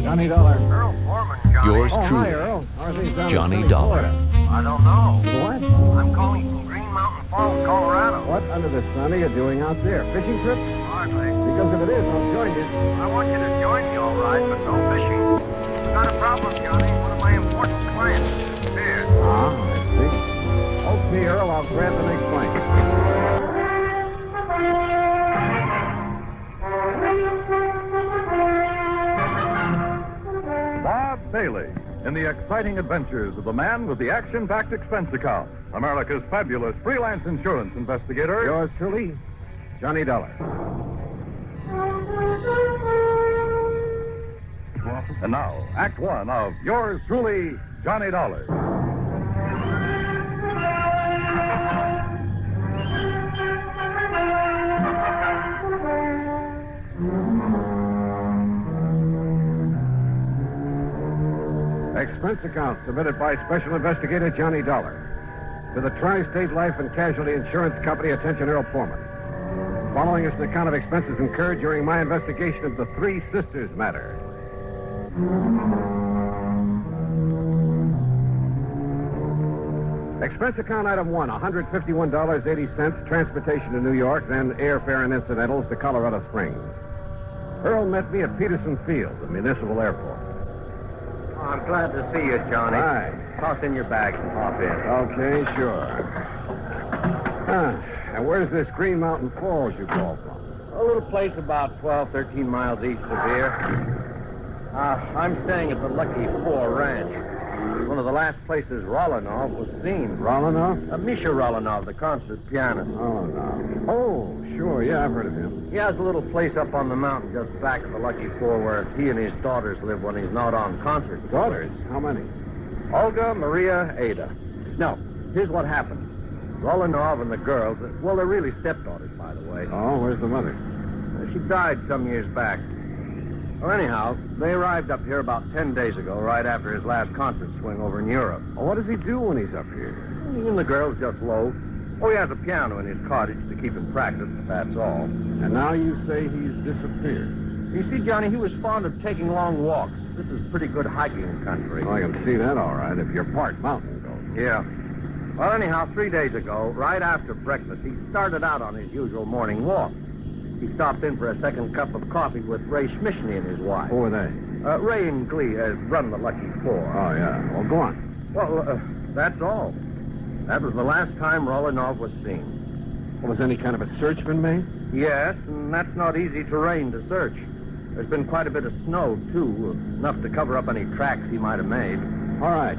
Johnny Dollar. Earl Foreman, Johnny. Yours Oh, truly, hi, Earl. How are things down Johnny in Dollar. Florida? I don't know. What? I'm calling from Green Mountain Falls, Colorado. What under the sun are you doing out there? Fishing trip? Hardly. Because if it is, I'll join you. I want you to join me, all right, but no fishing. I've got a problem, Johnny. One of my important clients is here. Ah, I see. Okay, Earl, I'll grab the next blanket. Bob Bailey in the exciting adventures of the man with the action-packed expense account, America's fabulous freelance insurance investigator. Yours truly, Johnny Dollar. And now, Act One of yours truly, Johnny Dollar. Expense account submitted by Special Investigator Johnny Dollar to the Tri-State Life and Casualty Insurance Company. Attention, Earl Foreman. Following is an account of expenses incurred during my investigation of the Three Sisters matter. Expense account item 1, $151.80, transportation to New York, then airfare and incidentals to Colorado Springs. Earl met me at Peterson Field, the municipal airport. Oh, I'm glad to see you, Johnny. Hi. Toss in your bags and hop in. Okay, sure. And where's this Green Mountain Falls you call from? A little place about 12, 13 miles east of here. I'm staying at the Lucky Four Ranch. One of the last places Rolanov was seen. Rolanov? Misha Rolanov, the concert pianist. Oh, no. Oh, sure. Yeah, I've heard of him. He has a little place up on the mountain just back of the Lucky Four where he and his daughters live when he's not on concert. Daughters? How many? Olga, Maria, Ada. Now, here's what happened. Rolanov and the girls, well, they're really stepdaughters, by the way. Oh, where's the mother? She died some years back. Well, anyhow, they arrived up here about 10 days ago, right after his last concert swing over in Europe. Well, what does he do when he's up here? He and the girls just loaf. Oh, he has a piano in his cottage to keep him practiced, that's all. And now you say he's disappeared. You see, Johnny, he was fond of taking long walks. This is pretty good hiking country. Well, I can see that all right if you're part mountain goat. Yeah. Well, anyhow, 3 days ago, right after breakfast, he started out on his usual morning walk. He stopped in for a second cup of coffee with Ray Schmishny and his wife. Who are they? Ray and Glee run the Lucky Four. Oh, yeah. Well, go on. Well, that's all. That was the last time Rolanov was seen. Well, has any kind of a search been made? Yes, and that's not easy terrain to search. There's been quite a bit of snow, too, enough to cover up any tracks he might have made. All right.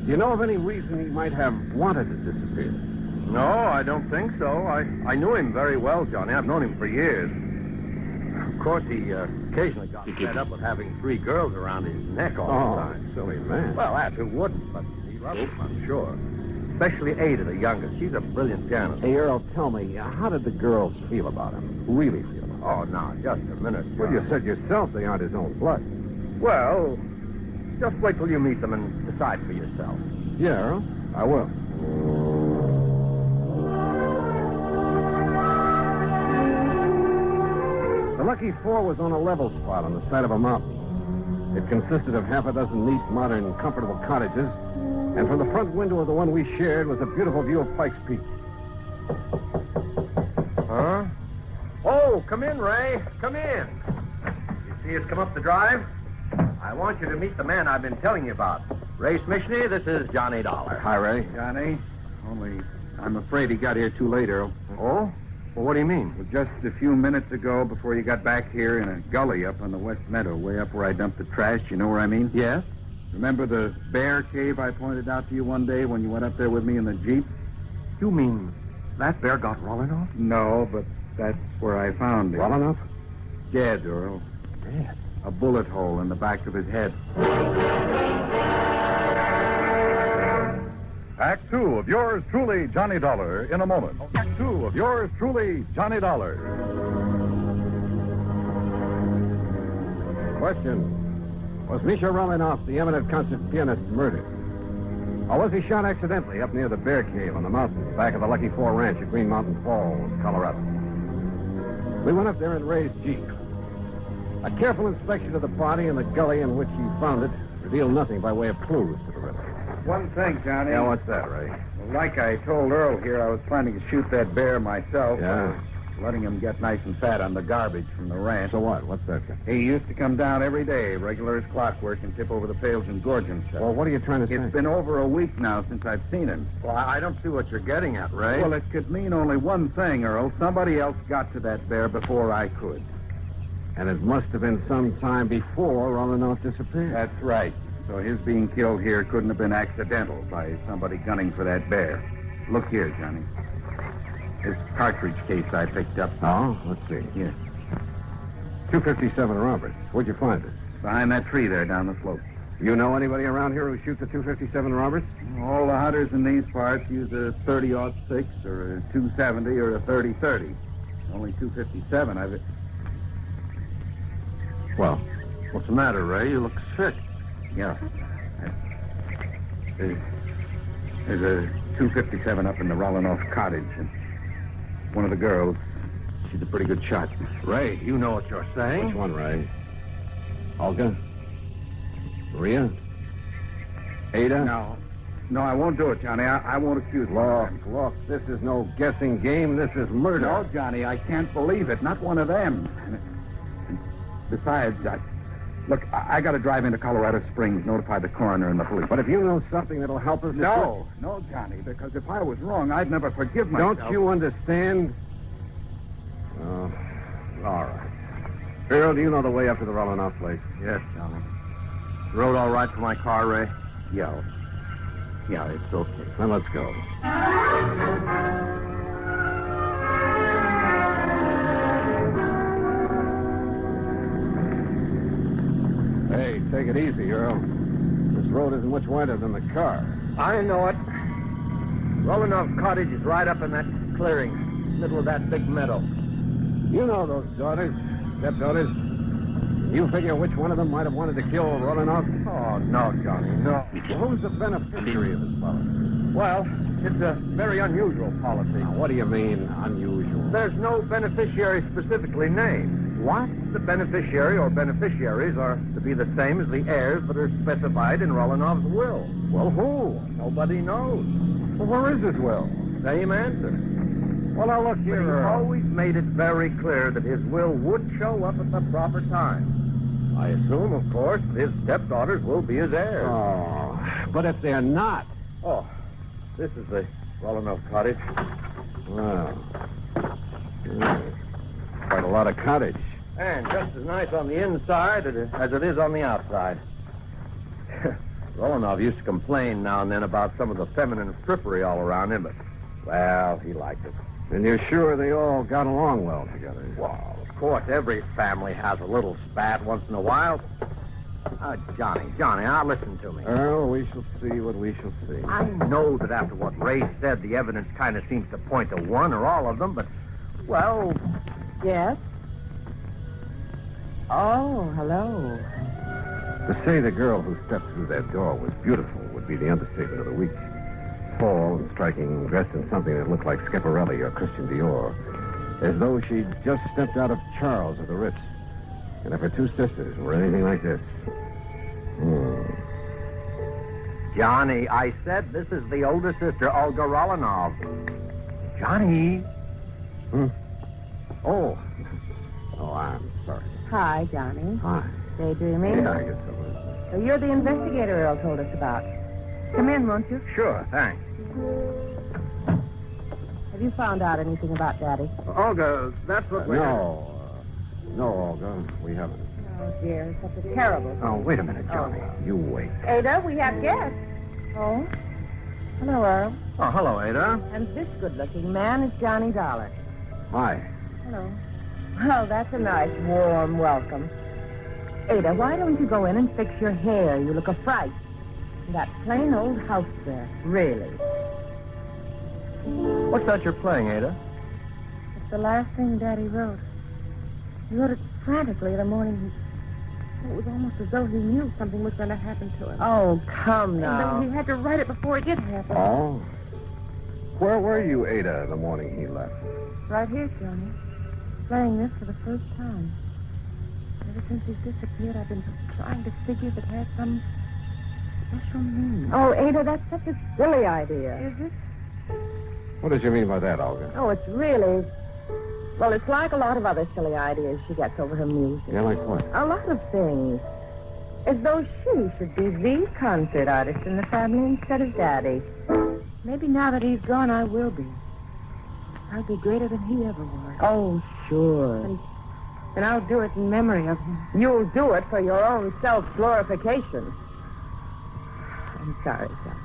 Do you know of any reason he might have wanted to disappear? No, I don't think so. I knew him very well, Johnny. I've known him for years. Of course, he occasionally got fed up with having 3 girls around his neck all the time. Silly man. Well, that who wouldn't, but he loved them, I'm sure. Especially Ada, the youngest. She's a brilliant pianist. Hey, Earl, tell me, how did the girls feel about him? Really feel about him? Oh, now, just a minute. Well, you said yourself they aren't his own blood. Well, just wait till you meet them and decide for yourself. Yeah, Earl, I will. The Lucky Four was on a level spot on the side of a mountain. It consisted of half a dozen neat, modern, comfortable cottages, and from the front window of the one we shared was a beautiful view of Pike's Peak. Huh? Oh, come in, Ray. Come in. You see us come up the drive? I want you to meet the man I've been telling you about. Ray Schmishny, this is Johnny Dollar. Hi, Ray. Johnny, only I'm afraid he got here too late, Earl. Oh? Well, what do you mean? Well, just a few minutes ago, before you got back here in a gully up on the West Meadow, way up where I dumped the trash, you know where I mean? Yes? Remember the bear cave I pointed out to you one day when you went up there with me in the Jeep? You mean that bear got Rolanov? No, but that's where I found him. Well enough? Dead, Earl. Dead? A bullet hole in the back of his head. Act Two of yours truly, Johnny Dollar, in a moment. Act Two of yours truly, Johnny Dollar. Question. Was Misha Romanov, the eminent concert pianist, murdered? Or was he shot accidentally up near the Bear Cave on the mountain, back of the Lucky Four Ranch at Green Mountain Falls, Colorado? We went up there in Ray's Jeep. A careful inspection of the body and the gully in which he found it revealed nothing by way of clues to the riddle. One thing, Johnny. Yeah, what's that, Ray? Well, like I told Earl here, I was planning to shoot that bear myself. Yeah. Letting him get nice and fat on the garbage from the ranch. So what? What's that? He used to come down every day, regular as clockwork, and tip over the pails and gorge himself. Well, what are you trying to say? It's been over a week now since I've seen him. Well, I don't see what you're getting at, Ray. Well, it could mean only one thing, Earl. Somebody else got to that bear before I could. And it must have been some time before Rolinoff disappeared. That's right. So his being killed here couldn't have been accidental by somebody gunning for that bear. Look here, Johnny. This cartridge case I picked up. Oh, let's see. Here. 257 Roberts. Where'd you find it? Behind that tree there down the slope. You know anybody around here who shoots a 257 Roberts? All the hunters in these parts use a 30-06 or a 270 or a 30-30. Only 257 I've... Well, What's the matter, Ray? You look sick. Yeah. There's a 257 up in the Rolinoff cottage. And one of the girls, she's a pretty good shot. Ray, you know what you're saying. which one, Ray? Olga? Maria? Ada? No, I won't do it, Johnny. I won't accuse them. Look, this is no guessing game. This is murder. No, Johnny, I can't believe it. Not one of them. Besides, I got to drive into Colorado Springs, notify the coroner and the police. But if you know something that'll help us... No, Johnny, because if I was wrong, I'd never forgive myself. Don't you understand? Oh, all right. Earl, do you know the way up to the Rolinoff place? Yes, Johnny. Road all right for my car, Ray? Yeah, it's okay. Then let's go. Hey, take it easy, Earl. This road isn't much wider than the car. I know it. Rolinoff Cottage is right up in that clearing, middle of that big meadow. You know those daughters, stepdaughters. You figure which one of them might have wanted to kill Rolinoff? Oh, no, Johnny, no. Well, who's the beneficiary of this policy? Well, it's a very unusual policy. Now, what do you mean, unusual? There's no beneficiary specifically named. What? The beneficiary or beneficiaries are to be the same as the heirs that are specified in Rolinoff's will. Well, who? Nobody knows. Well, where is his will? Same answer. Well, now, look But here, he Earl. always made it very clear that his will would show up at the proper time. I assume, of course, that his stepdaughters will be his heirs. Oh, but if they're not... Oh, this is the Rolinoff cottage. Well, quite a lot of cottage. And just as nice on the inside as it is on the outside. Rolinoff used to complain now and then about some of the feminine frippery all around him, but, well, he liked it. And you're sure they all got along well together? Well, of course, every family has a little spat once in a while. Johnny, now listen to me. Earl, we shall see what we shall see. I know that after what Ray said, the evidence kind of seems to point to one or all of them, but, well... Yes? Oh, hello. To say the girl who stepped through that door was beautiful would be the understatement of the week. Tall and striking, dressed in something that looked like Schiaparelli or Christian Dior, as though she'd just stepped out of Charles or the Ritz. And if her two sisters were anything like this... Johnny, I said this is the older sister, Olga Rolinoff. Johnny. Oh, I'm sorry. Hi, Johnny. Hi. Daydreaming? Yeah, I guess so. So you're the investigator Earl told us about. Come in, won't you? Sure, thanks. Have you found out anything about Daddy? Olga, that's what we... No, Olga, we haven't. Oh, dear. Such a terrible... Oh, wait a minute, Johnny. You wait. Ada, we have guests. Oh? Hello, Earl. Oh, hello, Ada. And this good-looking man is Johnny Dollar. Hi. Hello. Well, that's a nice, warm welcome. Ada, why don't you go in and fix your hair? You look a fright. That plain old house there, really. What's that you're playing, Ada? It's the last thing Daddy wrote. He wrote it frantically the morning it was almost as though he knew something was going to happen to him. Oh, come now. And he had to write it before it did happen. Oh? Where were you, Ada, the morning he left? Right here, Johnny. Playing this for the first time. Ever since he's disappeared, I've been trying to figure if it has some special meaning. Oh, Ada, that's such a silly idea. Is it? What did you mean by that, Olga? Oh, it's really... Well, it's like a lot of other silly ideas she gets over her music. Yeah, like what? A lot of things. As though she should be the concert artist in the family instead of Daddy. Maybe now that he's gone, I will be. I'll be greater than he ever was. Oh, sure. And I'll do it in memory of him. You'll do it for your own self-glorification. I'm sorry, son.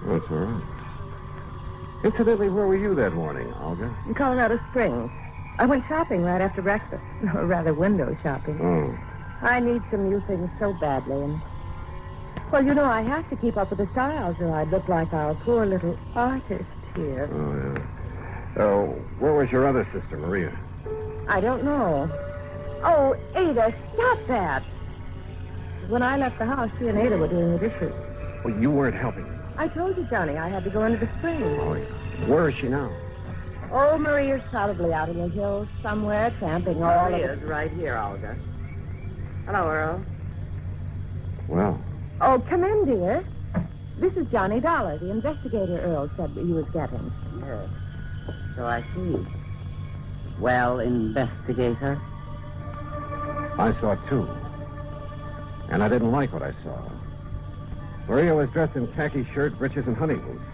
That's all right. Incidentally, where were you that morning, Olga? In Colorado Springs. I went shopping right after breakfast. Or rather, window shopping. Oh. I need some new things so badly, and... Well, you know, I have to keep up with the styles, or I'd look like our poor little artist here. Oh, yeah. Where was your other sister, Maria? I don't know. Oh, Ada, stop that. When I left the house, she and Ada were doing the dishes. Well, you weren't helping. I told you, Johnny, I had to go into the spring. Oh, yeah. Where is she now? Oh, Maria's probably out in the hills somewhere, camping all Maria's right here, Olga. Hello, Earl. Well. Oh, come in, dear. This is Johnny Dollar, the investigator Earl said he was getting. Yes. So I see. Well, investigator? I saw two. And I didn't like what I saw. Maria was dressed in khaki shirt, breeches, and hunting boots.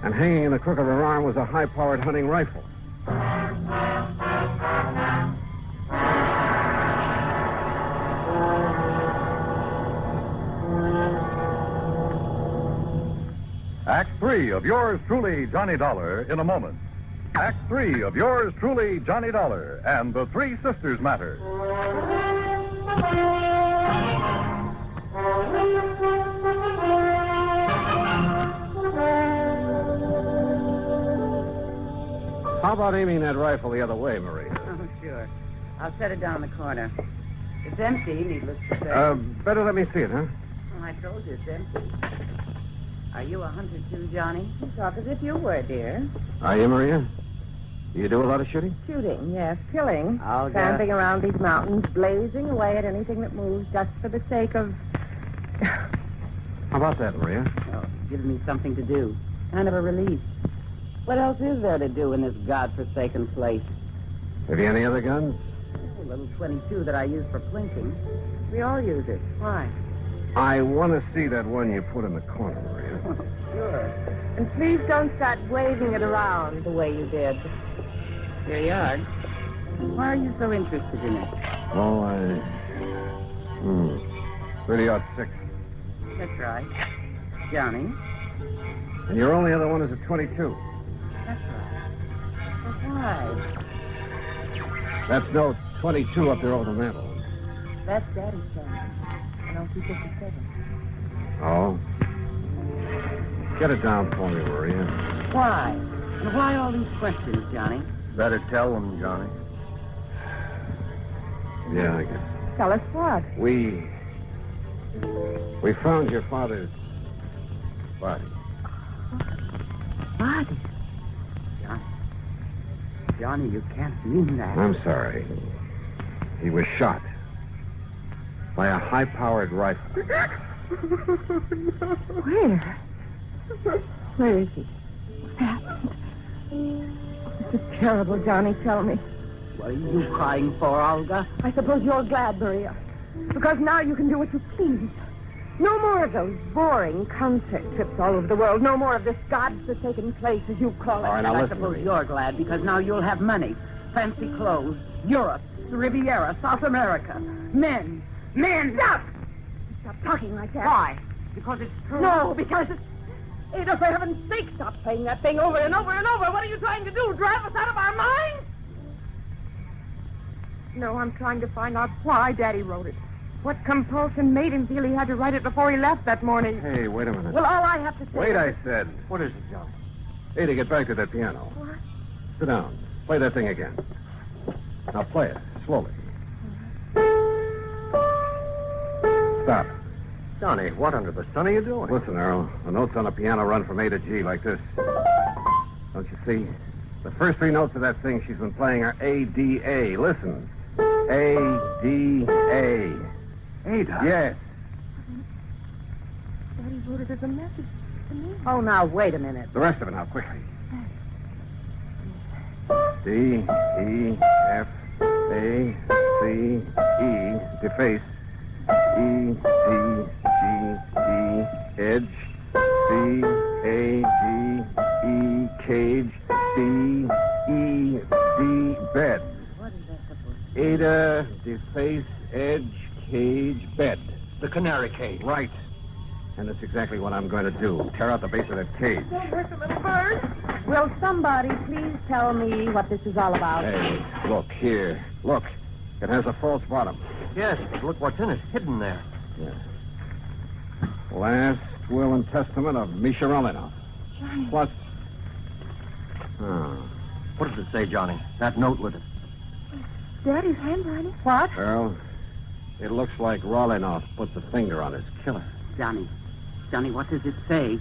And hanging in the crook of her arm was a high-powered hunting rifle. Act 3 of yours truly, Johnny Dollar, in a moment. Act 3 of yours truly, Johnny Dollar, and the Three Sisters Matter. How about aiming that rifle the other way, Maria? Oh, sure. I'll set it down the corner. It's empty, needless to say. Better let me see it, huh? Oh, I told you it's empty. Are you a hunter too, Johnny? You talk as if you were, dear. Are you, Maria? Do you do a lot of shooting? Shooting, yes. Killing. Oh, Camping around these mountains, blazing away at anything that moves just for the sake of... How about that, Maria? Oh, it gives me something to do. Kind of a relief. What else is there to do in this godforsaken place? Have you any other guns? A little 22 that I use for plinking. We all use it. Why? I want to see that one you put in the corner, Maria. Sure. And please don't start waving it around the way you did. Here you are. Why are you so interested in it? Oh, 30-06. That's right. Johnny? And your only other one is a 22. That's right. But why? That's no 22 up there over the mantel. That's Daddy's son. An LT-57. Oh? Get it down for me, Maria. Why? And why all these questions, Johnny? Better tell them, Johnny. Yeah, I guess. Tell us what? We found your father's body. Body? Johnny, you can't mean that. I'm sorry. He was shot by a high-powered rifle. Where? Where is he? What happened? This is terrible, Johnny. Tell me. What are you crying for, Olga? I suppose you're glad, Maria. Because now you can do what you please. No more of those boring concert trips all over the world. No more of this godforsaken place, as you call it. All right, now I listen, suppose Maria. you're glad because now you'll have money, fancy clothes, Europe, the Riviera, South America, men. Stop! Stop talking like that. Why? Because it's true. No, because it's... Ada, for heaven's sake, stop playing that thing over and over and over. What are you trying to do? Drive us out of our minds? No, I'm trying to find out why Daddy wrote it. What compulsion made him feel he had to write it before he left that morning? Hey, wait a minute. Well, all I have to say... Wait, is... I said. What is it, John? Ada, get back to that piano. What? Sit down. Play that thing again. Now play it, slowly. Stop. Johnny, what under the sun are you doing? Listen, Earl. The notes on the piano run from A to G like this. Don't you see? The first three notes of that thing she's been playing are A, D, A. Listen. A-D-A. Ada? Yes. Daddy wrote it as a message to me. Oh, now, wait a minute. The rest of it now, quickly. D-E-F-A-C-E, deface. E-D-G-E, edge. C-A-G-E, cage. B-E-D, bed. What is that supposed to be? Ada, deface, edge, cage, bed. The canary cage. Right. And that's exactly what I'm going to do. Tear out the base of that cage. Don't hurt the little bird. Will somebody please tell me what this is all about? Hey, look here. Look. It has a false bottom. Yes, but look what's in it, hidden there. Yeah. Last will and testament of Misha Romanov. Johnny. Plus... What does it say, Johnny? That note with it. Daddy's handwriting. What? Well, it looks like Romanov put the finger on his killer. Johnny, what does it say?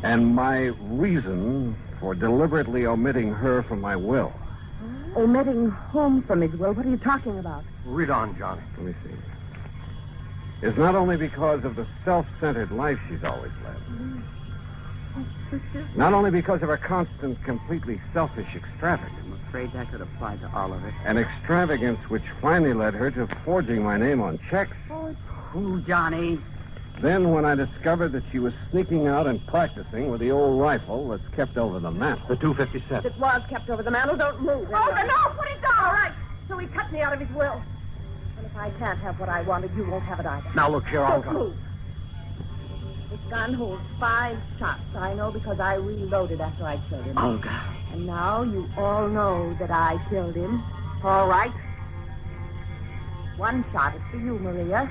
And my reason for deliberately omitting her from my will. Omitting whom from his will? What are you talking about? Read on, Johnny. Let me see. Is not only because of the self-centered life she's always led. Sister? Not only because of her constant, completely selfish extravagance. I'm afraid that could apply to all of it. An extravagance which finally led her to forging my name on checks. Who, Johnny? Then when I discovered that she was sneaking out and practicing with the old rifle that's kept over the mantel. The 257. It was kept over the mantel. Don't move. Oh, no, put it down. All right. So he cut me out of his will. And if I can't have what I wanted, you won't have it either. Now, look here, I'll Don't go. move. This gun holds 5 shots. I know because I reloaded after I killed him. Olga. And now you all know that I killed him. All right. 1 shot is for you, Maria.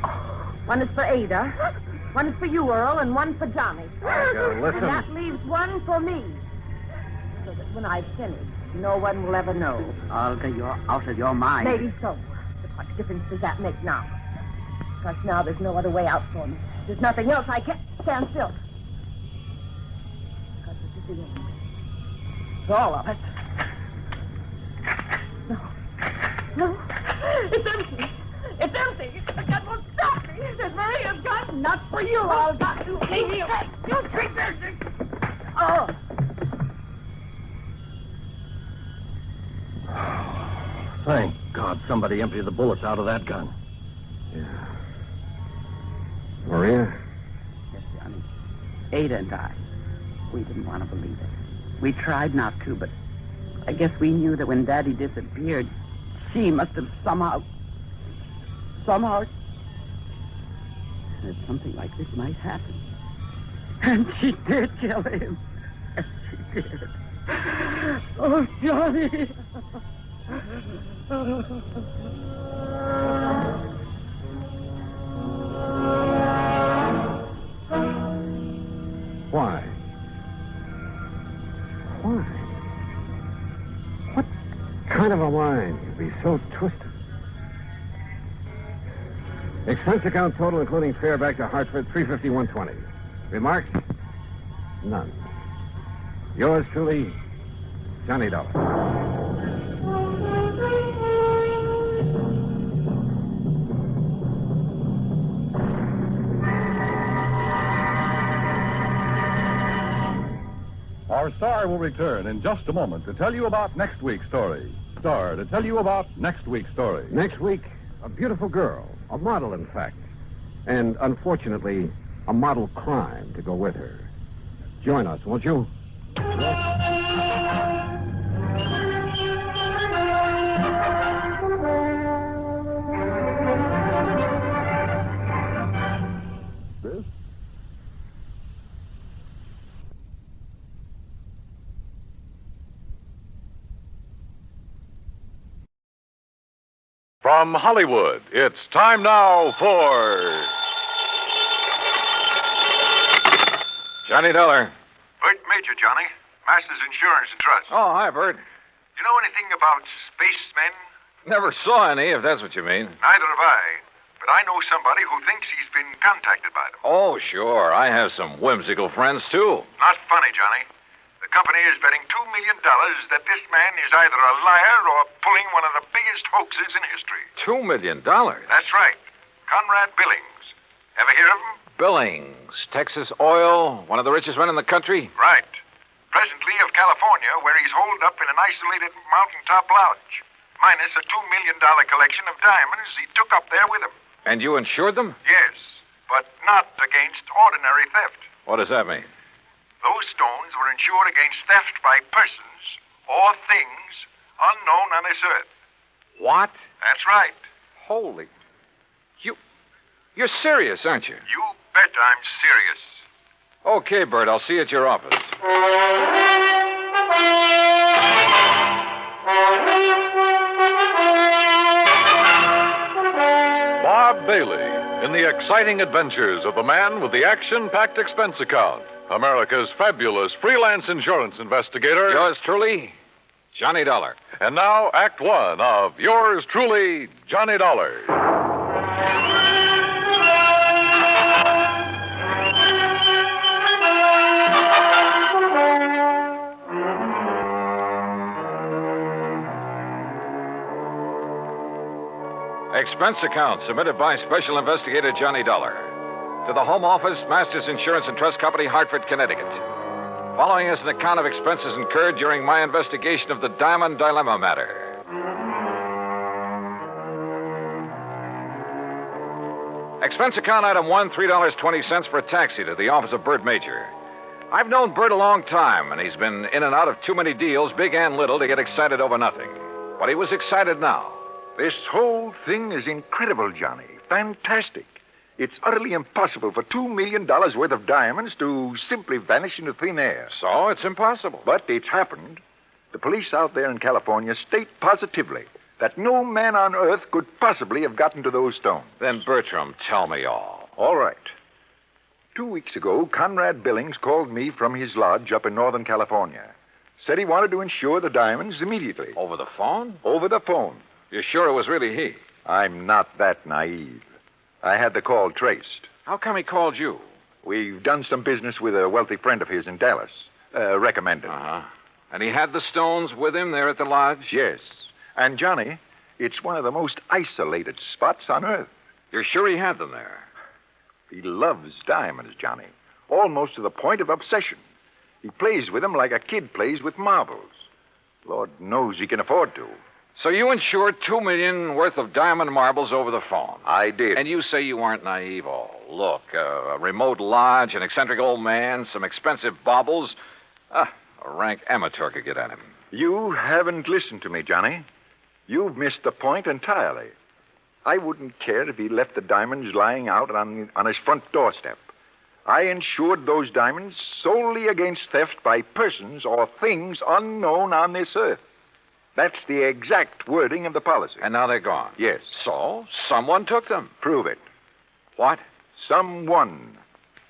1 is for Ada. 1 is for you, Earl, and 1 for Johnny. Olga, listen. And that leaves 1 for me. So that when I've finished, no one will ever know. Olga, you're out of your mind. Maybe so. But what difference does that make now? Because now there's no other way out for me. There's nothing else. I can't stand still. Because this is the end. For all of us. No. No. It's empty. It's empty. The gun won't stop me. There's Maria's gun. Not for you. I'll got to leave you. You creature. Oh. Thank God somebody emptied the bullets out of that gun. Yeah. Maria? Yes, Johnny. Ada and I, we didn't want to believe it. We tried not to, but I guess we knew that when Daddy disappeared, she must have somehow said something like this might happen. And she did kill him. Yes, she did. Oh, Johnny. Why? Why? What kind of a mind could be so twisted? Expense account total, including fare back to Hartford, $351.20. Remarks? None. Yours truly, Johnny Dollar. Our star will return in just a moment to tell you about next week's story. Star to tell you about next week's story. Next week, a beautiful girl, a model, in fact, and unfortunately, a model crime to go with her. Join us, won't you? This? From Hollywood, it's time now for Johnny Dollar. Bert Major, Johnny. Masters Insurance and Trust. Oh, hi, Bert. You know anything about spacemen? Never saw any, if that's what you mean. Neither have I. But I know somebody who thinks he's been contacted by them. Oh, sure. I have some whimsical friends, too. Not funny, Johnny. The company is betting $2 million that this man is either a liar or pulling one of the biggest hoaxes in history. $2 million? That's right. Conrad Billings. Ever hear of him? Billings, Texas Oil, one of the richest men in the country? Right. Presently of California, where he's holed up in an isolated mountaintop lodge, minus a $2 million collection of diamonds he took up there with him. And you insured them? Yes, but not against ordinary theft. What does that mean? Those stones were insured against theft by persons or things unknown on this earth. What? That's right. Holy... You're serious, aren't you? You bet I'm serious. Okay, Bert, I'll see you at your office. Bob Bailey in the exciting adventures of the man with the action-packed expense account. America's fabulous freelance insurance investigator. Yours truly, Johnny Dollar. And now, Act One of yours truly, Johnny Dollar. Expense account submitted by Special Investigator Johnny Dollar to the Home Office, Masters Insurance and Trust Company, Hartford, Connecticut. Following is an account of expenses incurred during my investigation of the Diamond Dilemma matter. Expense account item 1, $3.20 for a taxi to the office of Bert Major. I've known Bert a long time, and he's been in and out of too many deals, big and little, to get excited over nothing. But he was excited now. This whole thing is incredible, Johnny. Fantastic. It's utterly impossible for $2 million worth of diamonds to simply vanish into thin air. So it's impossible. But it's happened. The police out there in California state positively that no man on earth could possibly have gotten to those stones. Then, Bertram, tell me all. All right. 2 weeks ago, Conrad Billings called me from his lodge up in Northern California. Said he wanted to insure the diamonds immediately. Over the phone? Over the phone. You're sure it was really he? I'm not that naive. I had the call traced. How come he called you? We've done some business with a wealthy friend of his in Dallas. Recommended. Uh-huh. And he had the stones with him there at the lodge? Yes. And, Johnny, it's one of the most isolated spots on Earth. You're sure he had them there? He loves diamonds, Johnny. Almost to the point of obsession. He plays with them like a kid plays with marbles. Lord knows he can afford to. So you insured $2 million worth of diamond marbles over the phone? I did. And you say you aren't naive. Oh, look, a remote lodge, an eccentric old man, some expensive baubles. A rank amateur could get at him. You haven't listened to me, Johnny. You've missed the point entirely. I wouldn't care if he left the diamonds lying out on his front doorstep. I insured those diamonds solely against theft by persons or things unknown on this earth. That's the exact wording of the policy. And now they're gone? Yes. So, someone took them? Prove it. What? Someone,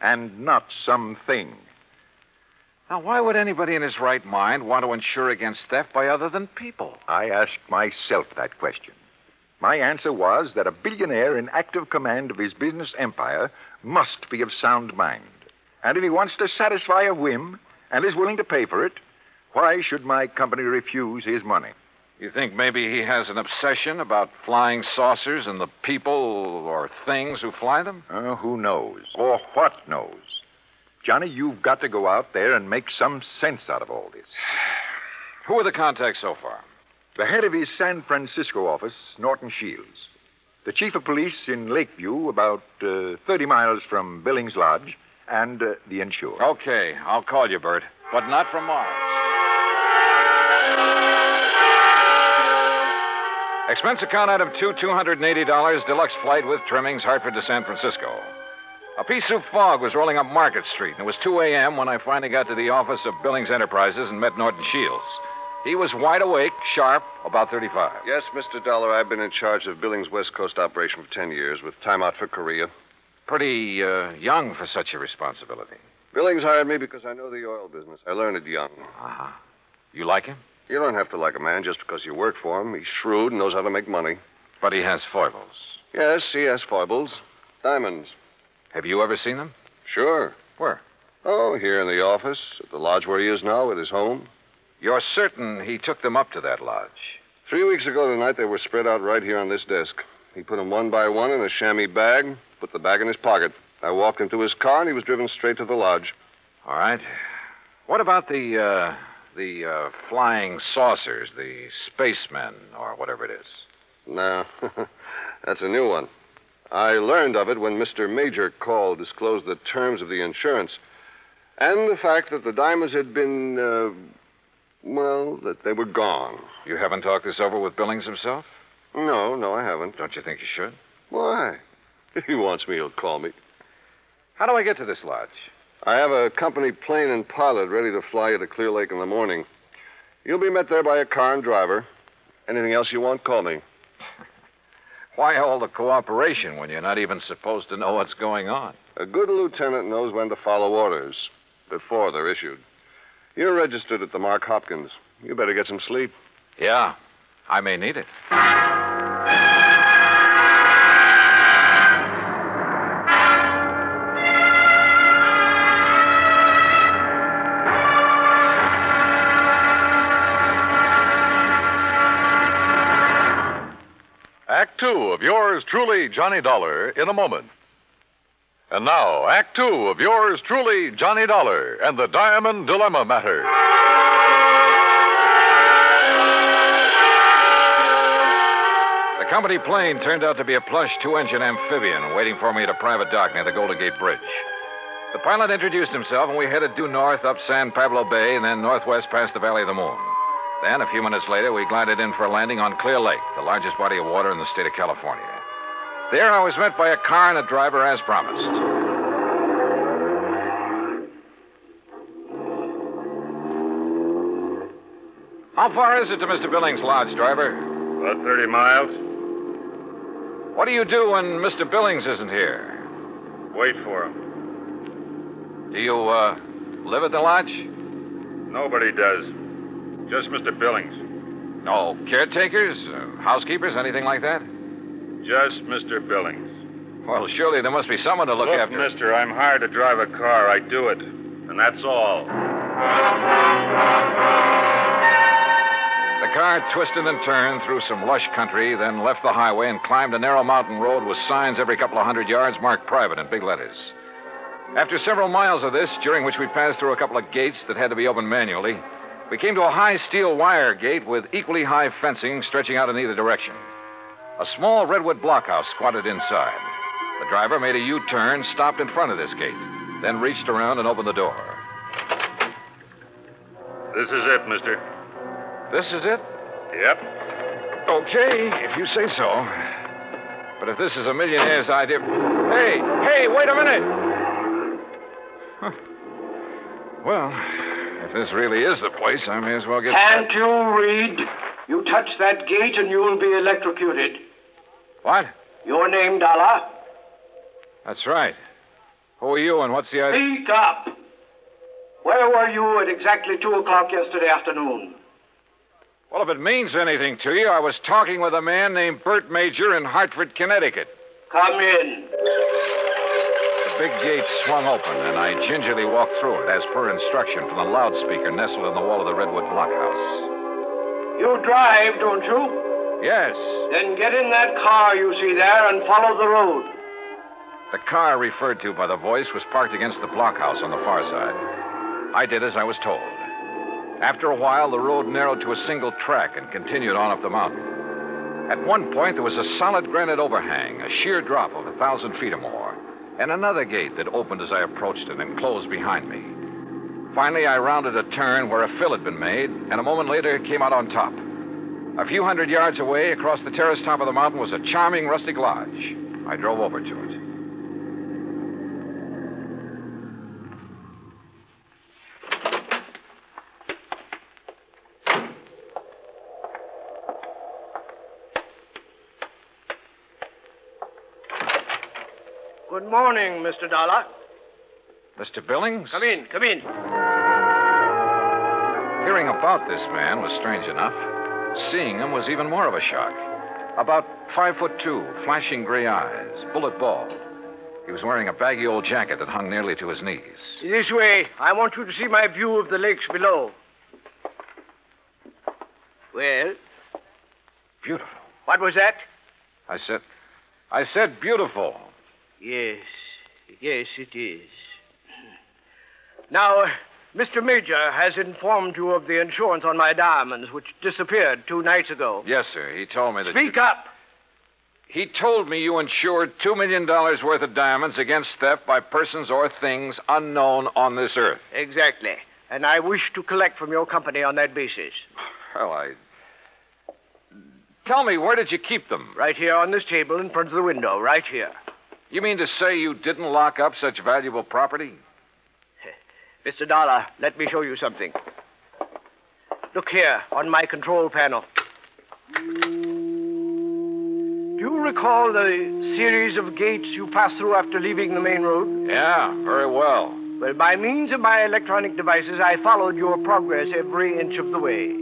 and not something. Now, why would anybody in his right mind want to insure against theft by other than people? I asked myself that question. My answer was that a billionaire in active command of his business empire must be of sound mind. And if he wants to satisfy a whim and is willing to pay for it, why should my company refuse his money? You think maybe he has an obsession about flying saucers and the people or things who fly them? Who knows? Or what knows? Johnny, you've got to go out there and make some sense out of all this. Who are the contacts so far? The head of his San Francisco office, Norton Shields. The chief of police in Lakeview, about 30 miles from Billings Lodge, and the insured. Okay, I'll call you, Bert, but not from Mars. Expense account item 2, $280, deluxe flight with trimmings, Hartford to San Francisco. A piece of fog was rolling up Market Street, and it was 2 a.m. when I finally got to the office of Billings Enterprises and met Norton Shields. He was wide awake, sharp, about 35. Yes, Mr. Dollar, I've been in charge of Billings' West Coast operation for 10 years, with time out for Korea. Pretty young for such a responsibility. Billings hired me because I know the oil business. I learned it young. Uh-huh. You like him? You don't have to like a man just because you work for him. He's shrewd and knows how to make money. But he has foibles. Yes, he has foibles. Diamonds. Have you ever seen them? Sure. Where? Oh, here in the office, at the lodge where he is now, at his home. You're certain he took them up to that lodge? 3 weeks ago tonight, they were spread out right here on this desk. He put them one by one in a chamois bag, put the bag in his pocket. I walked him to his car, and he was driven straight to the lodge. All right. What about the flying saucers, the spacemen, or whatever it is? No, that's a new one. I learned of it when Mr. Major called, disclosed the terms of the insurance, and the fact that the diamonds had been, that they were gone. You haven't talked this over with Billings himself? No, I haven't. Don't you think you should? Why? If he wants me, he'll call me. How do I get to this lodge? I have a company plane and pilot ready to fly you to Clear Lake in the morning. You'll be met there by a car and driver. Anything else you want, call me. Why all the cooperation when you're not even supposed to know what's going on? A good lieutenant knows when to follow orders before they're issued. You're registered at the Mark Hopkins. You better get some sleep. Yeah, I may need it. Act Two of yours truly, Johnny Dollar, in a moment. And now, Act Two of yours truly, Johnny Dollar, and the Diamond Dilemma Matter. The company plane turned out to be a plush 2-engine amphibian waiting for me at a private dock near the Golden Gate Bridge. The pilot introduced himself, and we headed due north up San Pablo Bay and then northwest past the Valley of the Moon. Then, a few minutes later, we glided in for a landing on Clear Lake, the largest body of water in the state of California. There, I was met by a car and a driver as promised. How far is it to Mr. Billings' lodge, driver? About 30 miles. What do you do when Mr. Billings isn't here? Wait for him. Do you, live at the lodge? Nobody does. Just Mr. Billings. No caretakers, housekeepers, anything like that? Just Mr. Billings. Well, surely there must be someone to look after. Look, mister, I'm hired to drive a car. I do it. And that's all. The car twisted and turned through some lush country, then left the highway and climbed a narrow mountain road with signs every couple of 100 yards marked private in big letters. After several miles of this, during which we passed through a couple of gates that had to be opened manually, we came to a high steel wire gate with equally high fencing stretching out in either direction. A small redwood blockhouse squatted inside. The driver made a U-turn, stopped in front of this gate, then reached around and opened the door. This is it, mister. This is it? Yep. Okay, if you say so. But if this is a millionaire's idea... Hey, wait a minute! Huh. Well, if this really is the place, I may as well get... Can't you read? You touch that gate and you will be electrocuted. What? Your name, Dollar? That's right. Who are you and what's the idea? Speak up. Where were you at exactly 2 o'clock yesterday afternoon? Well, if it means anything to you, I was talking with a man named Bert Major in Hartford, Connecticut. Come in. The big gate swung open, and I gingerly walked through it, as per instruction from the loudspeaker nestled in the wall of the redwood blockhouse. You drive, don't you? Yes. Then get in that car you see there and follow the road. The car referred to by the voice was parked against the blockhouse on the far side. I did as I was told. After a while, the road narrowed to a single track and continued on up the mountain. At one point, there was a solid granite overhang, a sheer drop of 1,000 feet or more, and another gate that opened as I approached it and closed behind me. Finally, I rounded a turn where a fill had been made, and a moment later came out on top. A few hundred yards away, across the terrace top of the mountain, was a charming rustic lodge. I drove over to it. Good morning, Mr. Dollar. Mr. Billings? Come in. Hearing about this man was strange enough. Seeing him was even more of a shock. About 5'2", flashing gray eyes, bullet bald. He was wearing a baggy old jacket that hung nearly to his knees. This way. I want you to see my view of the lakes below. Well? Beautiful. What was that? I said beautiful. Yes, it is. Now, Mr. Major has informed you of the insurance on my diamonds, which disappeared 2 nights ago. Yes, sir. He told me that. Speak up! He told me you insured $2 million worth of diamonds against theft by persons or things unknown on this earth. Exactly. And I wish to collect from your company on that basis. Well, Tell me, where did you keep them? Right here on this table in front of the window, right here. You mean to say you didn't lock up such valuable property? Mr. Dollar, let me show you something. Look here, on my control panel. Do you recall the series of gates you passed through after leaving the main road? Yeah, very well. Well, by means of my electronic devices, I followed your progress every inch of the way.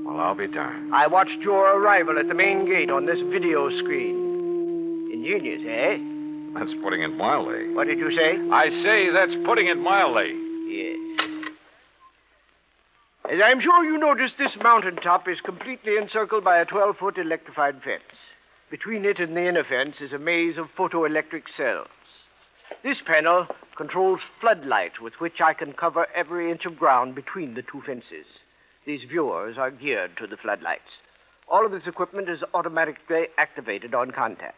Well, I'll be darned. I watched your arrival at the main gate on this video screen. Ingenious, eh? That's putting it mildly. What did you say? I say that's putting it mildly. Yes. As I'm sure you noticed, this mountaintop is completely encircled by a 12-foot electrified fence. Between it and the inner fence is a maze of photoelectric cells. This panel controls floodlights with which I can cover every inch of ground between the 2 fences. These viewers are geared to the floodlights. All of this equipment is automatically activated on contact.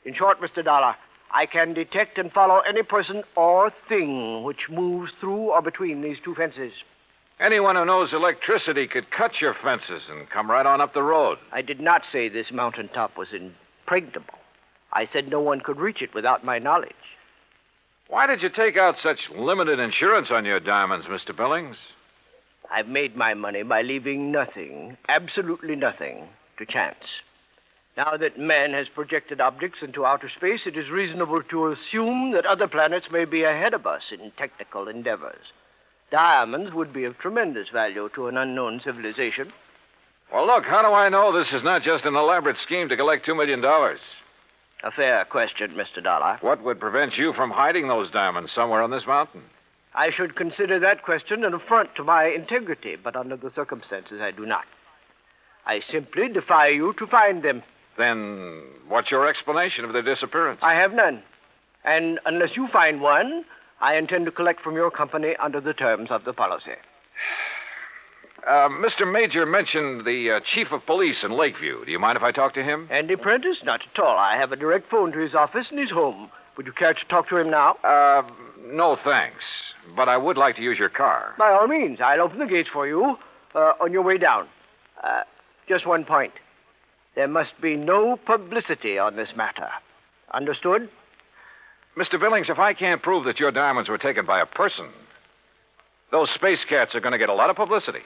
In short, Mr. Dollar, I can detect and follow any person or thing which moves through or between these 2 fences. Anyone who knows electricity could cut your fences and come right on up the road. I did not say this mountaintop was impregnable. I said no one could reach it without my knowledge. Why did you take out such limited insurance on your diamonds, Mr. Billings? I've made my money by leaving nothing, absolutely nothing, to chance. Now that man has projected objects into outer space, it is reasonable to assume that other planets may be ahead of us in technical endeavors. Diamonds would be of tremendous value to an unknown civilization. Well, look, how do I know this is not just an elaborate scheme to collect $2 million? A fair question, Mr. Dollar. What would prevent you from hiding those diamonds somewhere on this mountain? I should consider that question an affront to my integrity, but under the circumstances, I do not. I simply defy you to find them. Then what's your explanation of their disappearance? I have none. And unless you find one, I intend to collect from your company under the terms of the policy. Mr. Major mentioned the chief of police in Lakeview. Do you mind if I talk to him? Andy Prentice? Not at all. I have a direct phone to his office and he's home. Would you care to talk to him now? No, thanks. But I would like to use your car. By all means. I'll open the gates for you on your way down. Just one point. There must be no publicity on this matter. Understood? Mr. Billings, if I can't prove that your diamonds were taken by a person, those space cats are going to get a lot of publicity.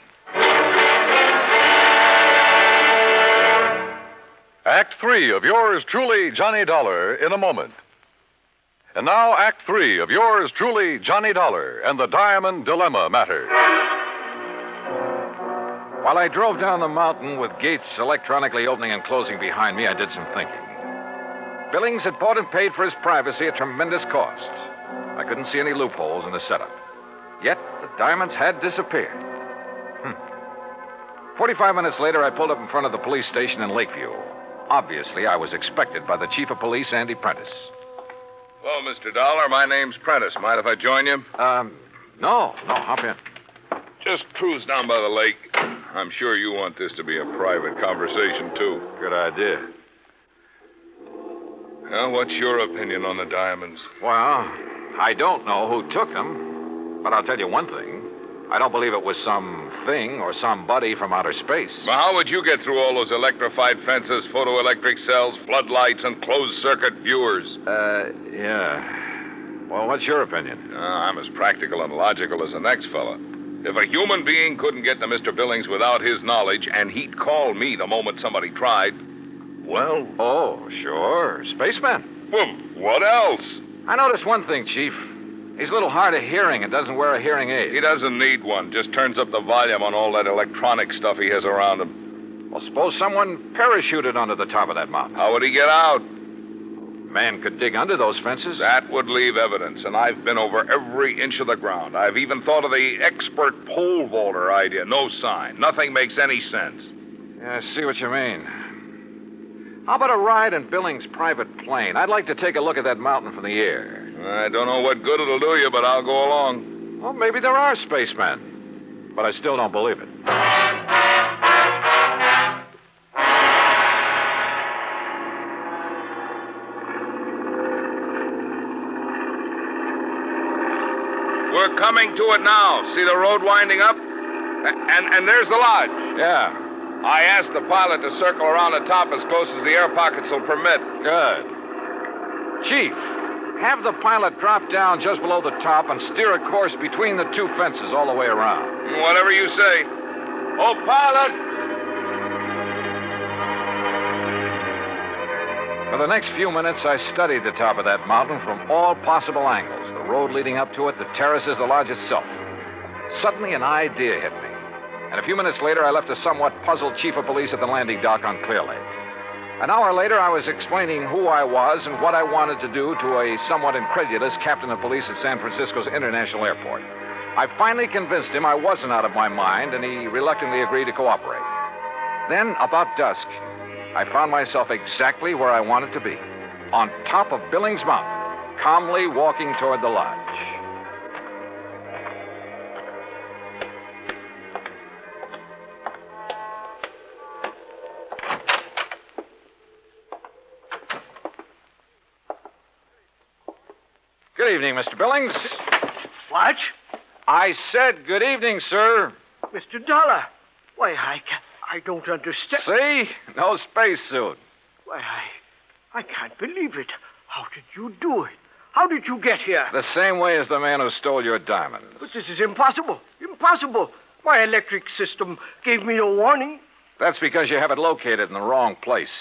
Act 3 of yours truly, Johnny Dollar, in a moment. And now, Act 3 of yours truly, Johnny Dollar, and the Diamond Dilemma matter. While I drove down the mountain with gates electronically opening and closing behind me, I did some thinking. Billings had bought and paid for his privacy at tremendous cost. I couldn't see any loopholes in the setup. Yet, the diamonds had disappeared. 45 minutes later, I pulled up in front of the police station in Lakeview. Obviously, I was expected by the chief of police, Andy Prentice. Hello, Mr. Dollar. My name's Prentice. Mind if I join you? No, hop in. Just cruise down by the lake. I'm sure you want this to be a private conversation, too. Good idea. Well, what's your opinion on the diamonds? Well, I don't know who took them, but I'll tell you one thing. I don't believe it was some thing or somebody from outer space. Well, how would you get through all those electrified fences, photoelectric cells, floodlights, and closed-circuit viewers? Yeah. Well, what's your opinion? I'm as practical and logical as the next fella. If a human being couldn't get to Mr. Billings without his knowledge, and he'd call me the moment somebody tried, well... Oh, sure. Spaceman. Well, what else? I noticed one thing, Chief. He's a little hard of hearing and doesn't wear a hearing aid. He doesn't need one. Just turns up the volume on all that electronic stuff he has around him. Well, suppose someone parachuted onto the top of that mountain. How would he get out? Man could dig under those fences. That would leave evidence, and I've been over every inch of the ground. I've even thought of the expert pole vaulter idea. No sign. Nothing makes any sense. Yeah, I see what you mean. How about a ride in Billings' private plane? I'd like to take a look at that mountain from the air. I don't know what good it'll do you, but I'll go along. Well, maybe there are spacemen. But I still don't believe it. We're coming to it now. See the road winding up? And there's the lodge. Yeah. I asked the pilot to circle around the top as close as the air pockets will permit. Good. Chief, have the pilot drop down just below the top and steer a course between the two fences all the way around. Whatever you say. Oh, pilot! For the next few minutes, I studied the top of that mountain from all possible angles. The road leading up to it, the terraces, the lodge itself. Suddenly, an idea hit me. And a few minutes later, I left a somewhat puzzled chief of police at the landing dock on Clear Lake. An hour later, I was explaining who I was and what I wanted to do to a somewhat incredulous captain of police at San Francisco's International Airport. I finally convinced him I wasn't out of my mind, and he reluctantly agreed to cooperate. Then, about dusk, I found myself exactly where I wanted to be, on top of Billings Mountain, calmly walking toward the lodge. Good evening, Mr. Billings. What? I said good evening, sir. Mr. Dollar. Why, I don't understand. See? No spacesuit. Why, I can't believe it. How did you do it? How did you get here? The same way as the man who stole your diamonds. But this is impossible. Impossible. My electric system gave me no warning. That's because you have it located in the wrong place.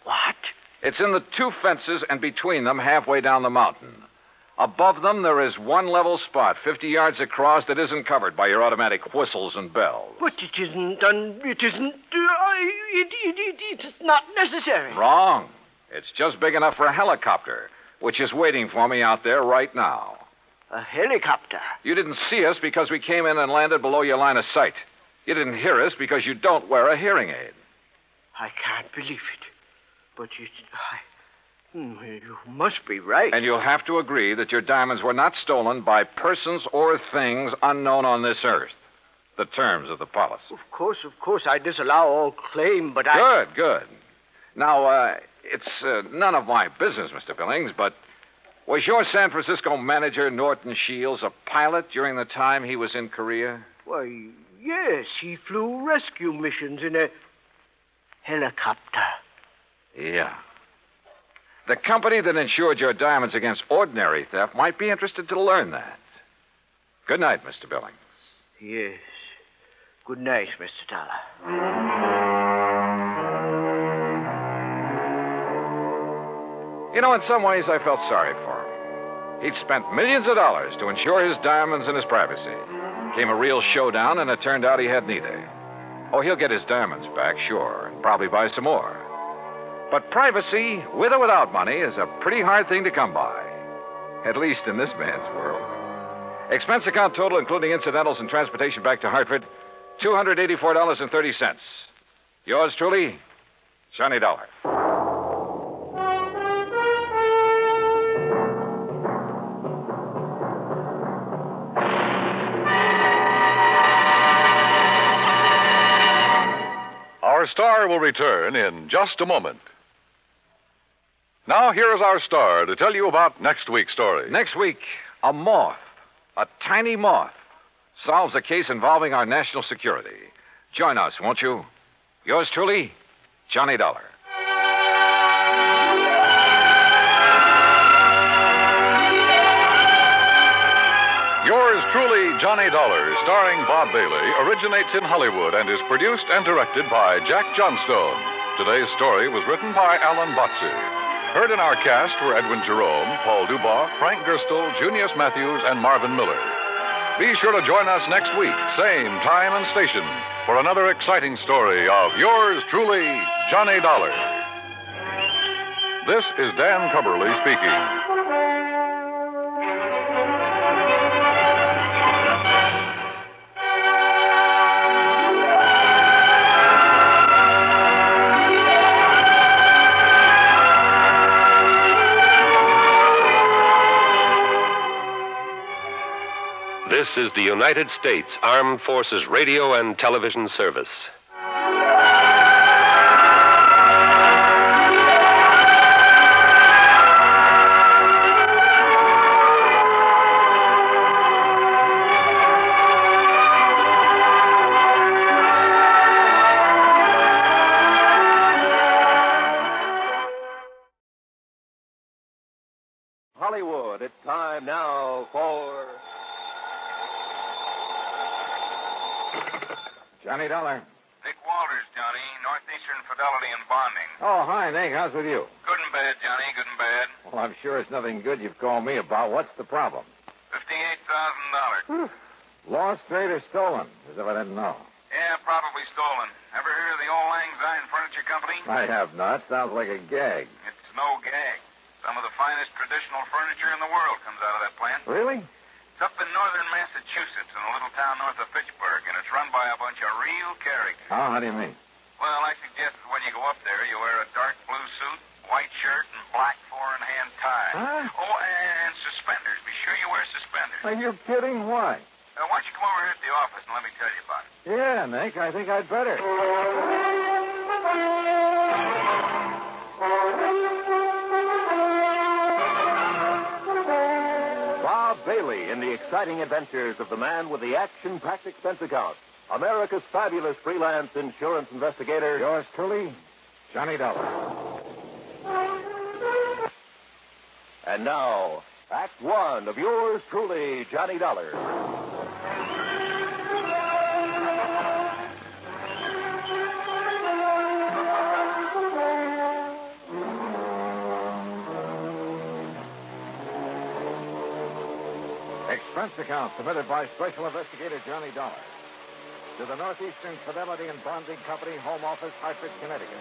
What? It's in the two fences and between them halfway down the mountain. Above them, there is one level spot, 50 yards across, that isn't covered by your automatic whistles and bells. But it isn't, it's not necessary. Wrong. It's just big enough for a helicopter, which is waiting for me out there right now. A helicopter? You didn't see us because we came in and landed below your line of sight. You didn't hear us because you don't wear a hearing aid. I can't believe it. But you must be right. And you'll have to agree that your diamonds were not stolen by persons or things unknown on this earth. The terms of the policy. Of course, I disallow all claim, but Good. Now, it's none of my business, Mr. Billings, but was your San Francisco manager, Norton Shields, a pilot during the time he was in Korea? Why, yes, he flew rescue missions in a helicopter. Yeah. The company that insured your diamonds against ordinary theft might be interested to learn that. Good night, Mr. Billings. Yes. Good night, Mr. Dollar. You know, in some ways, I felt sorry for him. He'd spent millions of dollars to insure his diamonds and his privacy. Came a real showdown, and it turned out he had neither. Oh, he'll get his diamonds back, sure, and probably buy some more. But privacy, with or without money, is a pretty hard thing to come by. At least in this man's world. Expense account total, including incidentals and transportation back to Hartford, $284.30. Yours truly, Johnny Dollar. Our star will return in just a moment. Now, here is our star to tell you about next week's story. Next week, a moth, a tiny moth, solves a case involving our national security. Join us, won't you? Yours truly, Johnny Dollar. Yours truly, Johnny Dollar, starring Bob Bailey, originates in Hollywood and is produced and directed by Jack Johnstone. Today's story was written by Alan Botsey. Heard in our cast were Edwin Jerome, Paul Dubois, Frank Gerstle, Junius Matthews, and Marvin Miller. Be sure to join us next week, same time and station, for another exciting story of yours truly, Johnny Dollar. This is Dan Cubberly speaking. This is the United States Armed Forces Radio and Television Service. Hollywood, it's time now for... Johnny Dollar. Nick Walters, Johnny. Northeastern Fidelity and Bonding. Oh, hi, Nick. How's with you? Good and bad, Johnny. Good and bad. Well, I'm sure it's nothing good you've called me about. What's the problem? $58,000. Lost, straight, or stolen? As if I didn't know. Yeah, probably stolen. Ever heard of the Old Lang Syne Furniture Company? I have not. Sounds like a gag. It's no gag. Some of the finest traditional furniture in the world comes out of that plant. Really? It's up in northern Massachusetts in a little town north of Fitchburg, and it's run by a bunch of real characters. Oh, how do you mean? Well, I suggest that when you go up there, you wear a dark blue suit, white shirt, and black four-in-hand tie. Huh? Oh, and suspenders. Be sure you wear suspenders. Are you kidding? Why? Why don't you come over here at the office and let me tell you about it? Yeah, Nick, I think I'd better. Bob Bailey in the exciting adventures of the man with the action-packed expense account. America's fabulous freelance insurance investigator. Yours truly, Johnny Dollar. And now, Act One of yours truly, Johnny Dollar. Expense account submitted by Special Investigator Johnny Dollar to the Northeastern Fidelity and Bonding Company, Home Office, Hartford, Connecticut.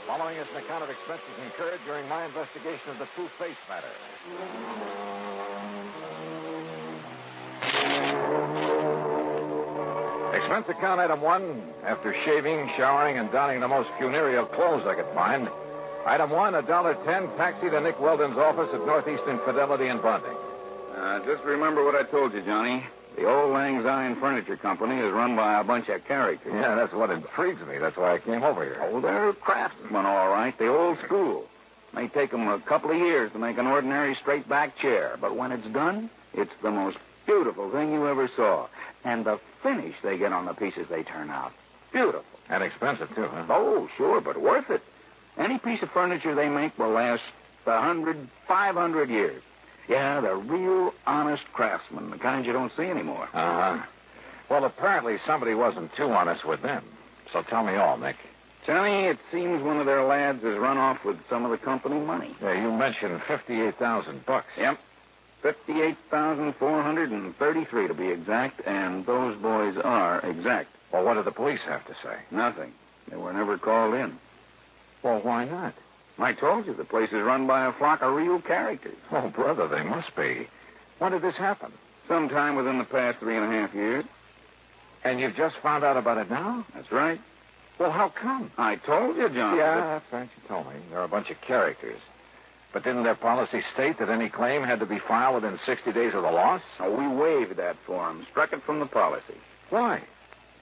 Following is an account of expenses incurred during my investigation of the Two-Face matter. Expense account item 1, after shaving, showering, and donning the most funereal clothes I could find. Item 1, $1.10, taxi to Nick Weldon's office at Northeastern Fidelity and Bonding. Just remember what I told you, Johnny. The Old Lang Syne Furniture Company is run by a bunch of characters. Yeah, that's what intrigues me. That's why I came over here. Oh, they're craftsmen, all right. The old school. May take them a couple of years to make an ordinary straight-back chair, but when it's done, it's the most beautiful thing you ever saw. And the finish they get on the pieces they turn out. Beautiful. And expensive, too, huh? Oh, sure, but worth it. Any piece of furniture they make will last 100, 500 years. Yeah, they're real honest craftsmen, the kind you don't see anymore. Uh-huh. Well, apparently somebody wasn't too honest with them. So tell me all, Nick. Johnny, it seems one of their lads has run off with some of the company money. Yeah, you mentioned $58,000. Yep. 58,433 to be exact, and those boys are exact. Well, what did the police have to say? Nothing. They were never called in. Well, why not? I told you, the place is run by a flock of real characters. Oh, brother, they must be. When did this happen? Sometime within the past 3.5 years. And you've just found out about it now? That's right. Well, how come? I told you, John. Yeah, that's right. You told me. They're a bunch of characters. But didn't their policy state that any claim had to be filed within 60 days of the loss? Oh, we waived that for them. Struck it from the policy. Why?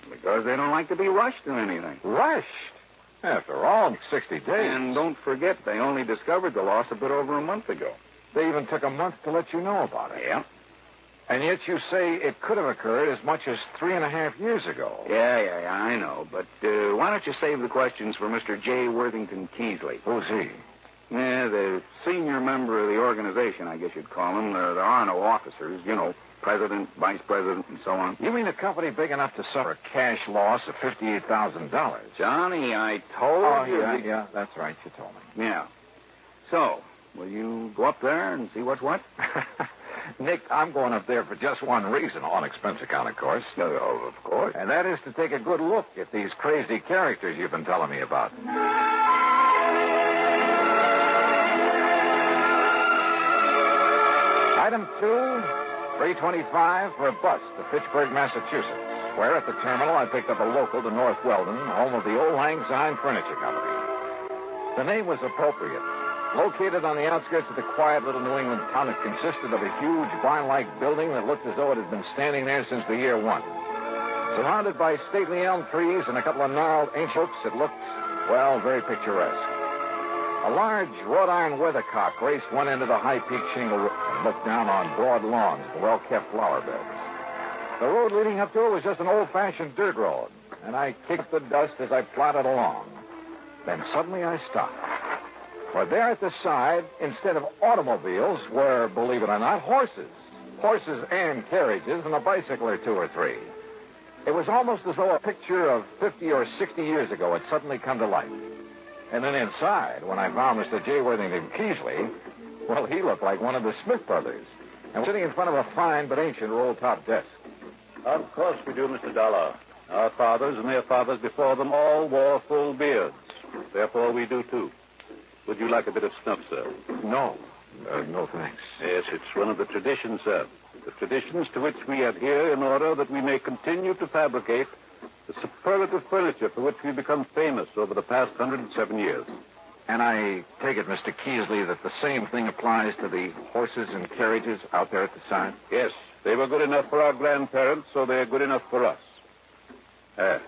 Because they don't like to be rushed in anything. Rushed? After all, 60 days. And don't forget, they only discovered the loss a bit over a month ago. They even took a month to let you know about it. Yeah. And yet you say it could have occurred as much as 3.5 years ago. Yeah, I know. But why don't you save the questions for Mr. J. Worthington Keesley? Who's he? Yeah, the senior member of the organization, I guess you'd call him. There are no officers, you know, president, vice president, and so on. You mean a company big enough to suffer a cash loss of $58,000? Johnny, I told you. Yeah, that's right. You told me. Yeah. So, will you go up there and see what's what? Nick, I'm going up there for just one reason, on expense account, of course. Oh, of course. And that is to take a good look at these crazy characters you've been telling me about. Item 2, 325 for a bus to Fitchburg, Massachusetts, where at the terminal I picked up a local to North Weldon, home of the Old Lang Syne Furniture Company. The name was appropriate. Located on the outskirts of the quiet little New England town, it consisted of a huge barn-like building that looked as though it had been standing there since the year 1. Surrounded by stately elm trees and a couple of gnarled ancient oaks, it looked, well, very picturesque. A large wrought iron weathercock graced one end of the high-peaked shingle roof and looked down on broad lawns and well-kept flower beds. The road leading up to it was just an old-fashioned dirt road, and I kicked the dust as I plodded along. Then suddenly I stopped. For there at the side, instead of automobiles, were, believe it or not, horses. Horses and carriages and a bicycle or 2 or 3. It was almost as though a picture of 50 or 60 years ago had suddenly come to life. And then inside, when I found Mr. J. Worthington Keesley, well, he looked like one of the Smith brothers, and was sitting in front of a fine but ancient roll-top desk. Of course we do, Mr. Dollar. Our fathers and their fathers before them all wore full beards. Therefore, we do, too. Would you like a bit of snuff, sir? No. No, thanks. Yes, it's one of the traditions, sir. The traditions to which we adhere in order that we may continue to fabricate the superlative furniture for which we've become famous over the past 107 years. And I take it, Mr. Keesley, that the same thing applies to the horses and carriages out there at the side? Yes, they were good enough for our grandparents, so they're good enough for us. I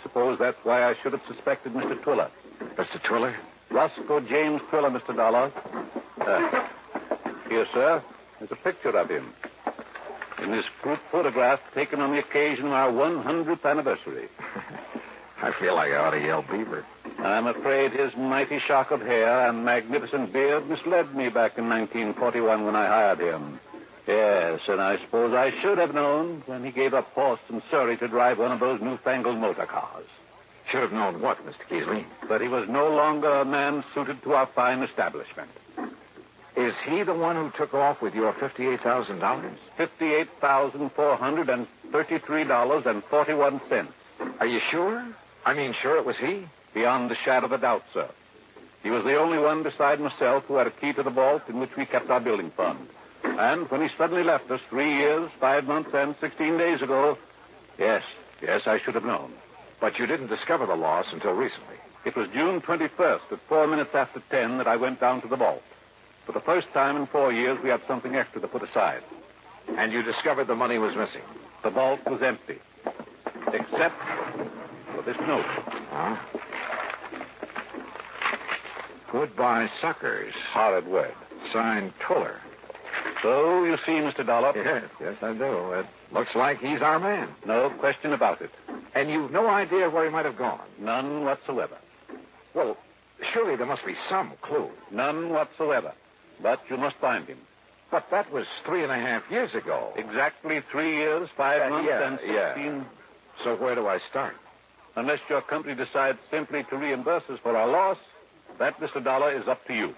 suppose that's why I should have suspected Mr. Twiller. Mr. Twiller? Roscoe James Twiller, Mr. Dollar. Here, sir, there's a picture of him. In this group photograph taken on the occasion of our 100th anniversary. I feel like I ought to yell beaver. I'm afraid his mighty shock of hair and magnificent beard misled me back in 1941 when I hired him. Yes, and I suppose I should have known when he gave up horse and surrey to drive one of those newfangled motor cars. Should have known what, Mr. Keesley? That he was no longer a man suited to our fine establishment. Is he the one who took off with your $58,000? $58,433.41. Are you sure? I mean, sure it was he? Beyond a shadow of a doubt, sir. He was the only one beside myself who had a key to the vault in which we kept our building fund. And when he suddenly left us 3 years, 5 months, and 16 days ago, yes, I should have known. But you didn't discover the loss until recently. It was June 21st at 4 minutes after 10 that I went down to the vault. For the first time in 4 years, we had something extra to put aside. And you discovered the money was missing? The vault was empty. Except for this note. Huh? Goodbye, suckers. Horrid word. Signed Twiller. So, you see, Mr. Dollar? Yes, I do. It looks like he's our man. No question about it. And you've no idea where he might have gone? None whatsoever. Well, surely there must be some clue. None whatsoever. But you must find him. But that was 3.5 years ago. Exactly 3 years, 5 months, and 16... So where do I start? Unless your company decides simply to reimburse us for our loss, that, Mr. Dollar, is up to you.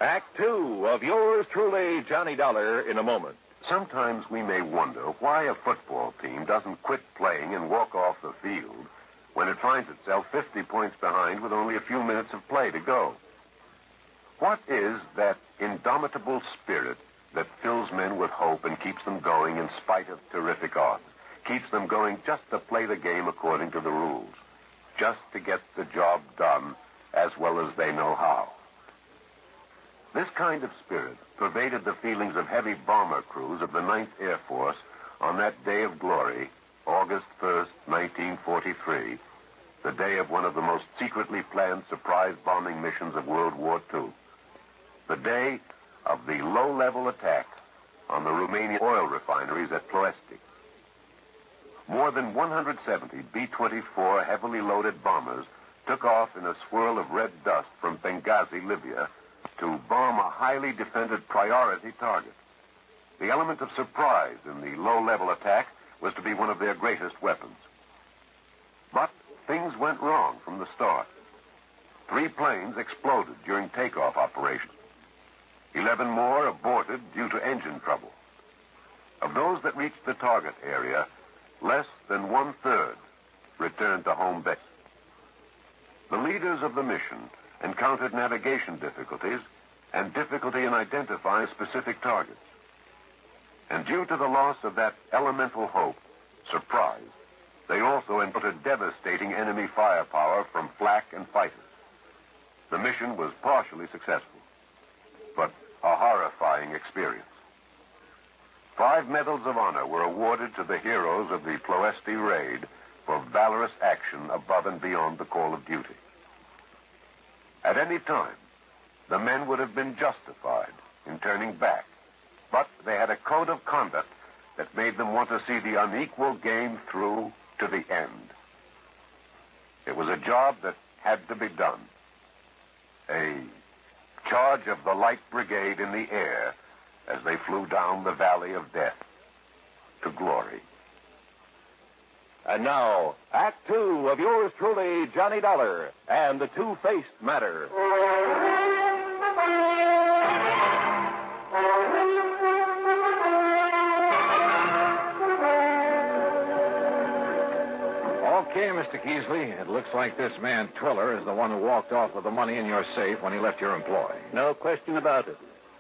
Act 2 of yours truly, Johnny Dollar, in a moment. Sometimes we may wonder why a football team doesn't quit playing and walk off the field when it finds itself 50 points behind with only a few minutes of play to go. What is that indomitable spirit that fills men with hope and keeps them going in spite of terrific odds, keeps them going just to play the game according to the rules, just to get the job done as well as they know how? This kind of spirit pervaded the feelings of heavy bomber crews of the 9th Air Force on that day of glory, August 1st, 1943, the day of one of the most secretly planned surprise bombing missions of World War II. The day of the low-level attack on the Romanian oil refineries at Ploiești. More than 170 B-24 heavily loaded bombers took off in a swirl of red dust from Benghazi, Libya, to bomb a highly defended priority target. The element of surprise in the low-level attack was to be one of their greatest weapons. But things went wrong from the start. 3 planes exploded during takeoff operations. 11 more aborted due to engine trouble. Of those that reached the target area, less than 1/3 returned to home base. The leaders of the mission encountered navigation difficulties and difficulty in identifying specific targets. And due to the loss of that elemental hope, surprise, they also encountered devastating enemy firepower from flak and fighters. The mission was partially successful, but a horrifying experience. 5 medals of honor were awarded to the heroes of the Ploesti raid for valorous action above and beyond the call of duty. At any time, the men would have been justified in turning back, but they had a code of conduct that made them want to see the unequal game through to the end. It was a job that had to be done. A charge of the Light Brigade in the air as they flew down the valley of death to glory. And now, Act Two of yours truly, Johnny Dollar, and the Two-Faced Matter. Okay, Mr. Keasley, it looks like this man Twiller is the one who walked off with the money in your safe when he left your employ. No question about it.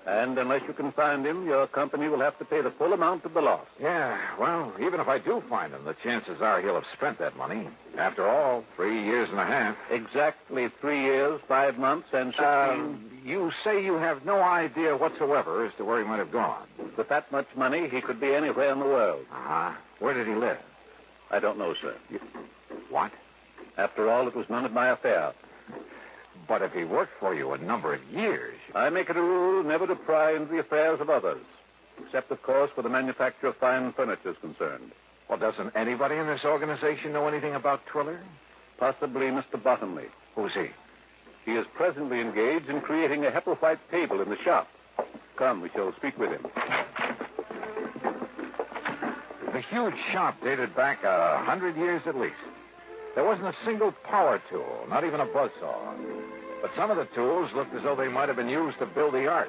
And unless you can find him, your company will have to pay the full amount of the loss. Yeah, well, even if I do find him, the chances are he'll have spent that money. After all, 3 years and a half. Exactly 3 years, 5 months, and 16... You say you have no idea whatsoever as to where he might have gone. With that much money, he could be anywhere in the world. Uh-huh. Where did he live? I don't know, sir. What? After all, it was none of my affair. But if he worked for you a number of years... I make it a rule never to pry into the affairs of others. Except, of course, where the manufacture of fine furniture is concerned. Well, doesn't anybody in this organization know anything about Twiller? Possibly Mr. Bottomley. Who's he? He is presently engaged in creating a Hepplewhite table in the shop. Come, we shall speak with him. The huge shop dated back 100 years at least. There wasn't a single power tool, not even a buzzsaw. But some of the tools looked as though they might have been used to build the ark.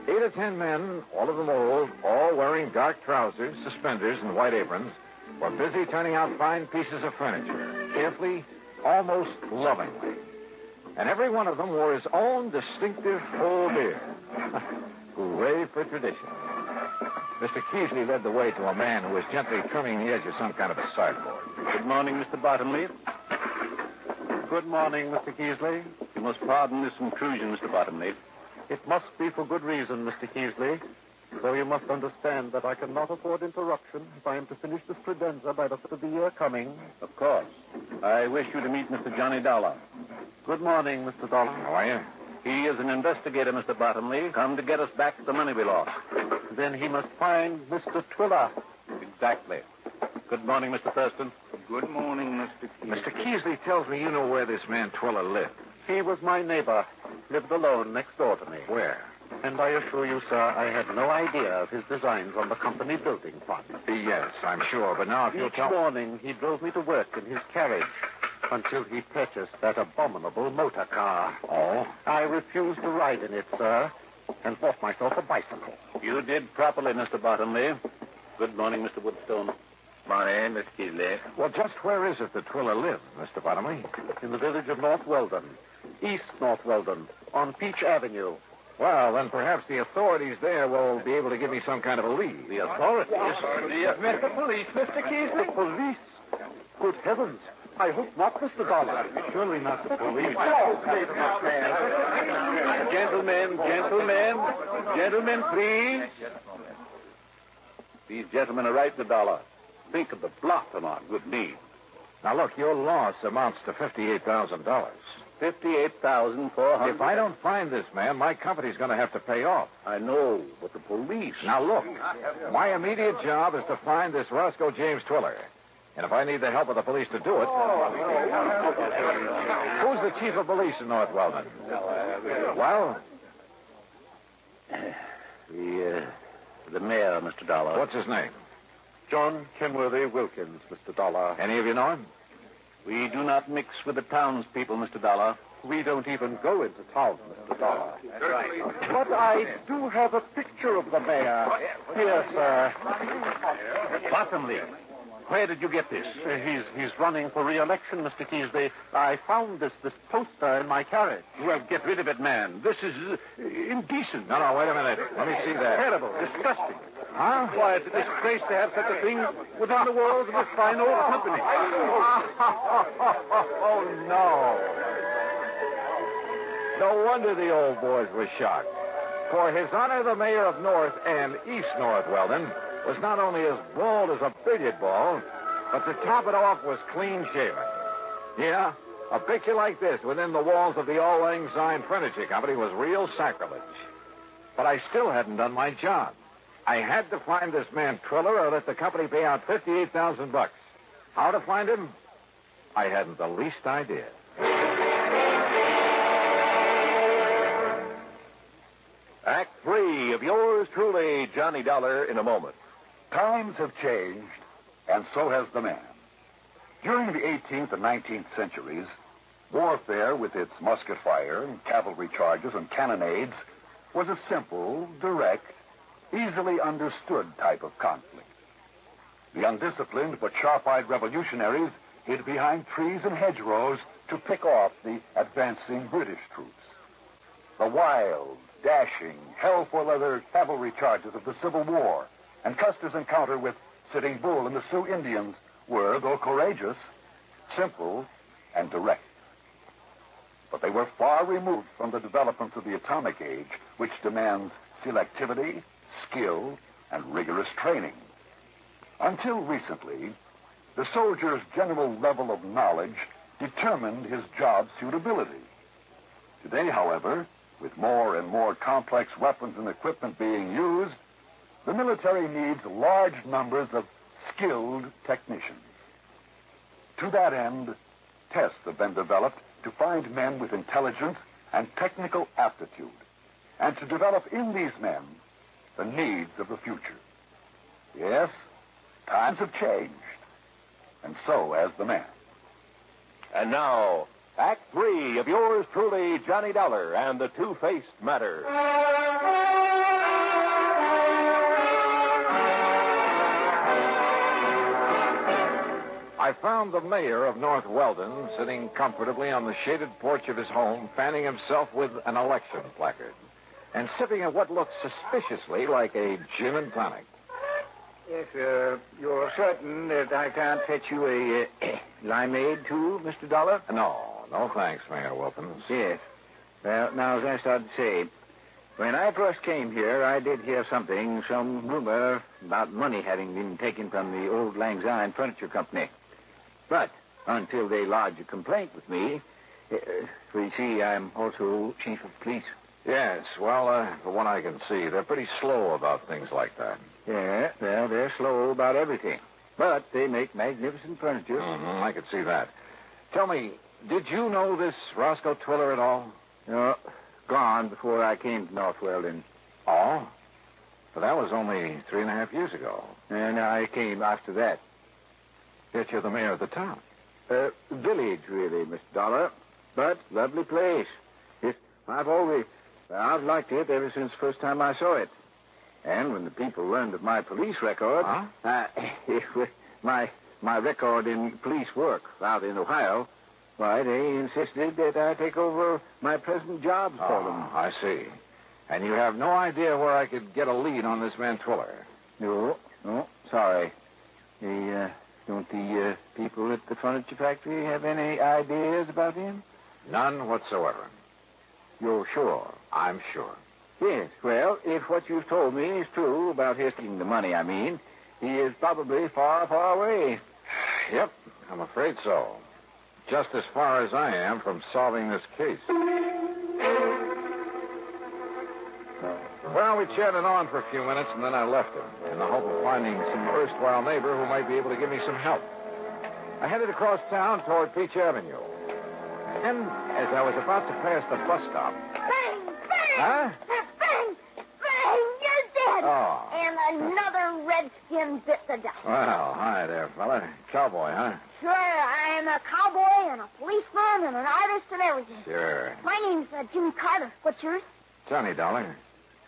8 or 10 men, all of them old, all wearing dark trousers, suspenders, and white aprons, were busy turning out fine pieces of furniture, carefully, almost lovingly. And every one of them wore his own distinctive full beard. Hooray for tradition. Mr. Keasley led the way to a man who was gently trimming the edge of some kind of a sideboard. Good morning, Mr. Bottomley. Good morning, Mr. Keasley. You must pardon this intrusion, Mr. Bottomley. It must be for good reason, Mr. Keasley. So you must understand that I cannot afford interruption if I am to finish this credenza by the 1st of the year coming. Of course. I wish you to meet Mr. Johnny Dollar. Good morning, Mr. Dollar. How are you? He is an investigator, Mr. Bottomley, come to get us back the money we lost. Then he must find Mr. Twiller. Exactly. Good morning, Mr. Thurston. Good morning, Mr. Keasley. Mr. Keasley tells me you know where this man Twiller lived. He was my neighbor. Lived alone next door to me. Where? And I assure you, sir, I had no idea of his designs on the company building fund. Yes, I'm sure, but now if you'll tell... Each morning, he drove me to work in his carriage until he purchased that abominable motor car. Oh? I refused to ride in it, sir, and bought myself a bicycle. You did properly, Mr. Bottomley. Good morning, Mr. Woodstone. Morning, Mr. Keasley. Well, just where is it that Twiller lived, Mr. Bottomley? In the village of North Weldon. East North Weldon, on Peach Avenue. Well, then perhaps the authorities there will be able to give me some kind of a lead. The authorities? The police, Mr. Keasley. The police? Good heavens. I hope not, Mr. Dollar. Surely not the police. Gentlemen, please. These gentlemen are right, Mr. Dollar. Think of the blot on our good name. Now, look, your loss amounts to $58,000. $58,400. If I don't find this man, my company's going to have to pay off. I know, but the police... Now, look, my immediate job is to find this Roscoe James Twiller. And if I need the help of the police to do it... Who's the chief of police in North Weldon? Well? The mayor, Mr. Dollar. What's his name? John Kenworthy Wilkins, Mr. Dollar. Any of you know him? We do not mix with the townspeople, Mr. Dollar. We don't even go into town, Mr. Dollar. That's right. But I do have a picture of the mayor. Here, sir. Bottomley, where did you get this? He's running for re-election, Mr. Keasley. I found this poster in my carriage. Well, get rid of it, man. This is indecent. No, wait a minute. Let me see that. Terrible, disgusting. Huh? Why, it's a disgrace to have such a thing within the walls of a fine old company. Oh, no. No wonder the old boys were shocked. For His Honor the Mayor of North and East North Weldon was not only as bald as a billiard ball, but to top it off was clean shaven. Yeah, a picture like this within the walls of the Auld Lang Syne Furniture Company was real sacrilege. But I still hadn't done my job. I had to find this man Triller or let the company pay out $58,000. How to find him? I hadn't the least idea. Act 3 of yours truly, Johnny Dollar, in a moment. Times have changed, and so has the man. During the 18th and 19th centuries, warfare with its musket fire, and cavalry charges, and cannonades was a simple, direct, easily understood type of conflict. The undisciplined but sharp-eyed revolutionaries hid behind trees and hedgerows to pick off the advancing British troops. The wild, dashing, hell-for-leather cavalry charges of the Civil War and Custer's encounter with Sitting Bull and the Sioux Indians were, though courageous, simple and direct. But they were far removed from the developments of the atomic age, which demands selectivity, skill, and rigorous training. Until recently, the soldier's general level of knowledge determined his job suitability. Today, however, with more and more complex weapons and equipment being used, the military needs large numbers of skilled technicians. To that end, tests have been developed to find men with intelligence and technical aptitude, and to develop in these men the needs of the future. Yes, times have changed, and so has the man. And now, Act 3 of yours truly, Johnny Dollar and the Two-Faced Matter. I found the mayor of North Weldon sitting comfortably on the shaded porch of his home, fanning himself with an election placard and sipping at what looked suspiciously like a gin and tonic. Yes, you're certain that I can't fetch you a limeade, too, Mr. Dollar? No, thanks, Mayor Wilkins. Yes. Well, now, as I started to say, when I first came here, I did hear some rumor about money having been taken from the Auld Lang Syne Furniture Company. But until they lodged a complaint with me, for you see, I'm also chief of police. Yes, well, from what I can see, they're pretty slow about things like that. Yeah, well, they're slow about everything. But they make magnificent furniture. Mm-hmm, I could see that. Tell me, did you know this Roscoe Twiller at all? No, gone before I came to North Weldon. Oh? Well, that was only 3.5 years ago. And I came after that. Yet you're the mayor of the town. Village, really, Mr. Dollar. But lovely place. I've liked it ever since the first time I saw it. And when the people learned of my police record, my record in police work out in Ohio, why, they insisted that I take over my present jobs for them. I see. And you have no idea where I could get a lead on this man Twiller? No, sorry. Don't the people at the furniture factory have any ideas about him? None whatsoever. You're sure? I'm sure. Yes, well, if what you've told me is true about his taking the money, he is probably far, far away. Yep, I'm afraid so. Just as far as I am from solving this case. Well, we chatted on for a few minutes, and then I left him in the hope of finding some erstwhile neighbor who might be able to give me some help. I headed across town toward Peach Avenue. And as I was about to pass the bus stop... Bang! Bang! Huh? Bang! Bang! You're dead! Oh. And another redskin bit the dust. Well, hi there, fella. Cowboy, huh? Sure, I I'm a cowboy and a policeman and an artist and everything. Sure. My name's Jimmy Carter. What's yours? Johnny Dollar.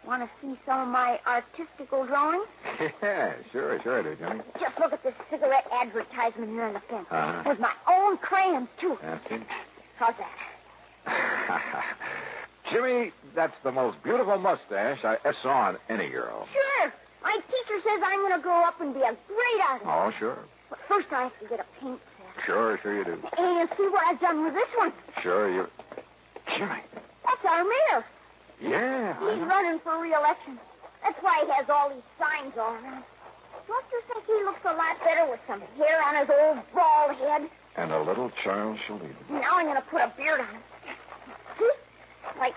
Want to see some of my artistical drawings? Yeah, sure I do, Johnny. Just look at this cigarette advertisement here on the fence. Uh-huh. With my own crayons, too. That's it. How's that? Jimmy, that's the most beautiful mustache I ever saw on any girl. Sure. My teacher says I'm going to grow up and be a great artist. Oh, sure. But first I have to get a paint set. Sure you do. And see what I've done with this one. Sure, you... Jimmy. That's our mayor. Yeah. He's running for re-election. That's why he has all these signs all around. Don't you think he looks a lot better with some hair on his old bald head? And a little child shall lead him. Now I'm going to put a beard on him. See? Like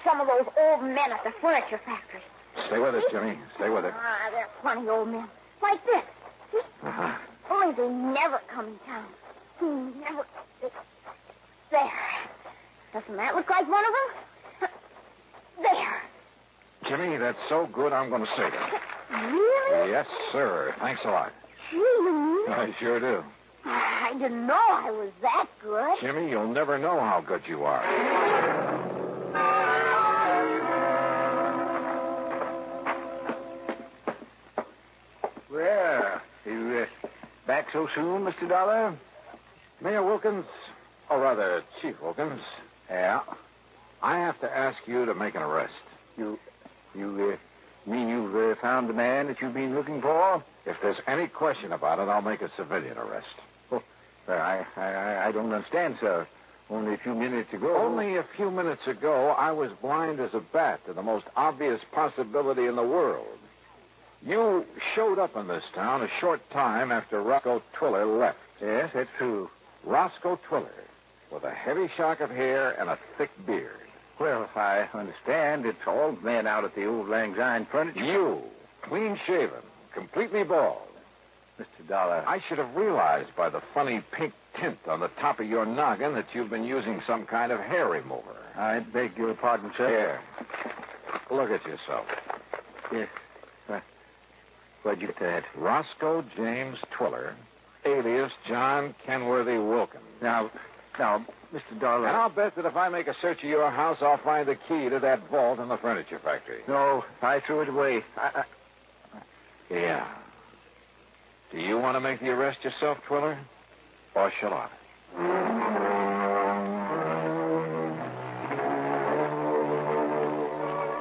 some of those old men at the furniture factory. Stay with it, Jimmy. Stay with it. Ah, they're funny old men. Like this. See? Uh-huh. Only they never come in town. Never. There. Doesn't that look like one of them? There. Jimmy, that's so good I'm going to save it. Really? Yes, sir. Thanks a lot. Gee, you mean it? I sure do. I didn't know I was that good. Jimmy, you'll never know how good you are. Well, you back so soon, Mr. Dollar? Mayor Wilkins, or rather, Chief Wilkins. Yeah. I have to ask you to make an arrest. You mean you've found the man that you've been looking for? If there's any question about it, I'll make a civilian arrest. Oh, I don't understand, sir. Only a few minutes ago. Only a few minutes ago, I was blind as a bat to the most obvious possibility in the world. You showed up in this town a short time after Roscoe Twiller left. Yes, that's true. Roscoe Twiller, with a heavy shock of hair and a thick beard. Well, I understand it's all men out at the old Lang Syne furniture. You, clean-shaven, completely bald. Mr. Dollar. I should have realized by the funny pink tint on the top of your noggin that you've been using some kind of hair remover. I beg your pardon, sir. Here. Look at yourself. Yes. Where'd you get that? Roscoe James Twiller, alias John Kenworthy Wilkins. Now, Mr. Dollar. And I'll bet that if I make a search of your house, I'll find the key to that vault in the furniture factory. No, I threw it away. Yeah. Do you want to make the arrest yourself, Twiller? Or shall I?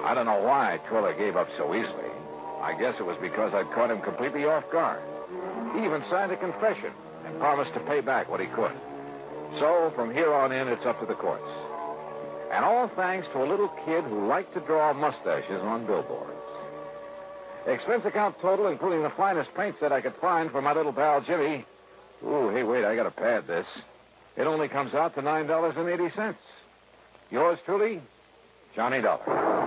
I don't know why Twiller gave up so easily. I guess it was because I'd caught him completely off guard. He even signed a confession and promised to pay back what he could. So, from here on in, it's up to the courts. And all thanks to a little kid who liked to draw mustaches on billboards. Expense account total, including the finest paints that I could find for my little pal Jimmy. Ooh, hey, wait, I gotta pad this. It only comes out to $9.80. Yours truly, Johnny Dollar.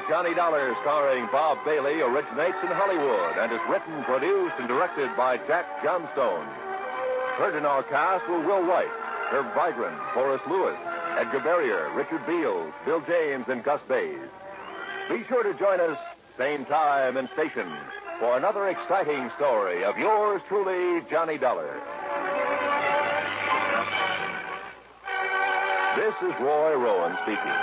Johnny Dollar, starring Bob Bailey, originates in Hollywood and is written, produced, and directed by Jack Johnstone. Heard in our cast were Will White, Herb Vigran, Forrest Lewis, Edgar Barrier, Richard Beals, Bill James, and Gus Bays. Be sure to join us, same time and station, for another exciting story of yours truly, Johnny Dollar. This is Roy Rowan speaking.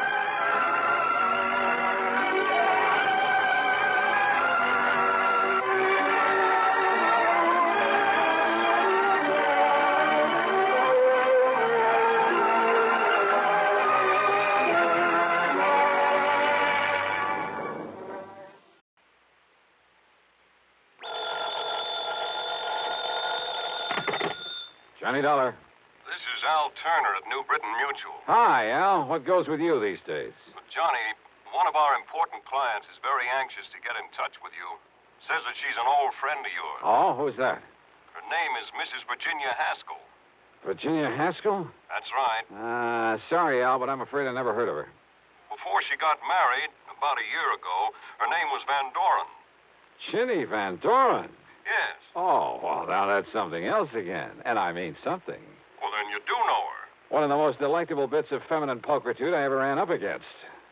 Johnny Dollar. This is Al Turner at New Britain Mutual. Hi, Al. What goes with you these days? Johnny, one of our important clients is very anxious to get in touch with you. Says that she's an old friend of yours. Oh, who's that? Her name is Mrs. Virginia Haskell. Virginia Haskell? That's right. Sorry, Al, but I'm afraid I never heard of her. Before before she got married, about a year ago, her name was Van Doren. Ginny Van Doren? Yes. Oh, well, now that's something else again. And I mean something. Well, then you do know her. One of the most delectable bits of feminine pulchritude I ever ran up against.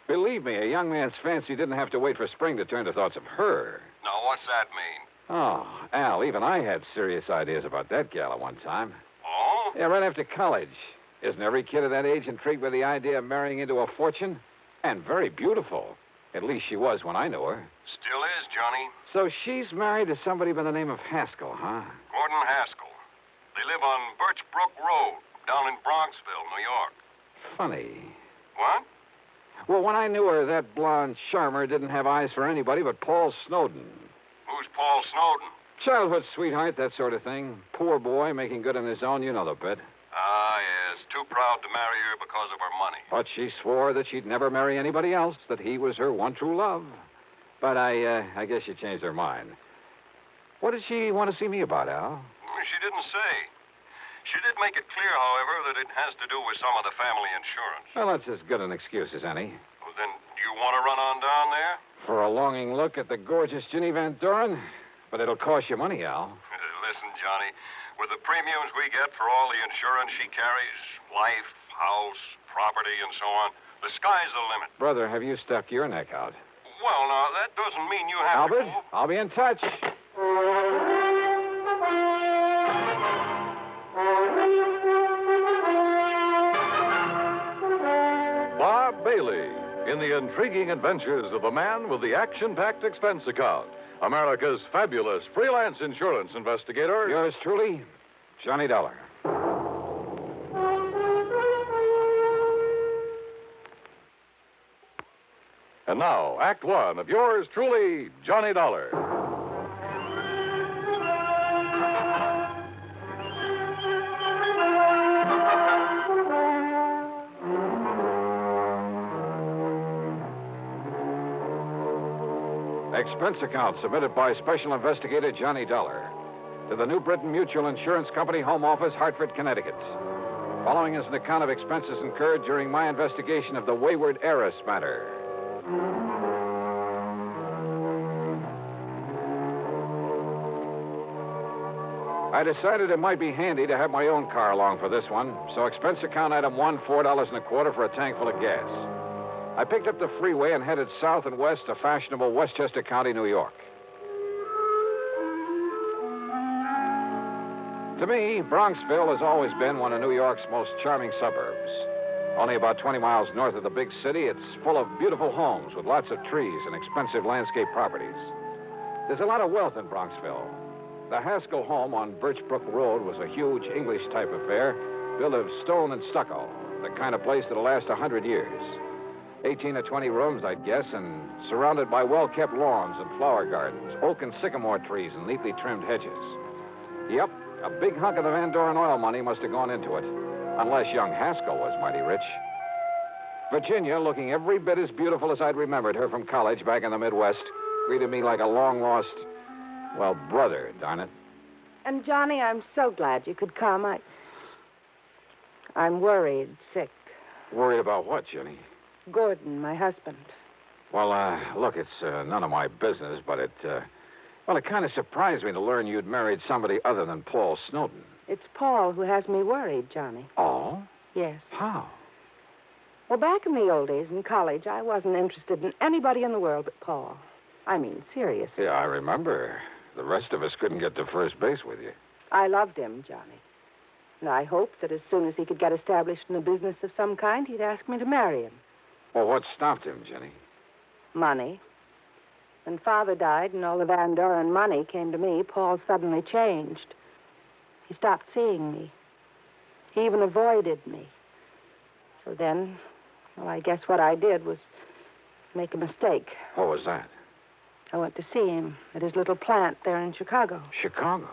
Believe me, a young man's fancy didn't have to wait for spring to turn to thoughts of her. Now, what's that mean? Oh, Al, even I had serious ideas about that gal at one time. Oh? Yeah, right after college. Isn't every kid of that age intrigued by the idea of marrying into a fortune? And very beautiful. At least she was when I knew her. Still is, Johnny. So she's married to somebody by the name of Haskell, huh? Gordon Haskell. They live on Birch Brook Road, down in Bronxville, New York. Funny. What? Well, when I knew her, that blonde charmer didn't have eyes for anybody but Paul Snowden. Who's Paul Snowden? Childhood sweetheart, that sort of thing. Poor boy, making good on his own, you know the bit. Ah, yes. Too proud to marry her because of her money. But she swore that she'd never marry anybody else, that he was her one true love. But I guess she changed her mind. What did she want to see me about, Al? She didn't say. She did make it clear, however, that it has to do with some of the family insurance. Well, that's as good an excuse as any. Well, then, do you want to run on down there? For a longing look at the gorgeous Ginny Van Doren? But it'll cost you money, Al. Listen, Johnny, with the premiums we get for all the insurance she carries, life, house, property, and so on, the sky's the limit. Brother, have you stuck your neck out? Well, now, that doesn't mean you have Albert, to... I'll be in touch. Bob Bailey in the intriguing adventures of the man with the action-packed expense account. America's fabulous freelance insurance investigator. Yours truly, Johnny Dollar. And now, Act One of yours truly, Johnny Dollar. Expense account submitted by Special Investigator Johnny Dollar to the New Britain Mutual Insurance Company, Home Office, Hartford, Connecticut. Following is an account of expenses incurred during my investigation of the wayward heiress matter. I decided it might be handy to have my own car along for this one, so expense account item 1, $4.25 for a tank full of gas. I picked up the freeway and headed south and west to fashionable Westchester County, New York. To me, Bronxville has always been one of New York's most charming suburbs. Only about 20 miles north of the big city, it's full of beautiful homes with lots of trees and expensive landscape properties. There's a lot of wealth in Bronxville. The Haskell home on Birch Brook Road was a huge English-type affair, built of stone and stucco, the kind of place that'll last 100 years. 18 or 20 rooms, I'd guess, and surrounded by well-kept lawns and flower gardens, oak and sycamore trees, and neatly trimmed hedges. Yep, a big hunk of the Van Doren oil money must have gone into it, unless young Haskell was mighty rich. Virginia, looking every bit as beautiful as I'd remembered her from college back in the Midwest, greeted me like a long-lost, well, brother, darn it. And, Johnny, I'm so glad you could come. I'm worried, sick. Worried about what, Jenny? Gordon, my husband. Well, look, it's none of my business, but it kind of surprised me to learn you'd married somebody other than Paul Snowden. It's Paul who has me worried, Johnny. Oh? Yes. How? Well, back in the old days in college, I wasn't interested in anybody in the world but Paul. I mean, seriously. Yeah, I remember. The rest of us couldn't get to first base with you. I loved him, Johnny. And I hoped that as soon as he could get established in a business of some kind, he'd ask me to marry him. Well, what stopped him, Jenny? Money. When Father died and all the Van Doren money came to me, Paul suddenly changed. He stopped seeing me. He even avoided me. So then, well, I guess what I did was make a mistake. What was that? I went to see him at his little plant there in Chicago. Chicago?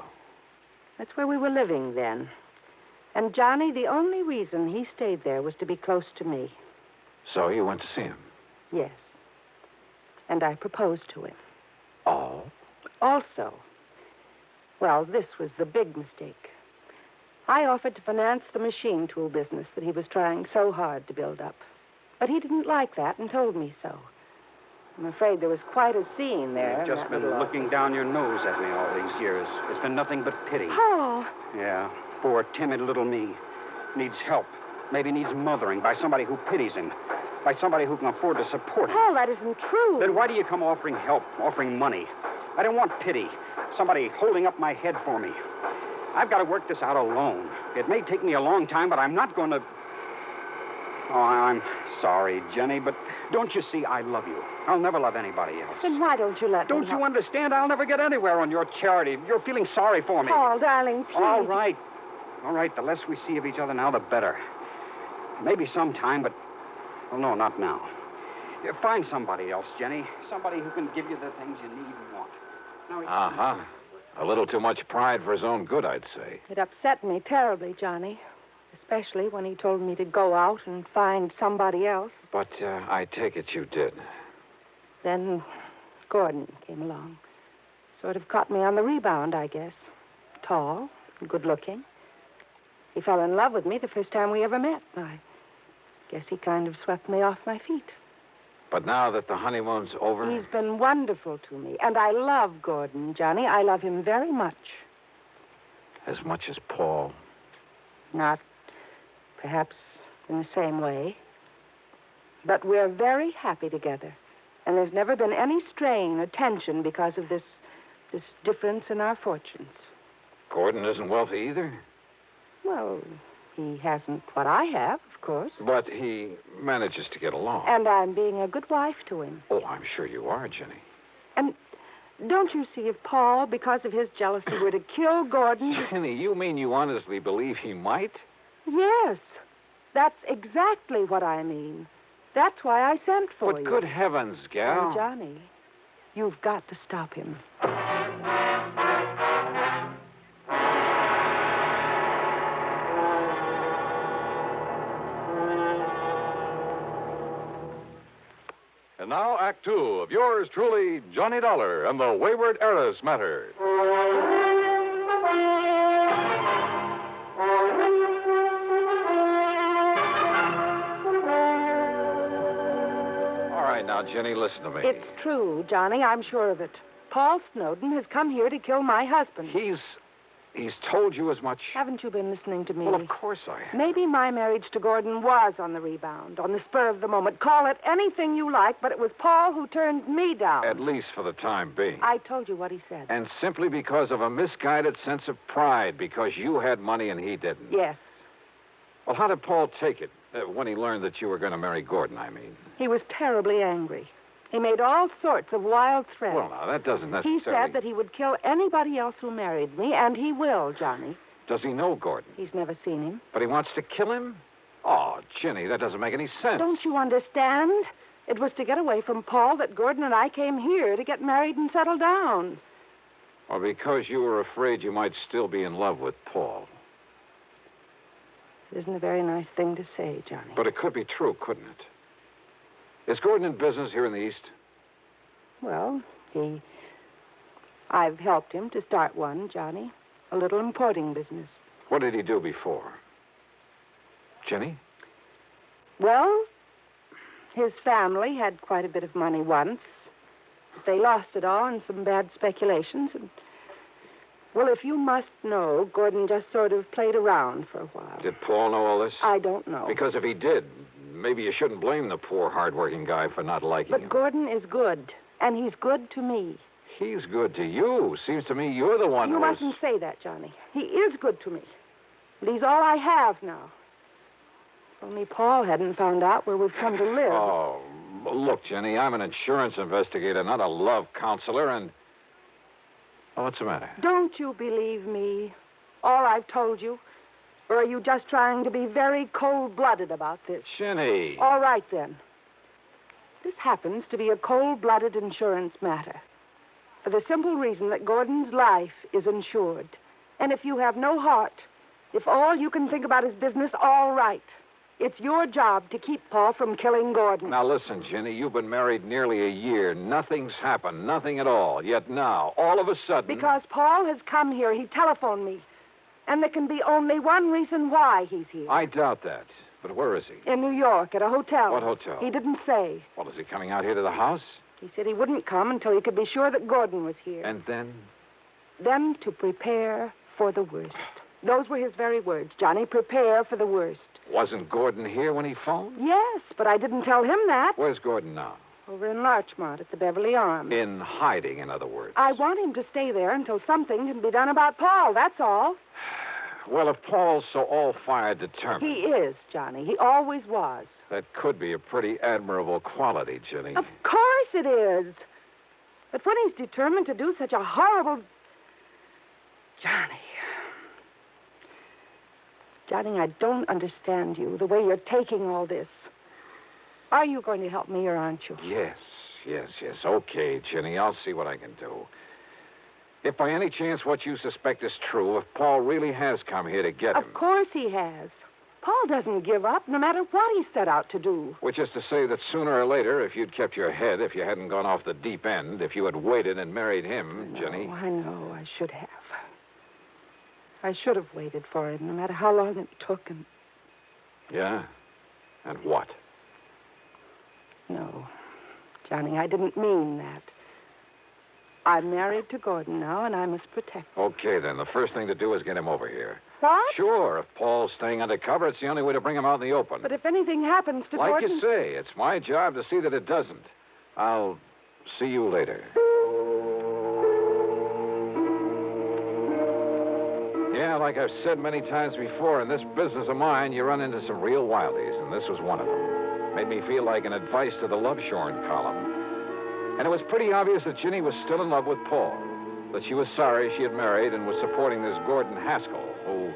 That's where we were living then. And, Johnny, the only reason he stayed there was to be close to me. So you went to see him? Yes. And I proposed to him. Oh? Also, well, this was the big mistake. I offered to finance the machine tool business that he was trying so hard to build up. But he didn't like that and told me so. I'm afraid there was quite a scene there. You've just been looking down your nose at me all these years. It's been nothing but pity. Paul! Yeah, poor, timid little me. Needs help. Maybe needs mothering by somebody who pities him. By somebody who can afford to support him. Paul, that isn't true. Then why do you come offering help, offering money? I don't want pity. Somebody holding up my head for me. I've got to work this out alone. It may take me a long time, but I'm not going to... Oh, I'm sorry, Jenny, but don't you see I love you? I'll never love anybody else. Then why don't you let me Don't you understand? I'll never get anywhere on your charity. You're feeling sorry for me. Paul, darling, please. All right. All right, the less we see of each other now, the better. Maybe sometime, but... Well, no, not now. Find somebody else, Jenny. Somebody who can give you the things you need and want. Uh-huh. A little too much pride for his own good, I'd say. It upset me terribly, Johnny. Especially when he told me to go out and find somebody else. But I take it you did. Then Gordon came along. Sort of caught me on the rebound, I guess. Tall, good-looking. He fell in love with me the first time we ever met. I guess he kind of swept me off my feet. But now that the honeymoon's over... He's been wonderful to me. And I love Gordon, Johnny. I love him very much. As much as Paul? Not perhaps in the same way. But we're very happy together. And there's never been any strain or tension because of this difference in our fortunes. Gordon isn't wealthy either? Well, he hasn't what I have, of course. But he manages to get along. And I'm being a good wife to him. Oh, I'm sure you are, Jenny. And don't you see, if Paul, because of his jealousy, were to kill Gordon... Jenny, you mean you honestly believe he might? Yes. That's exactly what I mean. That's why I sent for you. But good heavens, gal. And Johnny, you've got to stop him. And now, Act Two of yours truly, Johnny Dollar and the Wayward Heiress Matter. All right, now, Jenny, listen to me. It's true, Johnny. I'm sure of it. Paul Snowden has come here to kill my husband. He's told you as much? Haven't you been listening to me? Well, of course I have. Maybe my marriage to Gordon was on the rebound, on the spur of the moment. Call it anything you like, but it was Paul who turned me down. At least for the time being. I told you what he said. And simply because of a misguided sense of pride, because you had money and he didn't. Yes. Well, how did Paul take it when he learned that you were going to marry Gordon, I mean? He was terribly angry. He made all sorts of wild threats. Well, now, that doesn't necessarily... He said that he would kill anybody else who married me, and he will, Johnny. Does he know Gordon? He's never seen him. But he wants to kill him? Oh, Jenny, that doesn't make any sense. Don't you understand? It was to get away from Paul that Gordon and I came here to get married and settle down. Or because you were afraid you might still be in love with Paul. It isn't a very nice thing to say, Johnny. But it could be true, couldn't it? Is Gordon in business here in the East? Well, I've helped him to start one, Johnny. A little importing business. What did he do before? Jenny? Well, his family had quite a bit of money once. They lost it all in some bad speculations. And, well, if you must know, Gordon just sort of played around for a while. Did Paul know all this? I don't know. Because if he did, maybe you shouldn't blame the poor, hard-working guy for not liking him. But Gordon is good, and he's good to me. He's good to you. Seems to me you're the one You mustn't say that, Johnny. He is good to me. And he's all I have now. If only Paul hadn't found out where we've come to live. Oh, look, Jenny, I'm an insurance investigator, not a love counselor, and... Oh, what's the matter? Don't you believe me? All I've told you? Or are you just trying to be very cold-blooded about this? Jenny. All right, then. This happens to be a cold-blooded insurance matter. For the simple reason that Gordon's life is insured. And if you have no heart, if all you can think about is business, all right. It's your job to keep Paul from killing Gordon. Now, listen, Jenny, you've been married nearly a year. Nothing's happened, nothing at all. Yet now, all of a sudden... Because Paul has come here. He telephoned me. And there can be only one reason why he's here. I doubt that. But where is he? In New York, at a hotel. What hotel? He didn't say. Well, is he coming out here to the house? He said he wouldn't come until he could be sure that Gordon was here. And then? Then to prepare for the worst. Those were his very words, Johnny. Prepare for the worst. Wasn't Gordon here when he phoned? Yes, but I didn't tell him that. Where's Gordon now? Over in Larchmont at the Beverly Arms. In hiding, in other words. I want him to stay there until something can be done about Paul, that's all. Well, if Paul's so all-fired determined... He is, Johnny. He always was. That could be a pretty admirable quality, Jenny. Of course it is. But when he's determined to do such a horrible... Johnny, I don't understand you, the way you're taking all this. Are you going to help me or aren't you? Yes. Okay, Jenny, I'll see what I can do. If by any chance what you suspect is true, if Paul really has come here to get him... Of course he has. Paul doesn't give up, no matter what he set out to do. Which is to say that sooner or later, if you'd kept your head, if you hadn't gone off the deep end, if you had waited and married him, Jenny... I know. I should have. I should have waited for him, no matter how long it took. And... Yeah? And what? No, Johnny, I didn't mean that. I'm married to Gordon now, and I must protect him. Okay, then. The first thing to do is get him over here. What? Sure. If Paul's staying undercover, it's the only way to bring him out in the open. But if anything happens to Gordon... Like you say, it's my job to see that it doesn't. I'll see you later. Yeah, like I've said many times before, in this business of mine, you run into some real wildies, and this was one of them. Made me feel like an advice to the love shorn column. And it was pretty obvious that Ginny was still in love with Paul, that she was sorry she had married and was supporting this Gordon Haskell, who,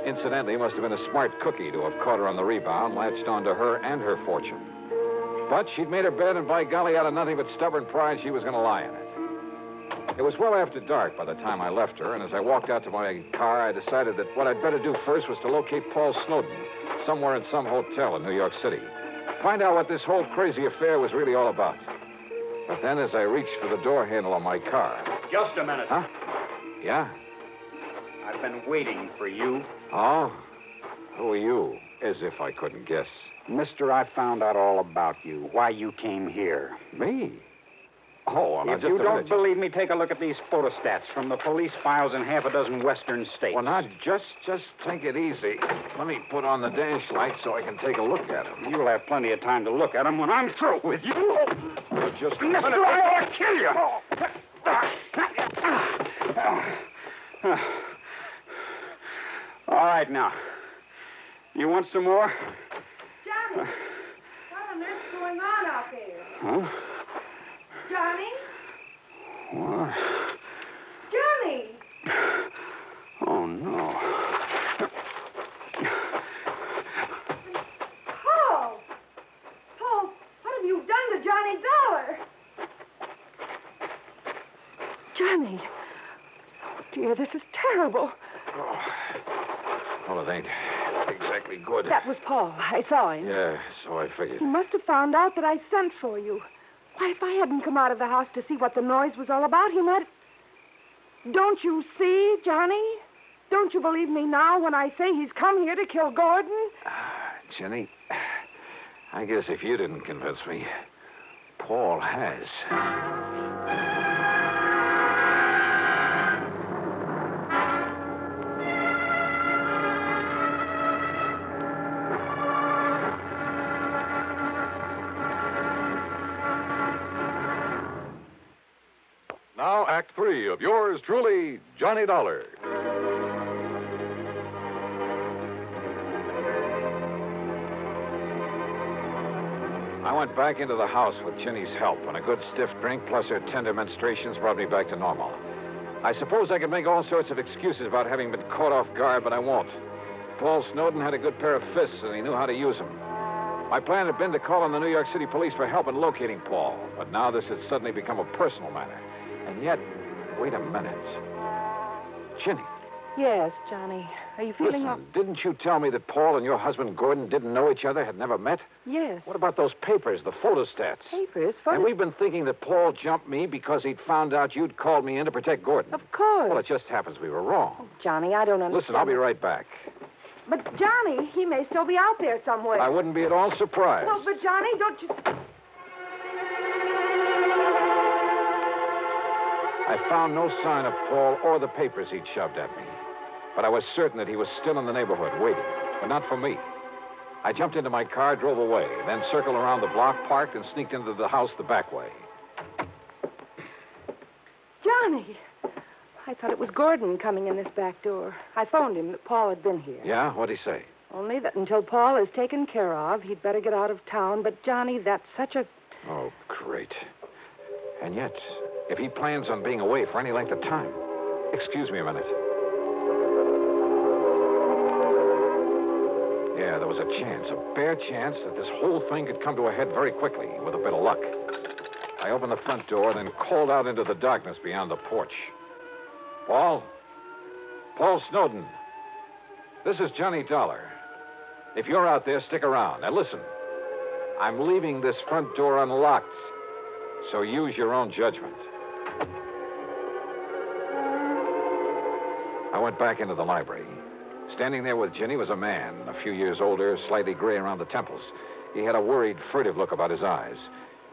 incidentally, must have been a smart cookie to have caught her on the rebound, latched onto her and her fortune. But she'd made her bed, and by golly, out of nothing but stubborn pride, she was going to lie in it. It was well after dark by the time I left her, and as I walked out to my car, I decided that what I'd better do first was to locate Paul Snowden, somewhere in some hotel in New York City. Find out what this whole crazy affair was really all about. But then, as I reached for the door handle on my car... Just a minute. Huh? Yeah? I've been waiting for you. Oh? Who are you? As if I couldn't guess. Mister, I found out all about you, why you came here. Me? Oh, well, if you don't believe me, take a look at these photostats from the police files in half a dozen western states. Well, now, just take it easy. Let me put on the dash light so I can take a look at them. You'll have plenty of time to look at them when I'm through with you. Well, just a minute. Mister, I ought to kill you. All right, now. You want some more? Johnny, what on earth's going on out there? Huh? Johnny? What? Johnny! Oh, no. Paul! Paul, what have you done to Johnny Dollar? Johnny! Oh, dear, this is terrible. Oh. Well, it ain't exactly good. That was Paul. I saw him. Yeah, so I figured. He must have found out that I sent for you. Why, if I hadn't come out of the house to see what the noise was all about, he might... Don't you see, Johnny? Don't you believe me now when I say he's come here to kill Gordon? Jenny, I guess if you didn't convince me, Paul has. Now, Act 3 of yours truly, Johnny Dollar. I went back into the house with Ginny's help, and a good stiff drink plus her tender menstruations brought me back to normal. I suppose I could make all sorts of excuses about having been caught off guard, but I won't. Paul Snowden had a good pair of fists, and he knew how to use them. My plan had been to call on the New York City police for help in locating Paul, but now this had suddenly become a personal matter. And yet, wait a minute. Ginny. Yes, Johnny. Are you feeling... Listen, didn't you tell me that Paul and your husband Gordon didn't know each other, had never met? Yes. What about those papers, the photostats? Papers? And we've been thinking that Paul jumped me because he'd found out you'd called me in to protect Gordon. Of course. Well, it just happens we were wrong. Oh, Johnny, I don't understand. Listen, I'll be right back. But Johnny, he may still be out there somewhere. I wouldn't be at all surprised. Well, but Johnny, don't you... I found no sign of Paul or the papers he'd shoved at me. But I was certain that he was still in the neighborhood, waiting. But not for me. I jumped into my car, drove away, then circled around the block, parked, and sneaked into the house the back way. Johnny! I thought it was Gordon coming in this back door. I phoned him that Paul had been here. Yeah? What'd he say? Only that until Paul is taken care of, he'd better get out of town. But, Johnny, that's such a... Oh, great. And yet, if he plans on being away for any length of time... Excuse me a minute. Yeah, there was a chance, a bare chance, that this whole thing could come to a head very quickly, with a bit of luck. I opened the front door, then called out into the darkness beyond the porch. Paul? Paul Snowden. This is Johnny Dollar. If you're out there, stick around. Now, listen. I'm leaving this front door unlocked, so use your own judgment. I went back into the library. Standing there with Ginny was a man, a few years older, slightly gray around the temples. He had a worried, furtive look about his eyes.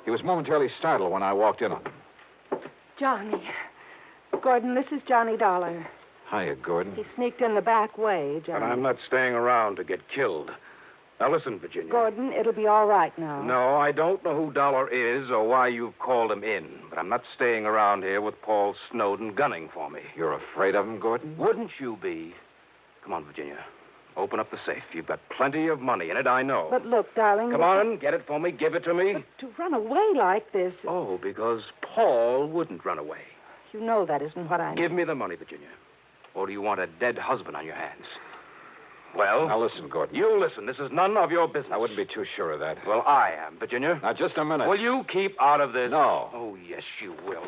He was momentarily startled when I walked in on him. Johnny. Gordon, this is Johnny Dollar. Hiya, Gordon. He sneaked in the back way, Johnny. But I'm not staying around to get killed. Now, listen, Virginia. Gordon, it'll be all right now. No, I don't know who Dollar is or why you've called him in, but I'm not staying around here with Paul Snowden gunning for me. You're afraid of him, Gordon? Wouldn't you be? Come on, Virginia. Open up the safe. You've got plenty of money in it, I know. But look, darling... Come on, get it for me. Give it to me. But to run away like this... Oh, because Paul wouldn't run away. You know that isn't what I mean. Give me the money, Virginia. Or do you want a dead husband on your hands? Well? Now, listen, Gordon. You listen. This is none of your business. I wouldn't be too sure of that. Well, I am, Virginia. Now, just a minute. Will you keep out of this? No. Oh, yes, you will.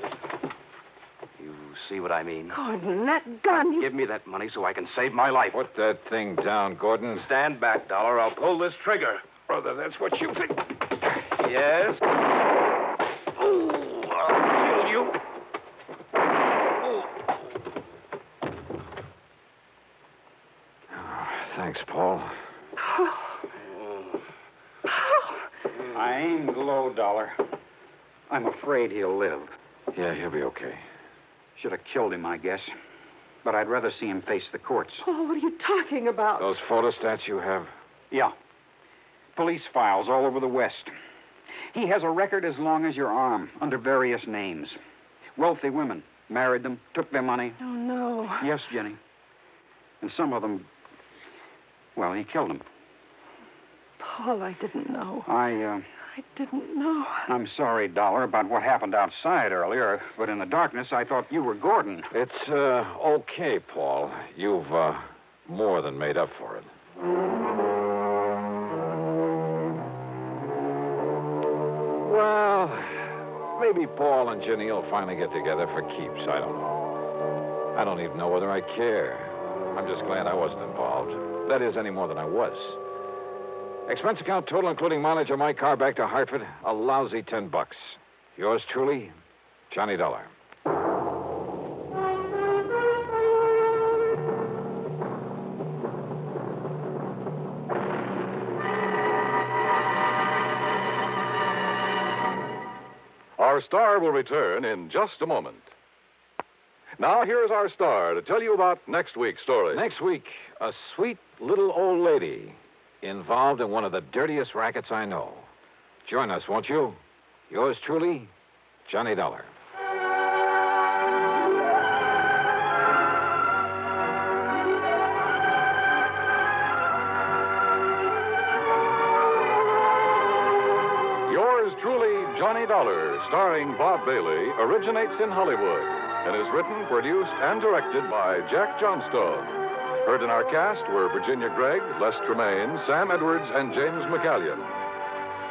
You see what I mean? Gordon, that gun... Give me that money so I can save my life. Put that thing down, Gordon. Stand back, Dollar. I'll pull this trigger. Brother, that's what you think. Yes? Oh, I'll kill you. Thanks, Paul. I aimed low, Dollar. I'm afraid he'll live. Yeah, he'll be okay. Should have killed him, I guess. But I'd rather see him face the courts. Oh, what are you talking about? Those photostats you have? Yeah. Police files all over the West. He has a record as long as your arm, under various names. Wealthy women. Married them, took their money. Oh, no. Yes, Jenny. And some of them... Well, he killed them. Paul, I didn't know. I didn't know. I'm sorry, Dollar, about what happened outside earlier, but in the darkness, I thought you were Gordon. It's, okay, Paul. You've, more than made up for it. Well, maybe Paul and Ginny will finally get together for keeps. I don't know. I don't even know whether I care. I'm just glad I wasn't involved. That is, any more than I was. Expense account total, including mileage of my car back to Hartford, a lousy $10. Yours truly, Johnny Dollar. Our star will return in just a moment. Now, here's our star to tell you about next week's story. Next week, a sweet little old lady involved in one of the dirtiest rackets I know. Join us, won't you? Yours truly, Johnny Dollar. Yours truly, Johnny Dollar, starring Bob Bailey, originates in Hollywood and is written, produced, and directed by Jack Johnstone. Heard in our cast were Virginia Gregg, Les Tremaine, Sam Edwards, and James McCallion.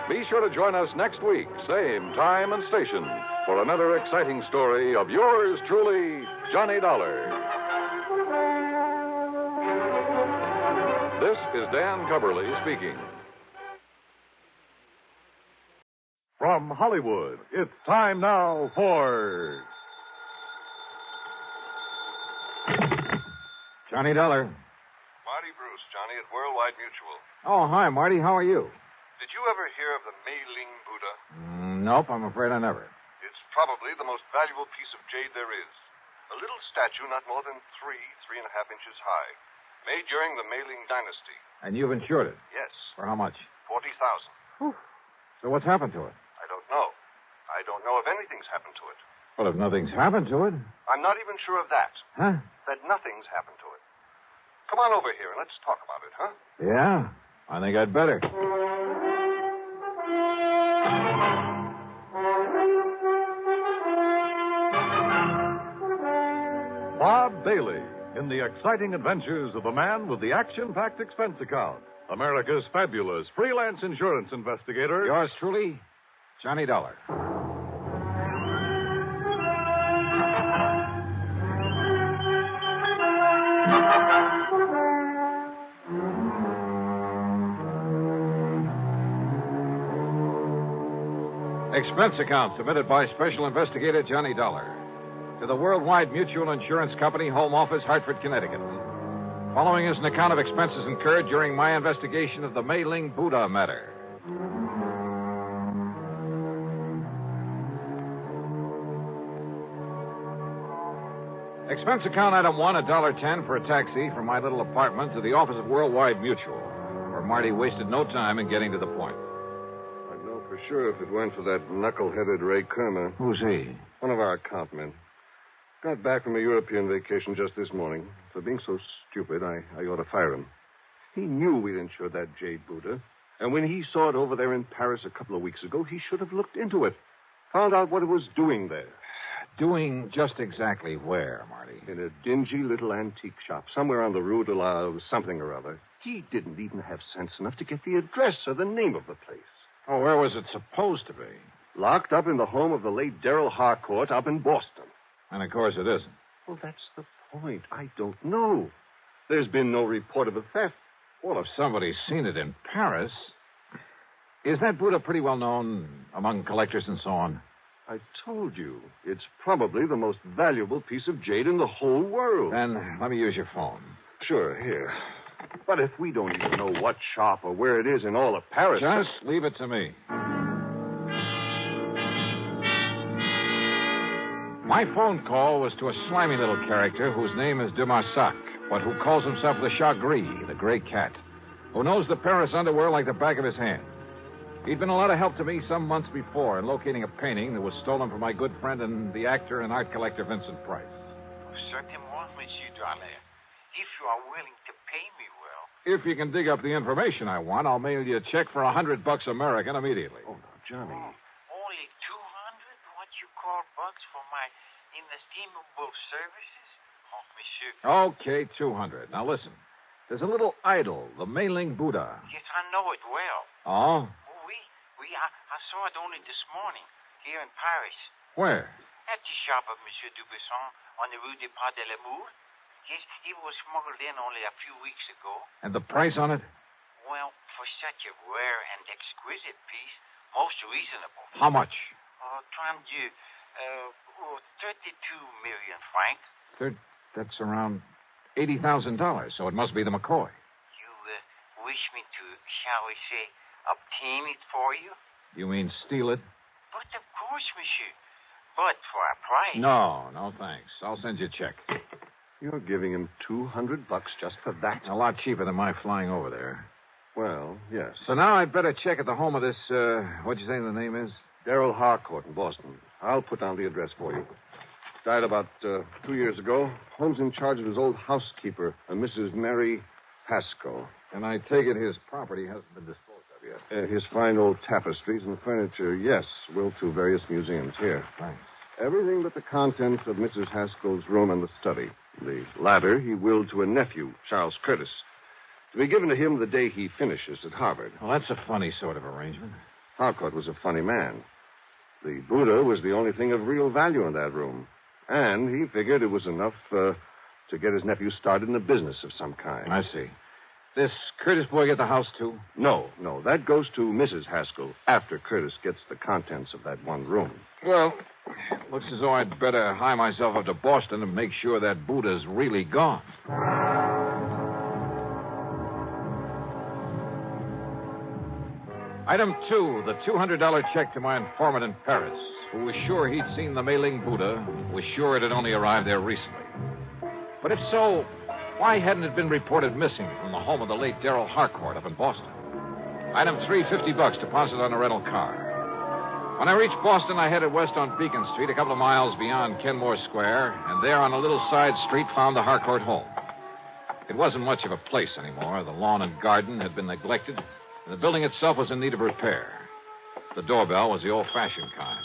Be sure to join us next week, same time and station, for another exciting story of yours truly, Johnny Dollar. This is Dan Cubberly speaking. From Hollywood, it's time now for... Johnny Dollar. Marty Bruce. Bruce, Johnny, at Worldwide Mutual. Oh, hi, Marty. How are you? Did you ever hear of the Mei Ling Buddha? Nope, I'm afraid I never. It's probably the most valuable piece of jade there is. A little statue not more than 3.5 inches high, made during the Mei Ling dynasty. And you've insured it? Yes. For how much? $40,000. So what's happened to it? I don't know. I don't know if anything's happened to it. Well, if nothing's happened to it. I'm not even sure of that. Huh? That nothing's happened to it. Come on over here and let's talk about it, huh? Yeah, I think I'd better. Bob Bailey in the exciting adventures of the man with the action-packed expense account. America's fabulous freelance insurance investigator. Yours truly, Johnny Dollar. Expense account submitted by Special Investigator Johnny Dollar to the Worldwide Mutual Insurance Company, Home Office, Hartford, Connecticut. Following is an account of expenses incurred during my investigation of the Mei Ling Buddha matter. Expense account item 1, $1.10 for a taxi from my little apartment to the office of Worldwide Mutual, where Marty wasted no time in getting to the point. I'd know for sure if it weren't for that knuckle-headed Ray Kermer. Who's he? One of our account men. Got back from a European vacation just this morning. For being so stupid, I ought to fire him. He knew we'd insured that jade Buddha. And when he saw it over there in Paris a couple of weeks ago, he should have looked into it. Found out what it was doing there. Doing just exactly where, Marty? In a dingy little antique shop, somewhere on the Rue de la something or other. He didn't even have sense enough to get the address or the name of the place. Oh, where was it supposed to be? Locked up in the home of the late Darrell Harcourt up in Boston. And of course it isn't. Well, that's the point. I don't know. There's been no report of a theft. Well, if somebody's seen it in Paris... Is that Buddha pretty well known among collectors and so on? I told you. It's probably the most valuable piece of jade in the whole world. Then let me use your phone. Sure, here. But if we don't even know what shop or where it is in all of Paris... Just leave it to me. My phone call was to a slimy little character whose name is de Marsac, but who calls himself the Chat Gris, the gray cat, who knows the Paris underworld like the back of his hand. He'd been a lot of help to me some months before in locating a painting that was stolen from my good friend and the actor and art collector Vincent Price. Certainement, Monsieur Dollar. If you are willing to pay me well... If you can dig up the information I want, I'll mail you a check for $100 American immediately. Oh, no, Johnny. Only 200? What you call bucks for my inestimable services? Oh, Monsieur... Okay, 200. Now listen. There's a little idol, the Mei Ling Buddha. Yes, I know it well. Oh? I saw it only this morning, here in Paris. Where? At the shop of Monsieur Dubuisson on the Rue des Pas de l'Amour. Yes, it was smuggled in only a few weeks ago. And the price on it? Well, for such a rare and exquisite piece, most reasonable. How much? 32 million francs. That's around $80,000, so it must be the McCoy. You wish me to, shall we say, obtain it for you? You mean steal it? But of course, monsieur. But for a price. No, thanks. I'll send you a check. You're giving him $200 just for that? A lot cheaper than my flying over there. Well, yes. So now I'd better check at the home of this, what'd you say the name is? Darrell Harcourt in Boston. I'll put down the address for you. Died about 2 years ago. Home's in charge of his old housekeeper, a Mrs. Mary Pascoe. And I take it his property hasn't been disposed of yet. His fine old tapestries and furniture, yes, will to various museums here. Thanks. Everything but the contents of Mrs. Haskell's room and the study. The latter he willed to a nephew, Charles Curtis, to be given to him the day he finishes at Harvard. Well, that's a funny sort of arrangement. Harcourt was a funny man. The Buddha was the only thing of real value in that room. And he figured it was enough to get his nephew started in a business of some kind. I see. This Curtis boy get the house, too? No. That goes to Mrs. Haskell after Curtis gets the contents of that one room. Well, looks as though I'd better hie myself up to Boston and make sure that Buddha's really gone. Item 2, the $200 check to my informant in Paris, who was sure he'd seen the Mei Ling Buddha, was sure it had only arrived there recently. But if so, why hadn't it been reported missing from the home of the late Darrell Harcourt up in Boston? Item 3, $50 deposit on a rental car. When I reached Boston, I headed west on Beacon Street, a couple of miles beyond Kenmore Square, and there on a little side street found the Harcourt home. It wasn't much of a place anymore. The lawn and garden had been neglected, and the building itself was in need of repair. The doorbell was the old-fashioned kind.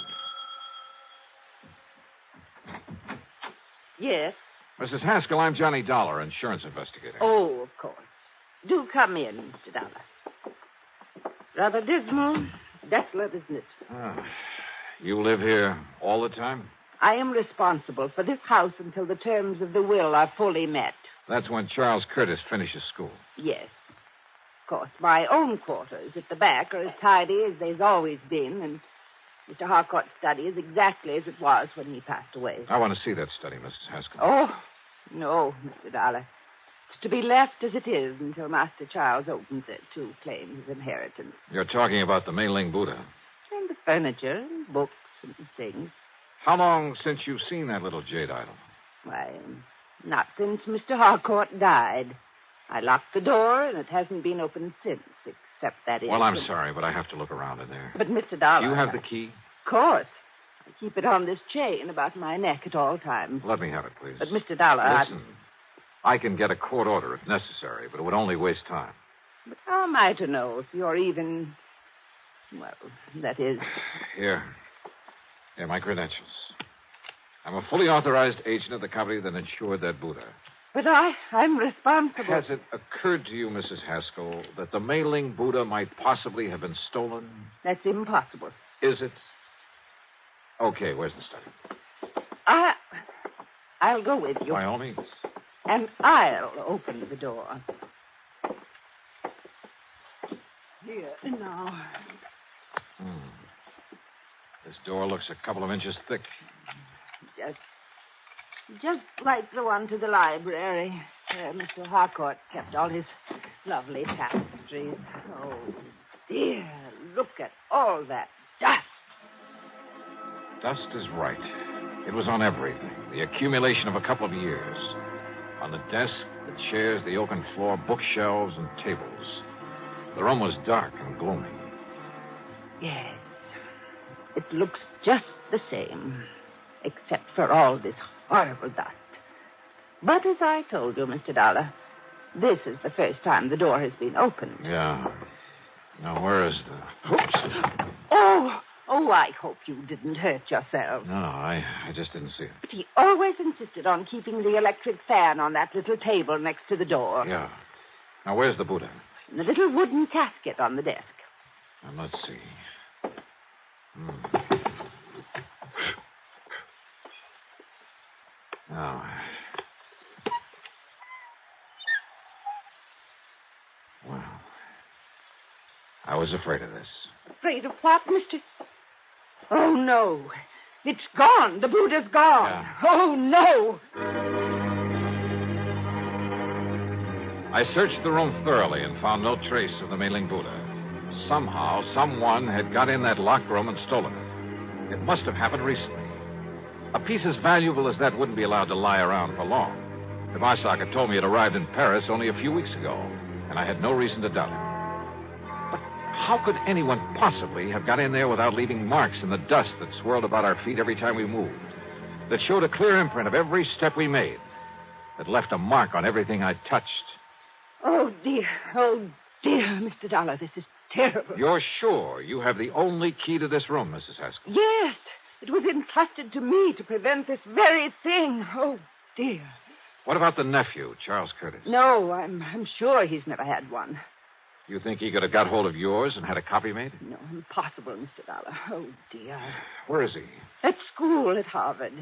Yes? Mrs. Haskell, I'm Johnny Dollar, insurance investigator. Oh, of course. Do come in, Mr. Dollar. Rather dismal, desolate, isn't it? You live here all the time? I am responsible for this house until the terms of the will are fully met. That's when Charles Curtis finishes school. Yes. Of course, my own quarters at the back are as tidy as they've always been, and Mr. Harcourt's study is exactly as it was when he passed away. I want to see that study, Mrs. Haskell. Oh, no, Mr. Dollar. It's to be left as it is until Master Charles opens it to claim his inheritance. You're talking about the Mei Ling Buddha. And the furniture, and books, and things. How long since you've seen that little jade idol? Why, not since Mr. Harcourt died. I locked the door, and it hasn't been opened since, except that Well, I'm sorry, but I have to look around in there. But, Mr. Dollar... You have the key? Of course. I keep it on this chain about my neck at all times. Let me have it, please. But, Mr. Dollar... Listen, I can get a court order if necessary, but it would only waste time. But how am I to know if you're even... Well, that is... Here, my credentials. I'm a fully authorized agent of the company that insured that Buddha. But I'm responsible. Has it occurred to you, Mrs. Haskell, that the Mei Ling Buddha might possibly have been stolen? That's impossible. Is it? Okay, where's the study? I'll go with you. By all means. And I'll open the door. Here, now. This door looks a couple of inches thick. Just like the one to the library, where Mr. Harcourt kept all his lovely tapestries. Oh, dear, look at all that dust. Dust is right. It was on everything, the accumulation of a couple of years. On the desk, the chairs, the oaken floor, bookshelves, and tables. The room was dark and gloomy. Yes, it looks just the same, except for all this horrible dust. But as I told you, Mr. Dollar, this is the first time the door has been opened. Yeah. Now, where is the... Oops. Oh, I hope you didn't hurt yourself. No, I just didn't see it. But he always insisted on keeping the electric fan on that little table next to the door. Yeah. Now, where's the Buddha? In the little wooden casket on the desk. Now, let's see. Now. Well, I was afraid of this. Afraid of what, Mr... Oh, no. It's gone. The Buddha's gone. Yeah. Oh, no. I searched the room thoroughly and found no trace of the Mei Ling Buddha. Somehow, someone had got in that locked room and stolen it. It must have happened recently. A piece as valuable as that wouldn't be allowed to lie around for long. The Barsack had told me it arrived in Paris only a few weeks ago, and I had no reason to doubt it. But how could anyone possibly have got in there without leaving marks in the dust that swirled about our feet every time we moved, that showed a clear imprint of every step we made, that left a mark on everything I touched? Oh, dear, Mr. Dollar, this is terrible. You're sure you have the only key to this room, Mrs. Haskell? Yes, it was entrusted to me to prevent this very thing. Oh, dear. What about the nephew, Charles Curtis? No, I'm sure he's never had one. You think he could have got hold of yours and had a copy made? No, impossible, Mr. Dollar. Oh, dear. Where is he? At school at Harvard.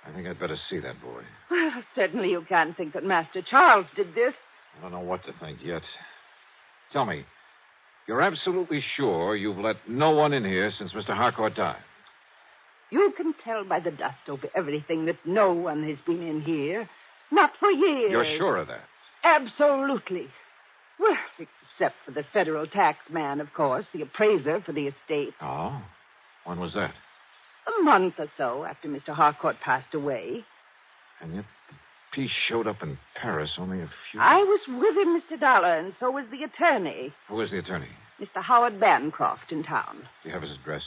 I think I'd better see that boy. Well, certainly you can't think that Master Charles did this. I don't know what to think yet. Tell me, you're absolutely sure you've let no one in here since Mr. Harcourt died? You can tell by the dust over everything that no one has been in here. Not for years. You're sure of that? Absolutely. Well, except for the federal tax man, of course, the appraiser for the estate. Oh? When was that? A month or so after Mr. Harcourt passed away. And yet the piece showed up in Paris only a few... I was with him, Mr. Dollar, and so was the attorney. Who is the attorney? Mr. Howard Bancroft in town. Do you have his address?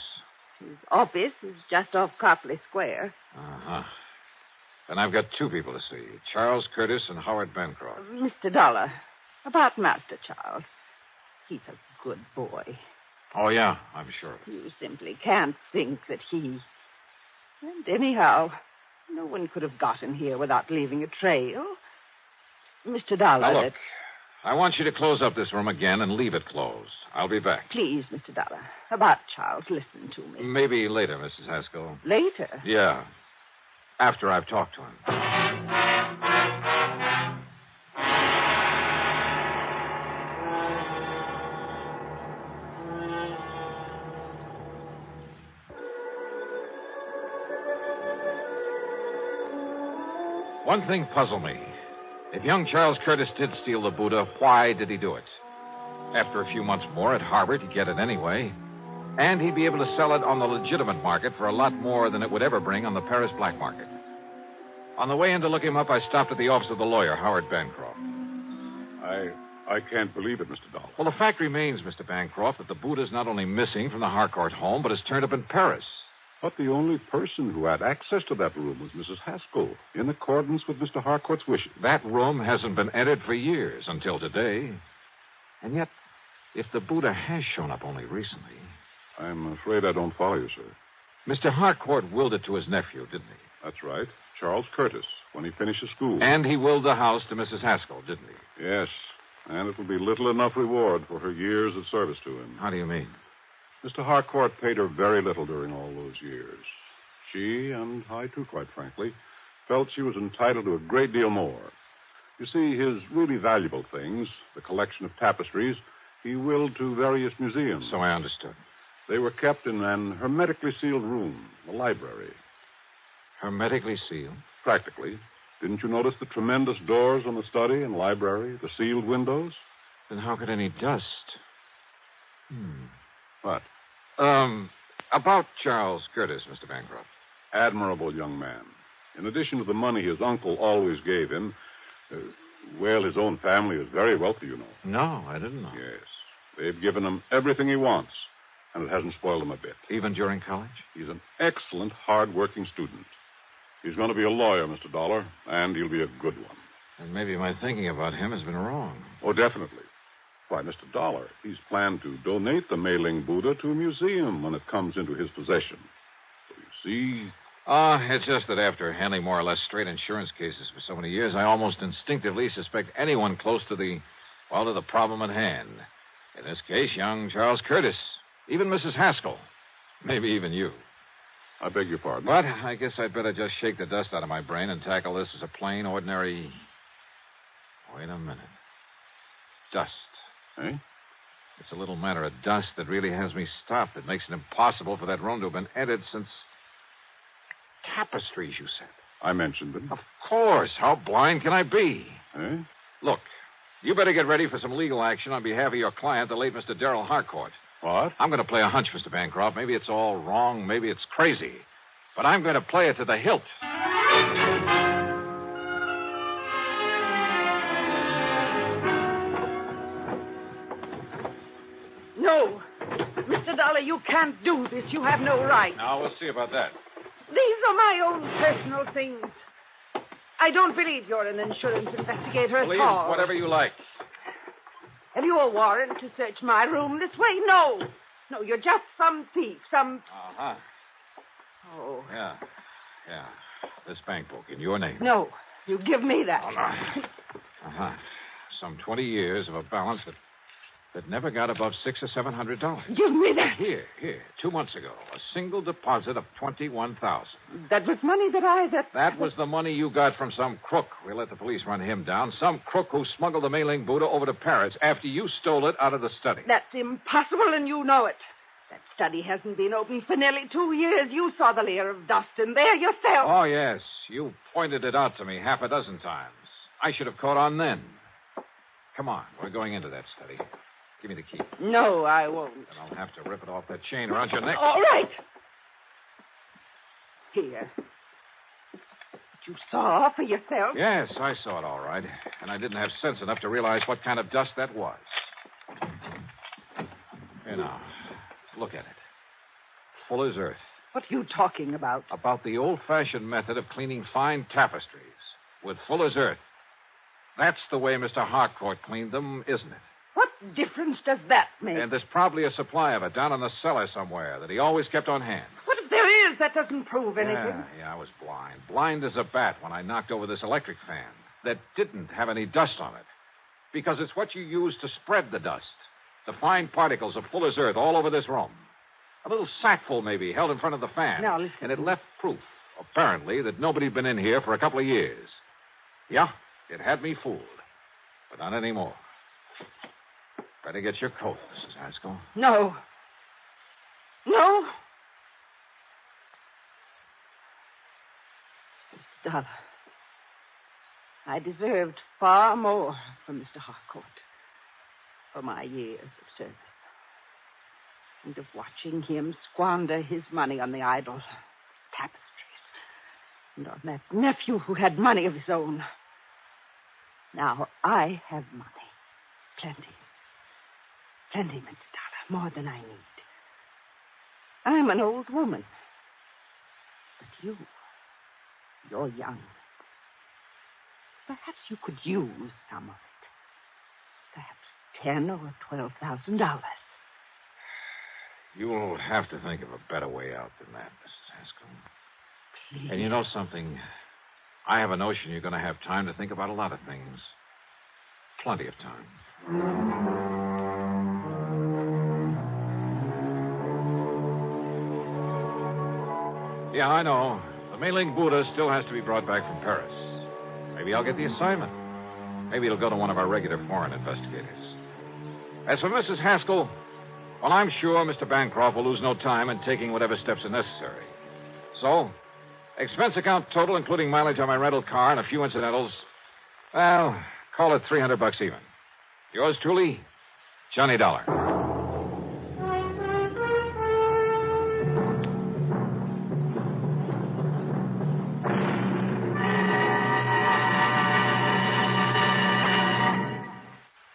His office is just off Copley Square. Uh-huh. Then I've got two people to see, Charles Curtis and Howard Bancroft. Mr. Dollar, about Master Charles. He's a good boy. Oh, yeah, I'm sure. You simply can't think that he... And anyhow, no one could have gotten here without leaving a trail. Mr. Dollar... Now, look, I want you to close up this room again and leave it closed. I'll be back. Please, Mr. Dollar. About Charles, listen to me. Maybe later, Mrs. Haskell. Later? Yeah. After I've talked to him. One thing puzzled me. If young Charles Curtis did steal the Buddha, why did he do it? After a few months more at Harvard, he'd get it anyway. And he'd be able to sell it on the legitimate market for a lot more than it would ever bring on the Paris black market. On the way in to look him up, I stopped at the office of the lawyer, Howard Bancroft. I can't believe it, Mr. Dollar. Well, the fact remains, Mr. Bancroft, that the Buddha's not only missing from the Harcourt home, but has turned up in Paris. But the only person who had access to that room was Mrs. Haskell, in accordance with Mr. Harcourt's wishes. That room hasn't been entered for years, until today. And yet, if the Buddha has shown up only recently... I'm afraid I don't follow you, sir. Mr. Harcourt willed it to his nephew, didn't he? That's right. Charles Curtis, when he finishes school. And he willed the house to Mrs. Haskell, didn't he? Yes. And it will be little enough reward for her years of service to him. How do you mean? Mr. Harcourt paid her very little during all those years. She, and I too, quite frankly, felt she was entitled to a great deal more. You see, his really valuable things, the collection of tapestries, he willed to various museums. So I understood. They were kept in an hermetically sealed room, the library. Hermetically sealed? Practically. Didn't you notice the tremendous doors on the study and library, the sealed windows? Then how could any dust... What? About Charles Curtis, Mr. Bancroft. Admirable young man. In addition to the money his uncle always gave him, his own family is very wealthy, you know. No, I didn't know. Yes. They've given him everything he wants, and it hasn't spoiled him a bit. Even during college? He's an excellent, hard-working student. He's going to be a lawyer, Mr. Dollar, and he'll be a good one. And maybe my thinking about him has been wrong. Oh, definitely. Why, Mr. Dollar, he's planned to donate the Mei-Ling Buddha to a museum when it comes into his possession. So you see... It's just that after handling more or less straight insurance cases for so many years, I almost instinctively suspect anyone close to the problem at hand. In this case, young Charles Curtis. Even Mrs. Haskell. Maybe even you. I beg your pardon. But I guess I'd better just shake the dust out of my brain and tackle this as a plain, ordinary... Wait a minute. Dust. Eh? It's a little matter of dust that really has me stopped. It makes it impossible for that room to have been entered since... Tapestries, you said. I mentioned them. Of course. How blind can I be? Eh? Look, you better get ready for some legal action on behalf of your client, the late Mr. Darrell Harcourt. What? I'm going to play a hunch, Mr. Bancroft. Maybe it's all wrong. Maybe it's crazy. But I'm going to play it to the hilt. No. Mr. Dollar, you can't do this. You have no right. Now, we'll see about that. These are my own personal things. I don't believe you're an insurance investigator at all. Please, whatever you like. Have you a warrant to search my room this way? No. No, you're just some thief, some... Uh-huh. Oh. Yeah. This bank book in your name. No, you give me that. Oh, no. Uh-huh. Some 20 years of a balance that never got above $600 or $700. Give me that. Here. 2 months ago, a single deposit of $21,000. That was money That was the money you got from some crook. We'll let the police run him down. Some crook who smuggled the Mei-Ling Buddha over to Paris after you stole it out of the study. That's impossible, and you know it. That study hasn't been open for nearly 2 years. You saw the layer of dust in there yourself. Oh, yes. You pointed it out to me half a dozen times. I should have caught on then. Come on. We're going into that study. Give me the key. No, I won't. Then I'll have to rip it off that chain around your neck. All right. Here. You saw for yourself? Yes, I saw it all right. And I didn't have sense enough to realize what kind of dust that was. Here now. Look at it. Full as earth. What are you talking about? About the old-fashioned method of cleaning fine tapestries with full as earth. That's the way Mr. Harcourt cleaned them, isn't it? What difference does that make? And there's probably a supply of it down in the cellar somewhere that he always kept on hand. What if there is? That doesn't prove anything. Yeah, I was blind. Blind as a bat when I knocked over this electric fan that didn't have any dust on it. Because it's what you use to spread the dust. The fine particles of full as earth all over this room. A little sackful, maybe, held in front of the fan. Now, listen. And it left proof, apparently, that nobody'd been in here for a couple of years. Yeah, it had me fooled. But not anymore. Better get your coat, Mrs. Haskell. No. No. Mr. Dollar, I deserved far more from Mr. Harcourt for my years of service. And of watching him squander his money on the idle tapestries. And on that nephew who had money of his own. Now I have money. Plenty. Plenty, Mr. Dollar. More than I need. I'm an old woman. But you're young. Perhaps you could use some of it. Perhaps $10,000 or $12,000. You'll have to think of a better way out than that, Mrs. Haskell. Please. And you know something? I have a notion you're going to have time to think about a lot of things. Plenty of time. Yeah, I know. The mailing Buddha still has to be brought back from Paris. Maybe I'll get the assignment. Maybe it'll go to one of our regular foreign investigators. As for Mrs. Haskell, well, I'm sure Mr. Bancroft will lose no time in taking whatever steps are necessary. So, expense account total, including mileage on my rental car and a few incidentals, well, call it $300 even. Yours truly, Johnny Dollar.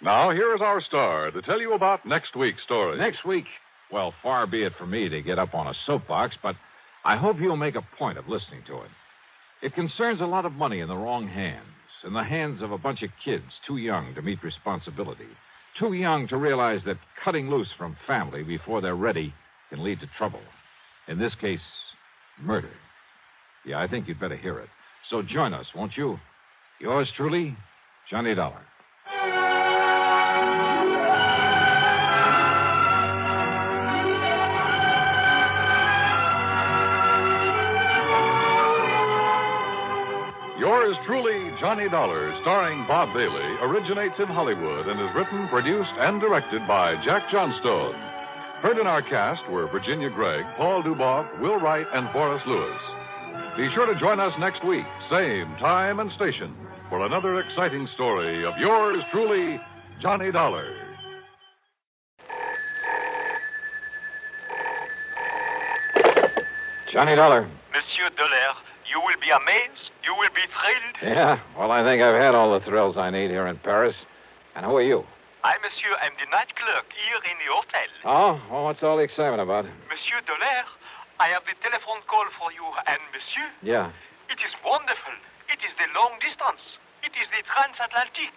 Now, here is our star to tell you about next week's story. Next week? Well, far be it from me to get up on a soapbox, but I hope you'll make a point of listening to it. It concerns a lot of money in the wrong hands, in the hands of a bunch of kids too young to meet responsibility, too young to realize that cutting loose from family before they're ready can lead to trouble. In this case, murder. Yeah, I think you'd better hear it. So join us, won't you? Yours truly, Johnny Dollar. Yours truly, Johnny Dollar, starring Bob Bailey, originates in Hollywood and is written, produced, and directed by Jack Johnstone. Heard in our cast were Virginia Gregg, Paul Duboff, Will Wright, and Forrest Lewis. Be sure to join us next week, same time and station, for another exciting story of yours truly, Johnny Dollar. Johnny Dollar. Monsieur Dollar, you will be amazed. You will be thrilled. Yeah, well, I think I've had all the thrills I need here in Paris. And who are you? I, monsieur, am the night clerk here in the hotel. Oh, well, what's all the excitement about? Monsieur Dollar, I have the telephone call for you. And, monsieur? Yeah. It is wonderful. It is the long distance. It is the transatlantic.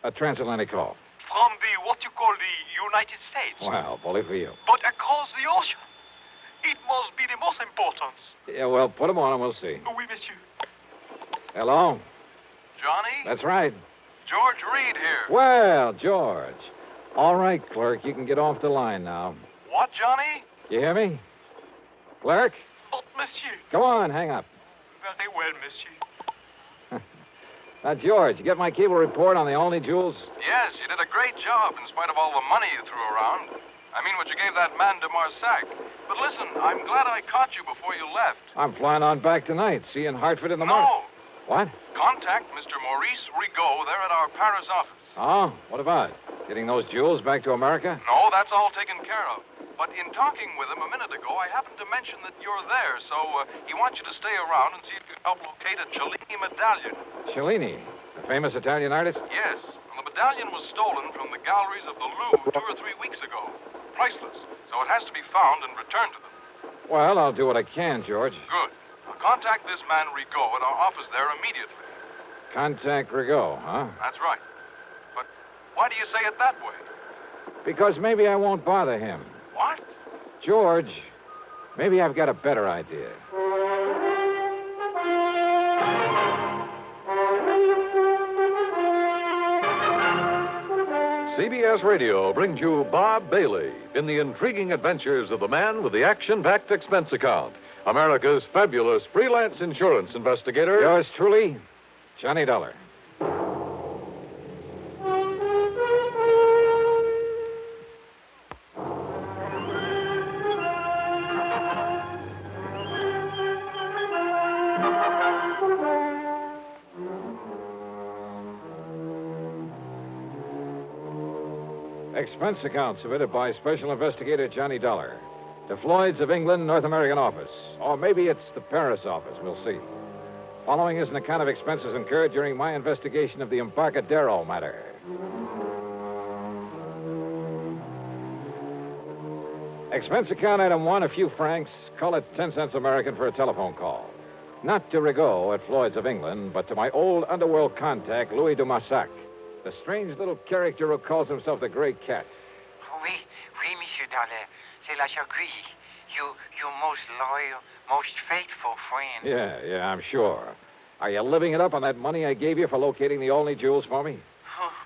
A transatlantic call. From the, what you call the United States. Well, bully for you. But across the ocean. It must be the most important. Yeah, well, put them on and we'll see. Oui, monsieur. Hello? Johnny? That's right. George Reed here. Well, George. All right, clerk, you can get off the line now. What, Johnny? You hear me? Clerk? But, monsieur. Go on, hang up. Very well, monsieur. Now, George, you get my cable report on the only jewels? Yes, you did a great job in spite of all the money you threw around. I mean, what you gave that man de Marsac. But listen, I'm glad I caught you before you left. I'm flying on back tonight. See you in Hartford in the morning. No. What? Contact Mr. Maurice Rigaud there at our Paris office. Oh, what about it? Getting those jewels back to America? No, that's all taken care of. But in talking with him a minute ago, I happened to mention that you're there, so he wants you to stay around and see if you can help locate a Cellini medallion. Cellini, the famous Italian artist? Yes. Well, the medallion was stolen from the galleries of the Louvre 2 or 3 weeks ago. Priceless. So it has to be found and returned to them. Well, I'll do what I can, George. Good. Now, contact this man Rigaud at our office there immediately. Contact Rigaud, huh? That's right. But why do you say it that way? Because maybe I won't bother him. What? George, maybe I've got a better idea. CBS Radio brings you Bob Bailey in the intriguing adventures of the man with the action-packed expense account, America's fabulous freelance insurance investigator. Yours truly, Johnny Dollar. Expense account submitted by Special Investigator Johnny Dollar to Floyd's of England, North American office. Or maybe it's the Paris office. We'll see. Following is an account of expenses incurred during my investigation of the Embarcadero matter. Expense account item 1, a few francs. Call it 10 cents American for a telephone call. Not to Rigaud at Floyd's of England, but to my old underworld contact, Louis de Massac. The strange little character who calls himself the Gray Cat. Oui, Monsieur Dollar. C'est la Jacquerie. You most loyal, most faithful friend. Yeah, I'm sure. Are you living it up on that money I gave you for locating the only jewels for me? Oh,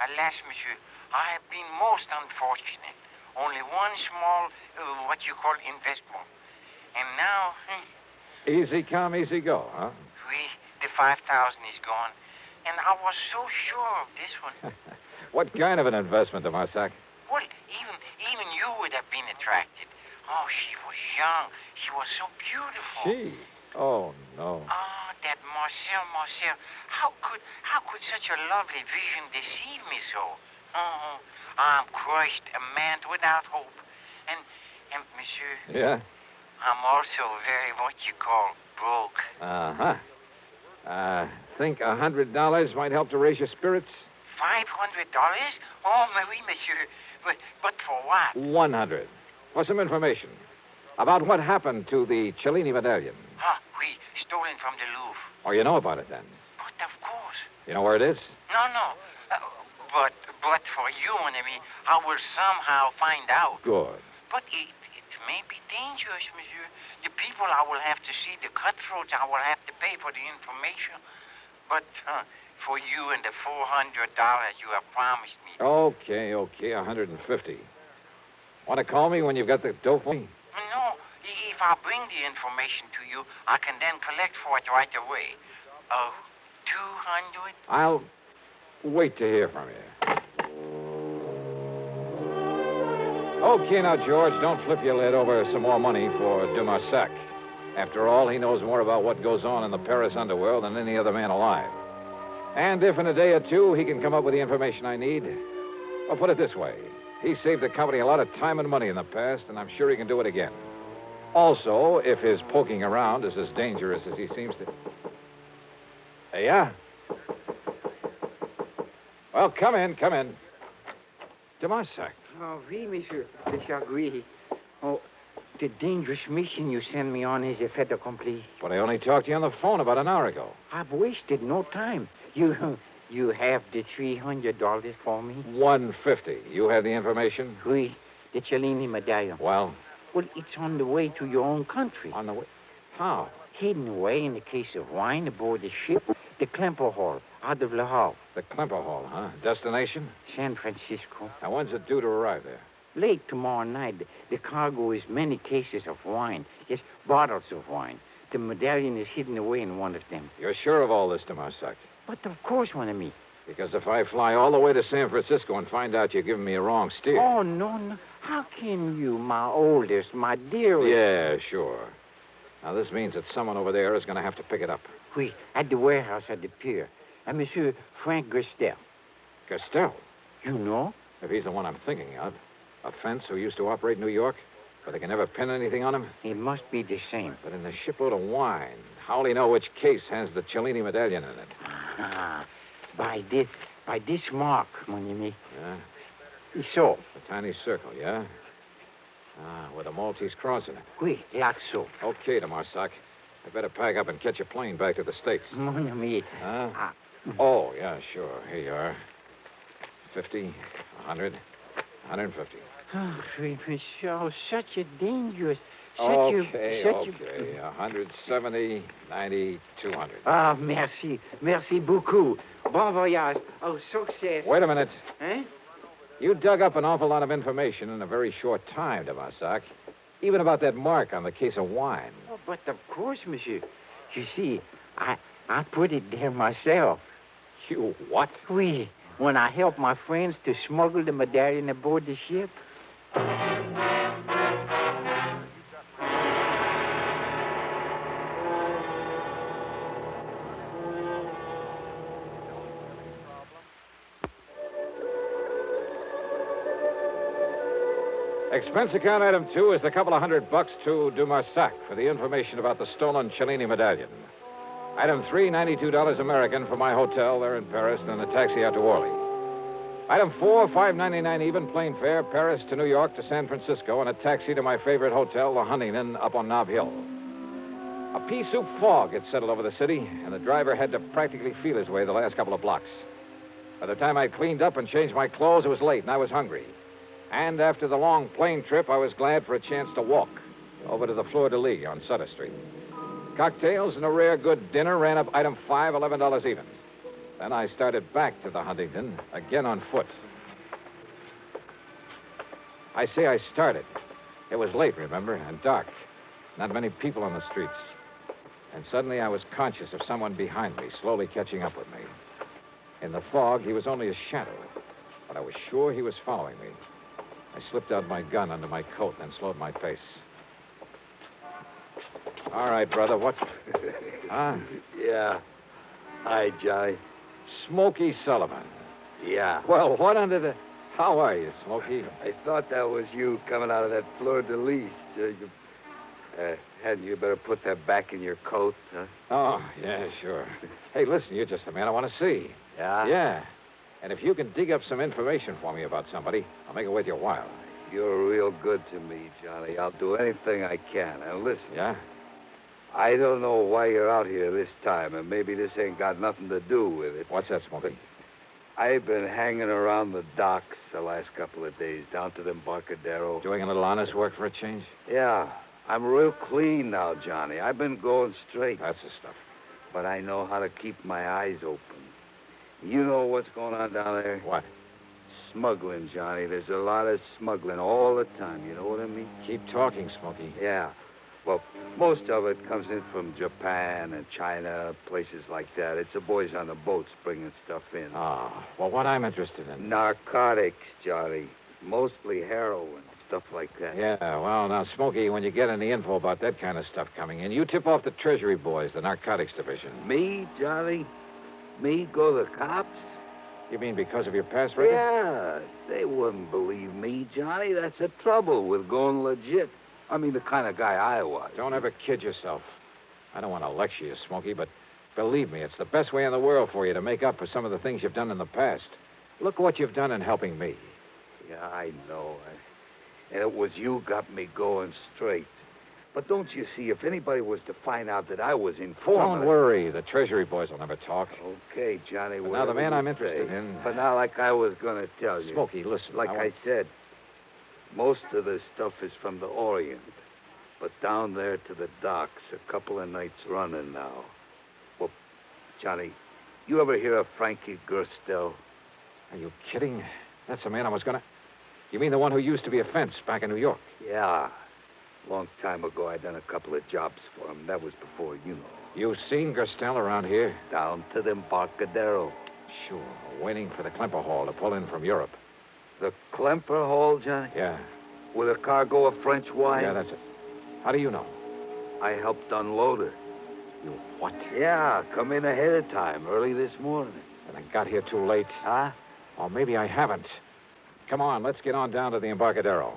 alas, monsieur, I have been most unfortunate. Only one small, what you call investment. And now... Easy come, easy go, huh? Oui, the 5,000 is gone. And I was so sure of this one. What kind of an investment, de Marsac? Well, even you would have been attracted. Oh, she was young. She was so beautiful. She? Oh, no. Ah, that Marcel. How could such a lovely vision deceive me so? Oh, I'm crushed, a man without hope. And monsieur... Yeah? I'm also very, what you call, broke. Uh-huh. Think $100 might help to raise your spirits? $500? Oh, oui, monsieur. But for what? 100. For some information about what happened to the Cellini medallion. Oui, stolen from the Louvre. Oh, you know about it then? But of course. You know where it is? No. But for you and me, I will somehow find out. Good. But it may be dangerous, monsieur. The people I will have to see, the cutthroats I will have to pay for the information. But for you and the $400 you have promised me. Okay, $150. Want to call me when you've got the dough for me? No, if I bring the information to you, I can then collect for it right away. 200? I'll wait to hear from you. Okay, now, George, don't flip your lid over some more money for de Marsac. After all, he knows more about what goes on in the Paris underworld than any other man alive. And if in a day or two he can come up with the information I need, well, put it this way. He saved the company a lot of time and money in the past, and I'm sure he can do it again. Also, if his poking around is as dangerous as he seems to... Hey, yeah? Well, come in. De Marsac. Oh, oui, monsieur. Je agree. Oh, the dangerous mission you sent me on is a fait accompli. But I only talked to you on the phone about an hour ago. I've wasted no time. You have the $300 for me? $150. You have the information? Oui, the Cellini medallion. Well? Well, it's on the way to your own country. On the way? How? Hidden away in a case of wine aboard the ship, the Klemper Hall, out of Le Havre. The Klemper Hall, huh? Destination? San Francisco. Now, when's it due to arrive there? Late tomorrow night. The cargo is many cases of wine. Yes, bottles of wine. The medallion is hidden away in one of them. You're sure of all this, de Marsac? But of course, mon ami. Because if I fly all the way to San Francisco and find out you're giving me a wrong steer... Oh, no. How can you, my oldest, my dearest... Yeah, sure. Now, this means that someone over there is going to have to pick it up. Oui, at the warehouse at the pier. And Monsieur Frank Gristel. Gastel. You know? If he's the one I'm thinking of. A fence who used to operate in New York, but they can never pin anything on him? It must be the same. But in the shipload of wine, how'll he know which case has the Cellini medallion in it? Ah, by this mark, mon ami. Yeah? So. A tiny circle, yeah? Ah, with a Maltese cross in it. Oui, like so. Okay, de Marsac. I better pack up and catch a plane back to the States. Mon ami. Huh? Oh, yeah, sure. Here you are. 50, 100, 150. Oh, Charles, such a dangerous... Okay. 170, 90, 200. Ah, merci. Merci beaucoup. Bon voyage. Oh, success. Wait a minute. Eh? You dug up an awful lot of information in a very short time, de Marsac. Even about that mark on the case of wine. Oh, but of course, monsieur. You see, I put it there myself. You what? Oui, when I helped my friends to smuggle the medallion aboard the ship. Expense account item 2 is the couple of $100 to de Marsac for the information about the stolen Cellini medallion. Item 3, $92 American for my hotel there in Paris, then a taxi out to Orly. Item 4, $5.99 even plane fare, Paris to New York to San Francisco, and a taxi to my favorite hotel, the Huntington, up on Nob Hill. A pea soup fog had settled over the city, and the driver had to practically feel his way the last couple of blocks. By the time I'd cleaned up and changed my clothes, it was late, and I was hungry. And after the long plane trip, I was glad for a chance to walk over to the Fleur de Lis on Sutter Street. Cocktails and a rare good dinner ran up item 5, $11 even. Then I started back to the Huntington, again on foot. I say I started. It was late, remember, and dark. Not many people on the streets. And suddenly I was conscious of someone behind me, slowly catching up with me. In the fog, he was only a shadow, but I was sure he was following me. I slipped out my gun under my coat and then slowed my pace. All right, brother, what? Huh? Yeah. Hi, Johnny. Smokey Sullivan. Yeah. Well, what under the... How are you, Smokey? I thought that was you coming out of that Fleur de Lis. Hadn't you better put that back in your coat, huh? Oh, yeah, sure. Hey, listen, you're just the man I want to see. Yeah? Yeah. And if you can dig up some information for me about somebody, I'll make it worth your while. You're real good to me, Johnny. I'll do anything I can. And listen. Yeah? I don't know why you're out here this time, and maybe this ain't got nothing to do with it. What's that, Smokey? I've been hanging around the docks the last couple of days, down to the Embarcadero. Doing a little honest work for a change? Yeah. I'm real clean now, Johnny. I've been going straight. That's the stuff. But I know how to keep my eyes open. You know what's going on down there? What? Smuggling, Johnny. There's a lot of smuggling all the time. You know what I mean? Keep talking, Smokey. Yeah. Well, most of it comes in from Japan and China, places like that. It's the boys on the boats bringing stuff in. Oh, well, what I'm interested in... Narcotics, Johnny. Mostly heroin, stuff like that. Yeah, well, now, Smokey, when you get any info about that kind of stuff coming in, you tip off the Treasury boys, the narcotics division. Me, Johnny? Me go to the cops? You mean because of your past record? Yeah, they wouldn't believe me, Johnny. That's the trouble with going legit. I mean, the kind of guy I was. Don't ever kid yourself. I don't want to lecture you, Smokey, but believe me, it's the best way in the world for you to make up for some of the things you've done in the past. Look what you've done in helping me. Yeah, I know. And it was you got me going straight. But don't you see, if anybody was to find out that I was informed... Don't worry. The Treasury boys will never talk. Okay, Johnny. But now the man I'm interested in... But now, like I was going to tell you... Smokey, listen. Like I said, most of the stuff is from the Orient. But down there to the docks, a couple of nights running now. Well, Johnny, you ever hear of Frankie Gerstel? Are you kidding? That's the man I was going to... You mean the one who used to be a fence back in New York? Yeah. Long time ago, I done a couple of jobs for him. That was before, you know. You've seen Gerstel around here? Down to the Embarcadero. Sure. Waiting for the Klemper Hall to pull in from Europe. The Klemper Hall, Johnny? Yeah. With a cargo of French wine? Yeah, that's it. How do you know? I helped unload her. You what? Yeah, come in ahead of time, early this morning. And I got here too late? Huh? Or maybe I haven't. Come on, let's get on down to the Embarcadero.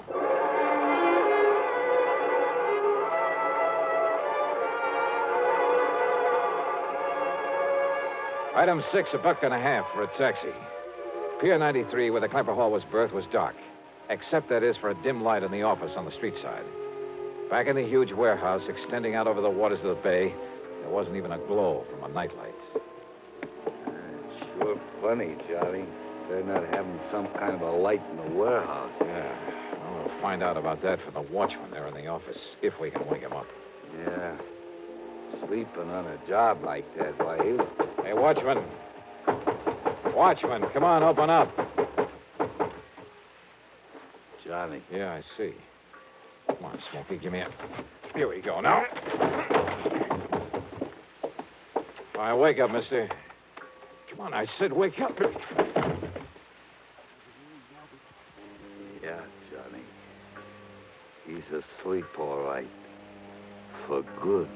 Item 6, $1.50 for a taxi. Pier 93, where the Clapper Hall was berthed, was dark. Except, that is, for a dim light in the office on the street side. Back in the huge warehouse extending out over the waters of the bay, there wasn't even a glow from a nightlight. Sure funny, Johnny. They're not having some kind of a light in the warehouse. Yeah. Well, we'll find out about that from the watchman there in the office, if we can wake him up. Yeah. Sleeping on a job like that, why, Hey, watchman. Watchman, come on, open up. Johnny. Yeah, I see. Come on, Smokey, give me a... Here we go now. All right, wake up, mister. Come on, I said wake up. Yeah, Johnny. He's asleep, all right. For good.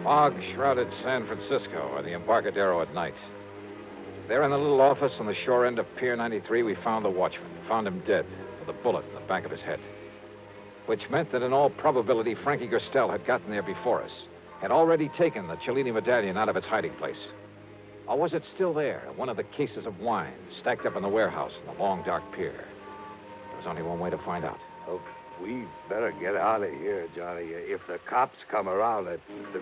Fog-shrouded San Francisco, or the Embarcadero at night. There in the little office on the shore end of Pier 93, we found the watchman. Found him dead, with a bullet in the back of his head. Which meant that in all probability, Frankie Gerstel had gotten there before us, had already taken the Cellini medallion out of its hiding place. Or was it still there, one of the cases of wine stacked up in the warehouse in the long, dark pier? There was only one way to find out. Oh, we better get out of here, Johnny. If the cops come around and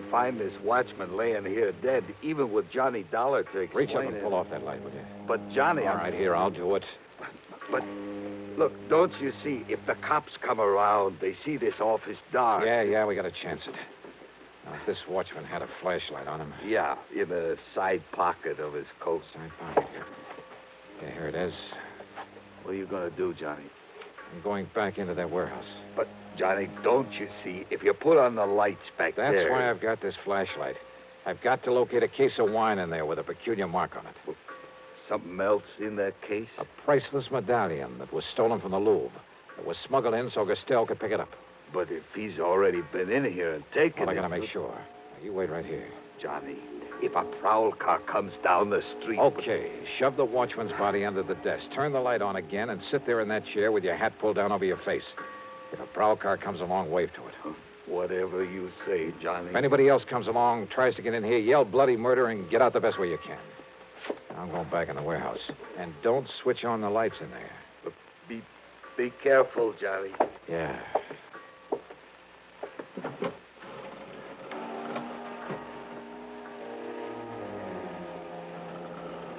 find this watchman laying here dead, even with Johnny Dollar to explain Reach up and pull off that light, will you? But, Johnny, All right, here, I'll do it. But, look, don't you see, if the cops come around, they see this office dark. Yeah, we got to chance it. Now, if this watchman had a flashlight on him... Yeah, in the side pocket of his coat. Side pocket here. Yeah, here it is. What are you going to do, Johnny? I'm going back into that warehouse. But, Johnny, don't you see, if you put on the lights back there... That's why I've got this flashlight. I've got to locate a case of wine in there with a peculiar mark on it. Something else in that case? A priceless medallion that was stolen from the Louvre. It was smuggled in so Gerstel could pick it up. But if he's already been in here and taken it... Well, I got to make sure. Now, you wait right here. Johnny, if a prowl car comes down the street... Okay, shove the watchman's body under the desk. Turn the light on again and sit there in that chair with your hat pulled down over your face. If a prowl car comes along, wave to it. Whatever you say, Johnny. If anybody else comes along, tries to get in here, yell bloody murder and get out the best way you can. I'm going back in the warehouse. And don't switch on the lights in there. But be careful, Johnny. Yeah.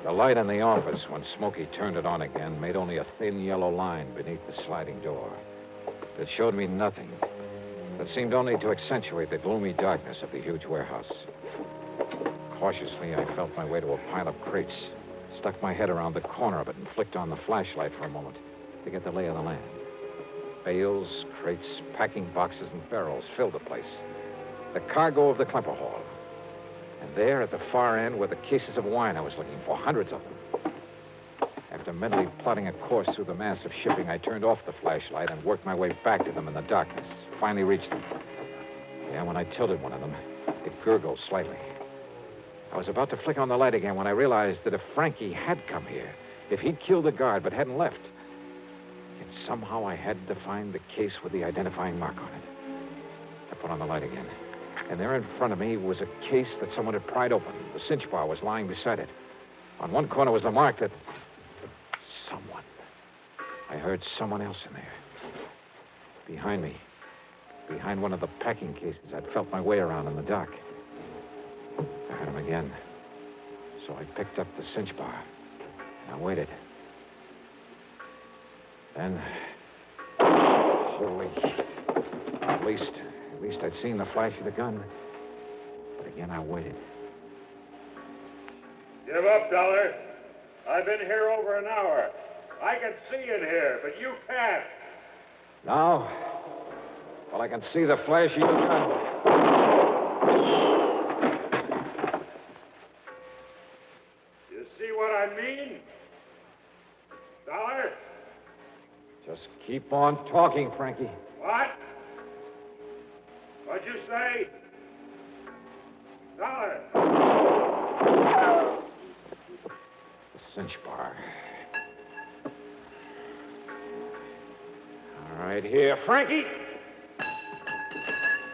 The light in the office, when Smokey turned it on again, made only a thin yellow line beneath the sliding door. It showed me nothing. It seemed only to accentuate the gloomy darkness of the huge warehouse. Cautiously, I felt my way to a pile of crates, stuck my head around the corner of it, and flicked on the flashlight for a moment to get the lay of the land. Bales, crates, packing boxes, and barrels filled the place. The cargo of the Clapper Hall. And there, at the far end, were the cases of wine I was looking for, hundreds of them. After mentally plotting a course through the mass of shipping, I turned off the flashlight and worked my way back to them in the darkness. Finally reached them. Yeah, when I tilted one of them, it gurgled slightly. I was about to flick on the light again when I realized that if Frankie had come here, if he'd killed the guard but hadn't left, yet somehow I had to find the case with the identifying mark on it. I put on the light again. And there in front of me was a case that someone had pried open. The cinch bar was lying beside it. On one corner was the mark that... Someone. I heard someone else in there. Behind me. Behind one of the packing cases I'd felt my way around in the dark. I heard him again. So I picked up the cinch bar. And I waited. Then... Holy... At least I'd seen the flash of the gun. But again, I waited. Give up, Dollar. I've been here over an hour. I can see in here, but you can't. Now? Well, I can see the flash of your gun. You see what I mean? Dollar? Just keep on talking, Frankie. say? Dollar. The cinch bar. All right, here, Frankie.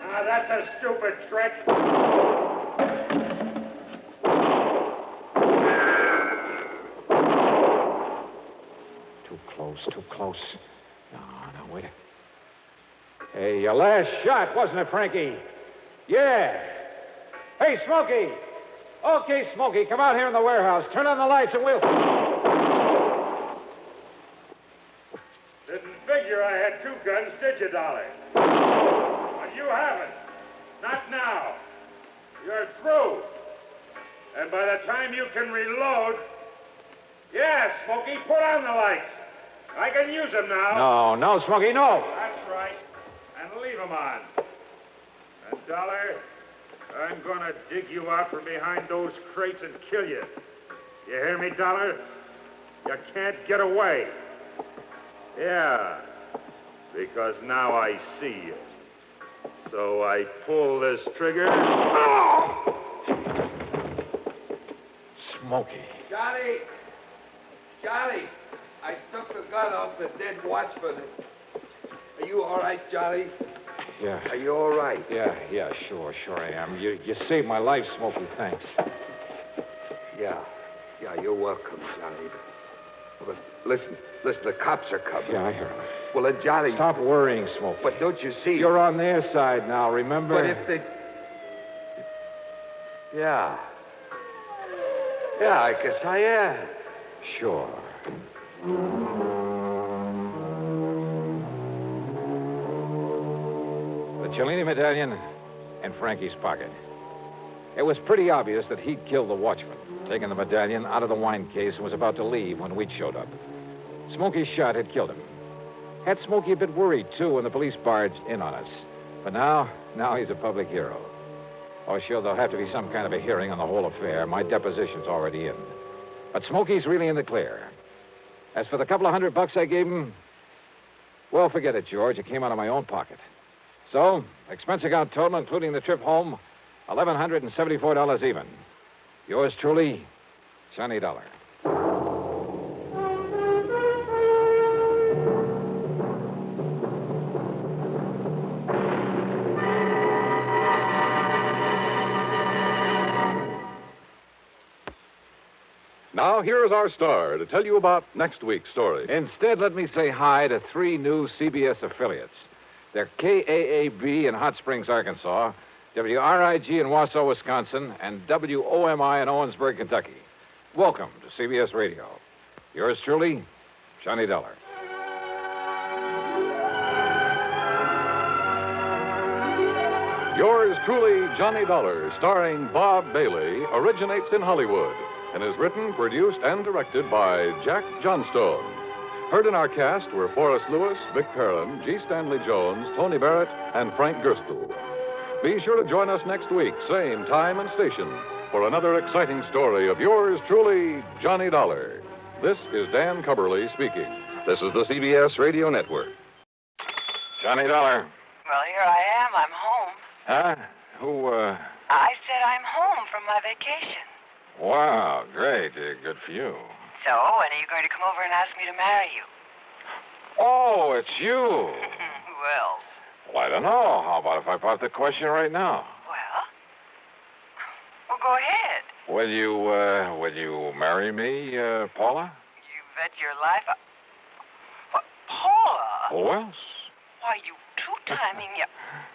Now, that's a stupid trick. Too close. No, wait. Hey, your last shot, wasn't it, Frankie? Yeah. Hey, Smokey. Okay, Smokey, come out here in the warehouse. Turn on the lights and we'll... Didn't figure I had two guns, did you, Dolly? But you haven't. Not now. You're through. And by the time you can reload... Yeah, Smokey, put on the lights. I can use them now. No, Smokey, no. That's right. And leave them on. And, Dollar, I'm going to dig you out from behind those crates and kill you. You hear me, Dollar? You can't get away. Yeah, because now I see you. So I pull this trigger. Oh! Smokey. Johnny, I took the gun off the dead watchman. Are you all right, Johnny? Yeah. Are you all right? Yeah, sure I am. You saved my life, Smokey. Thanks. Yeah, you're welcome, Johnny. But listen, the cops are coming. Yeah, I heard them. Well, then, Johnny... Stop worrying, Smokey. But don't you see... You're on their side now, remember? But if they... Yeah, I guess I am. Sure. The Cellini medallion in Frankie's pocket. It was pretty obvious that he'd killed the watchman, taken the medallion out of the wine case and was about to leave when we'd showed up. Smokey's shot had killed him. Had Smokey a bit worried, too, when the police barged in on us. But now he's a public hero. Oh, sure, there'll have to be some kind of a hearing on the whole affair. My deposition's already in. But Smokey's really in the clear. As for the couple of $100 I gave him, well, forget it, George. It came out of my own pocket. So, expense account total, including the trip home, $1,174 even. Yours truly, Johnny Dollar. Now, here's our star to tell you about next week's story. Instead, let me say hi to 3 new CBS affiliates. They're KAAB in Hot Springs, Arkansas, WRIG in Wausau, Wisconsin, and WOMI in Owensburg, Kentucky. Welcome to CBS Radio. Yours truly, Johnny Dollar. Yours truly, Johnny Dollar, starring Bob Bailey, originates in Hollywood and is written, produced, and directed by Jack Johnstone. Heard in our cast were Forrest Lewis, Vic Perrin, G. Stanley Jones, Tony Barrett, and Frank Gerstle. Be sure to join us next week, same time and station, for another exciting story of yours truly, Johnny Dollar. This is Dan Cubberly speaking. This is the CBS Radio Network. Johnny Dollar. Well, here I am. I'm home. Huh? I said I'm home from my vacation. Wow, great. Good for you. So, when are you going to come over and ask me to marry you? Oh, it's you. Who else? Well, I don't know. How about if I pop the question right now? Well, go ahead. Will you marry me, Paula? You bet your life. What, Paula? Who else? Why, you two-timing.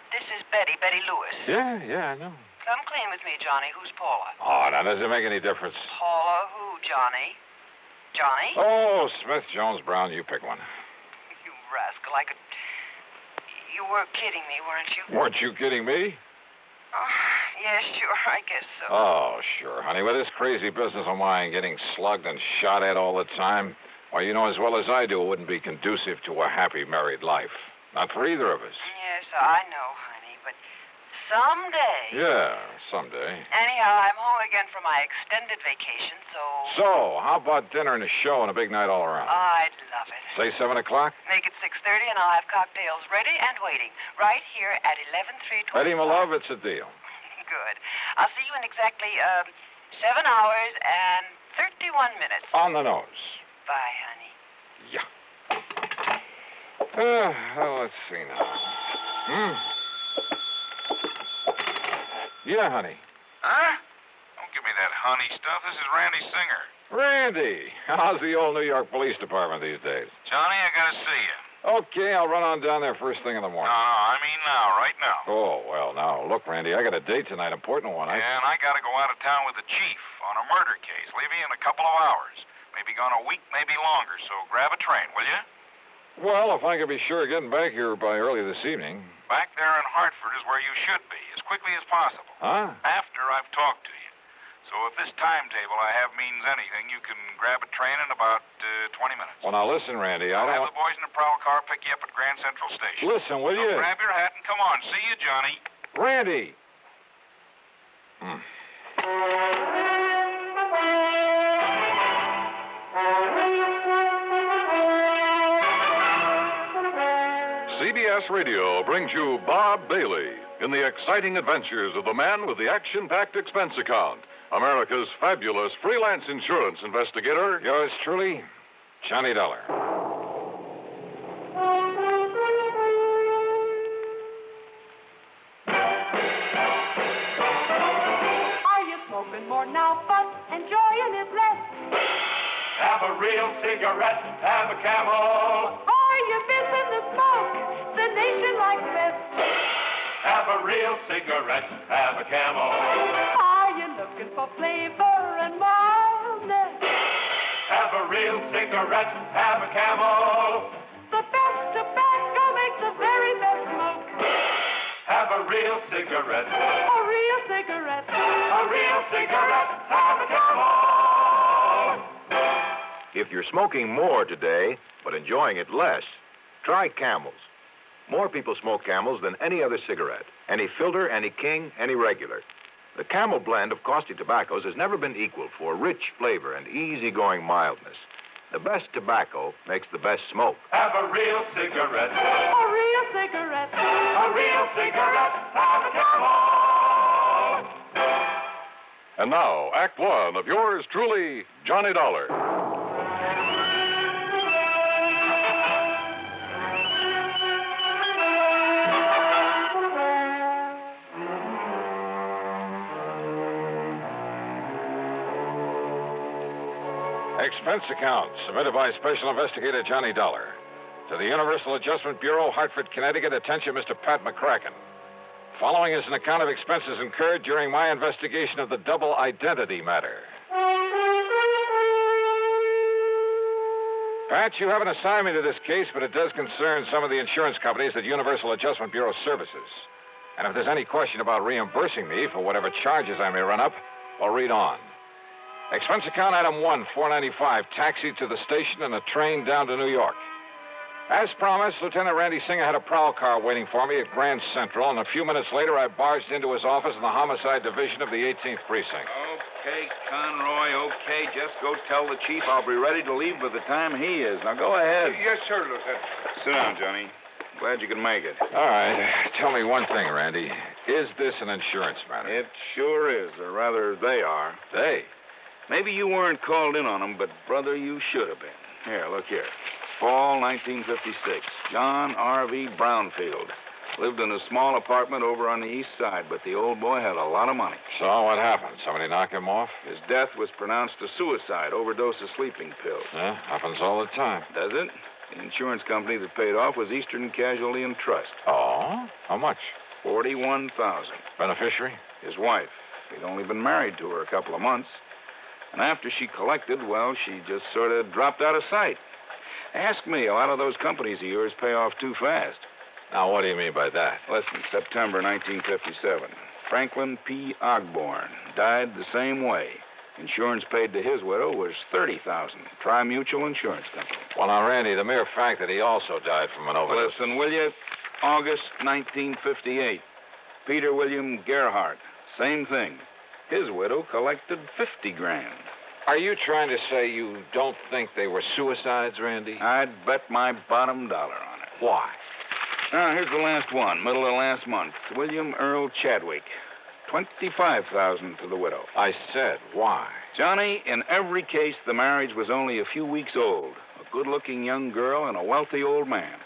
This is Betty Lewis. Yeah, I know. Come clean with me, Johnny. Who's Paula? Oh, now, does it make any difference? Paula who, Johnny? Johnny? Oh, Smith, Jones, Brown, you pick one. You rascal, I could... You were kidding me, weren't you? Weren't you kidding me? Oh, yeah, sure, I guess so. Oh, sure, honey. With this crazy business of mine getting slugged and shot at all the time, why, you know as well as I do it wouldn't be conducive to a happy married life. Not for either of us. Yes, I know, honey, but someday... Yeah, someday. Anyhow, I'm home again for my extended vacation, so... So, how about dinner and a show and a big night all around? I'd love it. Say 7 o'clock? Make it 6:30. 6:30, and I'll have cocktails ready and waiting right here at 11:325. Betty, my love, it's a deal. Good. I'll see you in exactly 7 hours and 31 minutes. On the nose. Bye, honey. Yeah. Let's see now. Yeah, honey. Huh? Don't give me that honey stuff. This is Randy Singer. Randy, how's the old New York Police Department these days? Johnny, I gotta see you. Okay, I'll run on down there first thing in the morning. No, I mean now, right now. Oh, well, now, look, Randy, I got a date tonight, important one. And I gotta go out of town with the chief on a murder case, leaving in a couple of hours. Maybe gone a week, maybe longer, so grab a train, will you? Well, if I could be sure of getting back here by early this evening. Back there in Hartford is where you should be, as quickly as possible. Huh? After I've talked to you. So if this timetable I have means anything, you can grab a train in about 20 minutes. Well, now, listen, Randy, I'll have the boys in the prowl car pick you up at Grand Central Station. Listen, will you? Grab your hat and come on. See you, Johnny. Randy! CBS Radio brings you Bob Bailey in the exciting adventures of the man with the action-packed expense account, America's fabulous freelance insurance investigator. Yours truly, Johnny Dollar. Are you smoking more now, but enjoying it less? Have a real cigarette, have a Camel. Are you missing the smoke? The nation likes best. Have a real cigarette, have a Camel. Are you looking for flavor and mildness? Have a real cigarette, have a Camel. The best tobacco makes the very best smoke. Have a real cigarette. A real cigarette. A real cigarette, have a Camel. If you're smoking more today, but enjoying it less, try Camels. More people smoke Camels than any other cigarette. Any filter, any king, any regular. The Camel blend of costly tobaccos has never been equaled for rich flavor and easygoing mildness. The best tobacco makes the best smoke. Have a real cigarette. A real cigarette. A real cigarette, have a Camel. And now, Act One of yours truly, Johnny Dollar. Expense account submitted by Special Investigator Johnny Dollar to the Universal Adjustment Bureau, Hartford, Connecticut. Attention, Mr. Pat McCracken. Following is an account of expenses incurred during my investigation of the double identity matter. Pat, you have an assignment to this case, but it does concern some of the insurance companies that Universal Adjustment Bureau services. And if there's any question about reimbursing me for whatever charges I may run up, I'll read on. Expense account item 1, $4.95, taxi to the station and a train down to New York. As promised, Lieutenant Randy Singer had a prowl car waiting for me at Grand Central, and a few minutes later I barged into his office in the Homicide Division of the 18th Precinct. Okay, Conroy, okay. Just go tell the chief I'll be ready to leave by the time he is. Now, go ahead. Yes, sir, Lieutenant. Sit down, Johnny. Glad you can make it. All right. Tell me one thing, Randy. Is this an insurance matter? It sure is, or rather, they are. They? Maybe you weren't called in on them, but, brother, you should have been. Here, look here. Fall 1956. John R.V. Brownfield. Lived in a small apartment over on the east side, but the old boy had a lot of money. So what happened? Somebody knock him off? His death was pronounced a suicide, overdose of sleeping pills. Yeah, happens all the time. Does it? The insurance company that paid off was Eastern Casualty and Trust. Oh? How much? $41,000. Beneficiary? His wife. He'd only been married to her a couple of months. And after she collected, well, she just sort of dropped out of sight. Ask me, a lot of those companies of yours pay off too fast. Now, what do you mean by that? Listen, September 1957. Franklin P. Ogborn died the same way. Insurance paid to his widow was $30,000. Tri-Mutual Insurance Company. Well, now, Randy, the mere fact that he also died from an overdose... Listen, will you? August 1958. Peter William Gerhardt. Same thing. His widow collected $50,000. Are you trying to say you don't think they were suicides, Randy? I'd bet my bottom dollar on it. Why? Here's the last one, middle of last month. William Earl Chadwick. $25,000 to the widow. I said, why? Johnny, in every case, the marriage was only a few weeks old. A good-looking young girl and a wealthy old man.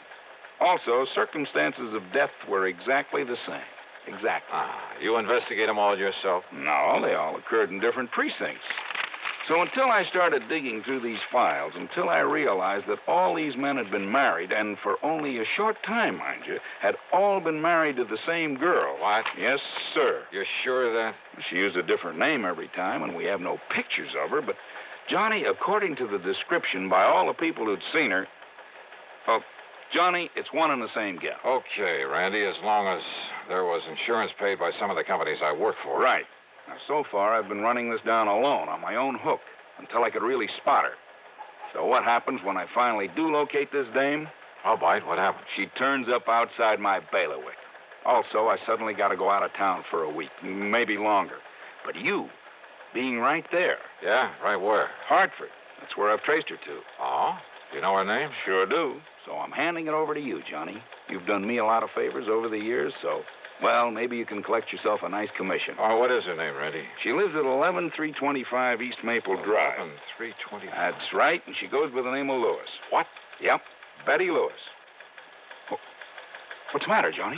Also, circumstances of death were exactly the same. Exactly. You investigate them all yourself? No, they all occurred in different precincts. So until I started digging through these files, until I realized that all these men had been married, and for only a short time, mind you, had all been married to the same girl. What? Yes, sir. You're sure of that? She used a different name every time, and we have no pictures of her, but, Johnny, according to the description by all the people who'd seen her, well, Johnny, it's one and the same gal. Okay, Randy, as long as there was insurance paid by some of the companies I work for. Right. Now, so far, I've been running this down alone on my own hook until I could really spot her. So what happens when I finally do locate this dame? I'll bite. What happens? She turns up outside my bailiwick. Also, I suddenly got to go out of town for a week, maybe longer. But you, being right there. Yeah, right where? Hartford. That's where I've traced her to. Oh? You know her name? Sure do. So I'm handing it over to you, Johnny. You've done me a lot of favors over the years, so, well, maybe you can collect yourself a nice commission. Oh, what is her name, Randy? She lives at 11325 East Maple Drive. 11325. That's right, and she goes by the name of Lewis. What? Yep, Betty Lewis. Oh, what's the matter, Johnny?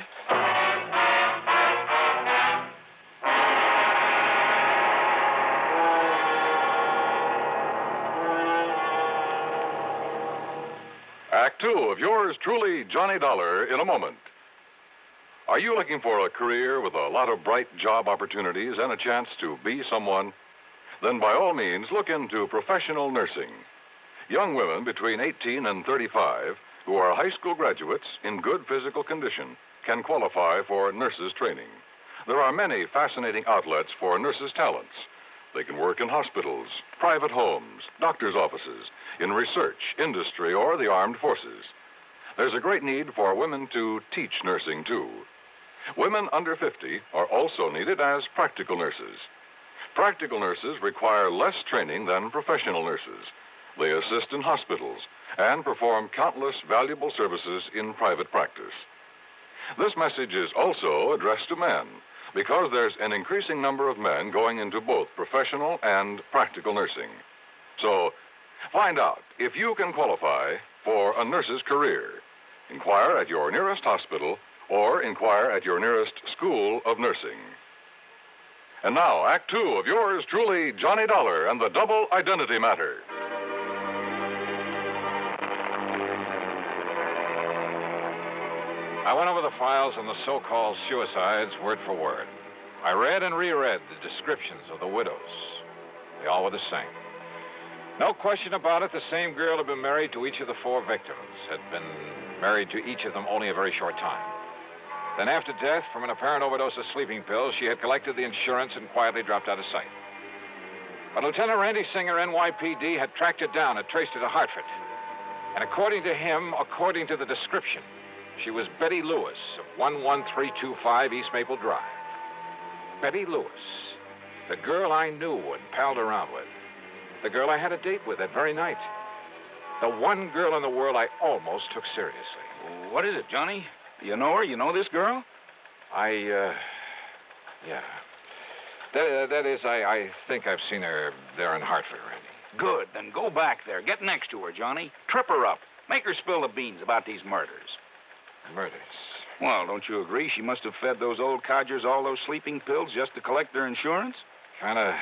Act two of yours truly, Johnny Dollar, in a moment. Are you looking for a career with a lot of bright job opportunities and a chance to be someone? Then by all means, look into professional nursing. Young women between 18 and 35 who are high school graduates in good physical condition can qualify for nurses training. There are many fascinating outlets for nurses' talents. They can work in hospitals, private homes, doctors' offices, in research, industry, or the armed forces. There's a great need for women to teach nursing, too. Women under 50 are also needed as practical nurses. Practical nurses require less training than professional nurses. They assist in hospitals and perform countless valuable services in private practice. This message is also addressed to men, because there's an increasing number of men going into both professional and practical nursing. So, find out if you can qualify for a nurse's career. Inquire at your nearest hospital or inquire at your nearest school of nursing. And now, Act Two of yours truly, Johnny Dollar and the Double Identity Matter. I went over the files on the so-called suicides word for word. I read and reread the descriptions of the widows. They all were the same. No question about it, the same girl had been married to each of the four victims, had been married to each of them only a very short time. Then after death, from an apparent overdose of sleeping pills, she had collected the insurance and quietly dropped out of sight. But Lieutenant Randy Singer, NYPD, had tracked her down and traced her to Hartford. And according to him, according to the description, she was Betty Lewis of 11325 East Maple Drive. Betty Lewis, the girl I knew and palled around with. The girl I had a date with that very night. The one girl in the world I almost took seriously. What is it, Johnny? You know her? You know this girl? Yeah. That is, I think I've seen her there in Hartford, Randy. Good. Then go back there. Get next to her, Johnny. Trip her up. Make her spill the beans about these murders. Murders? Well, don't you agree she must have fed those old codgers all those sleeping pills just to collect their insurance? Kind of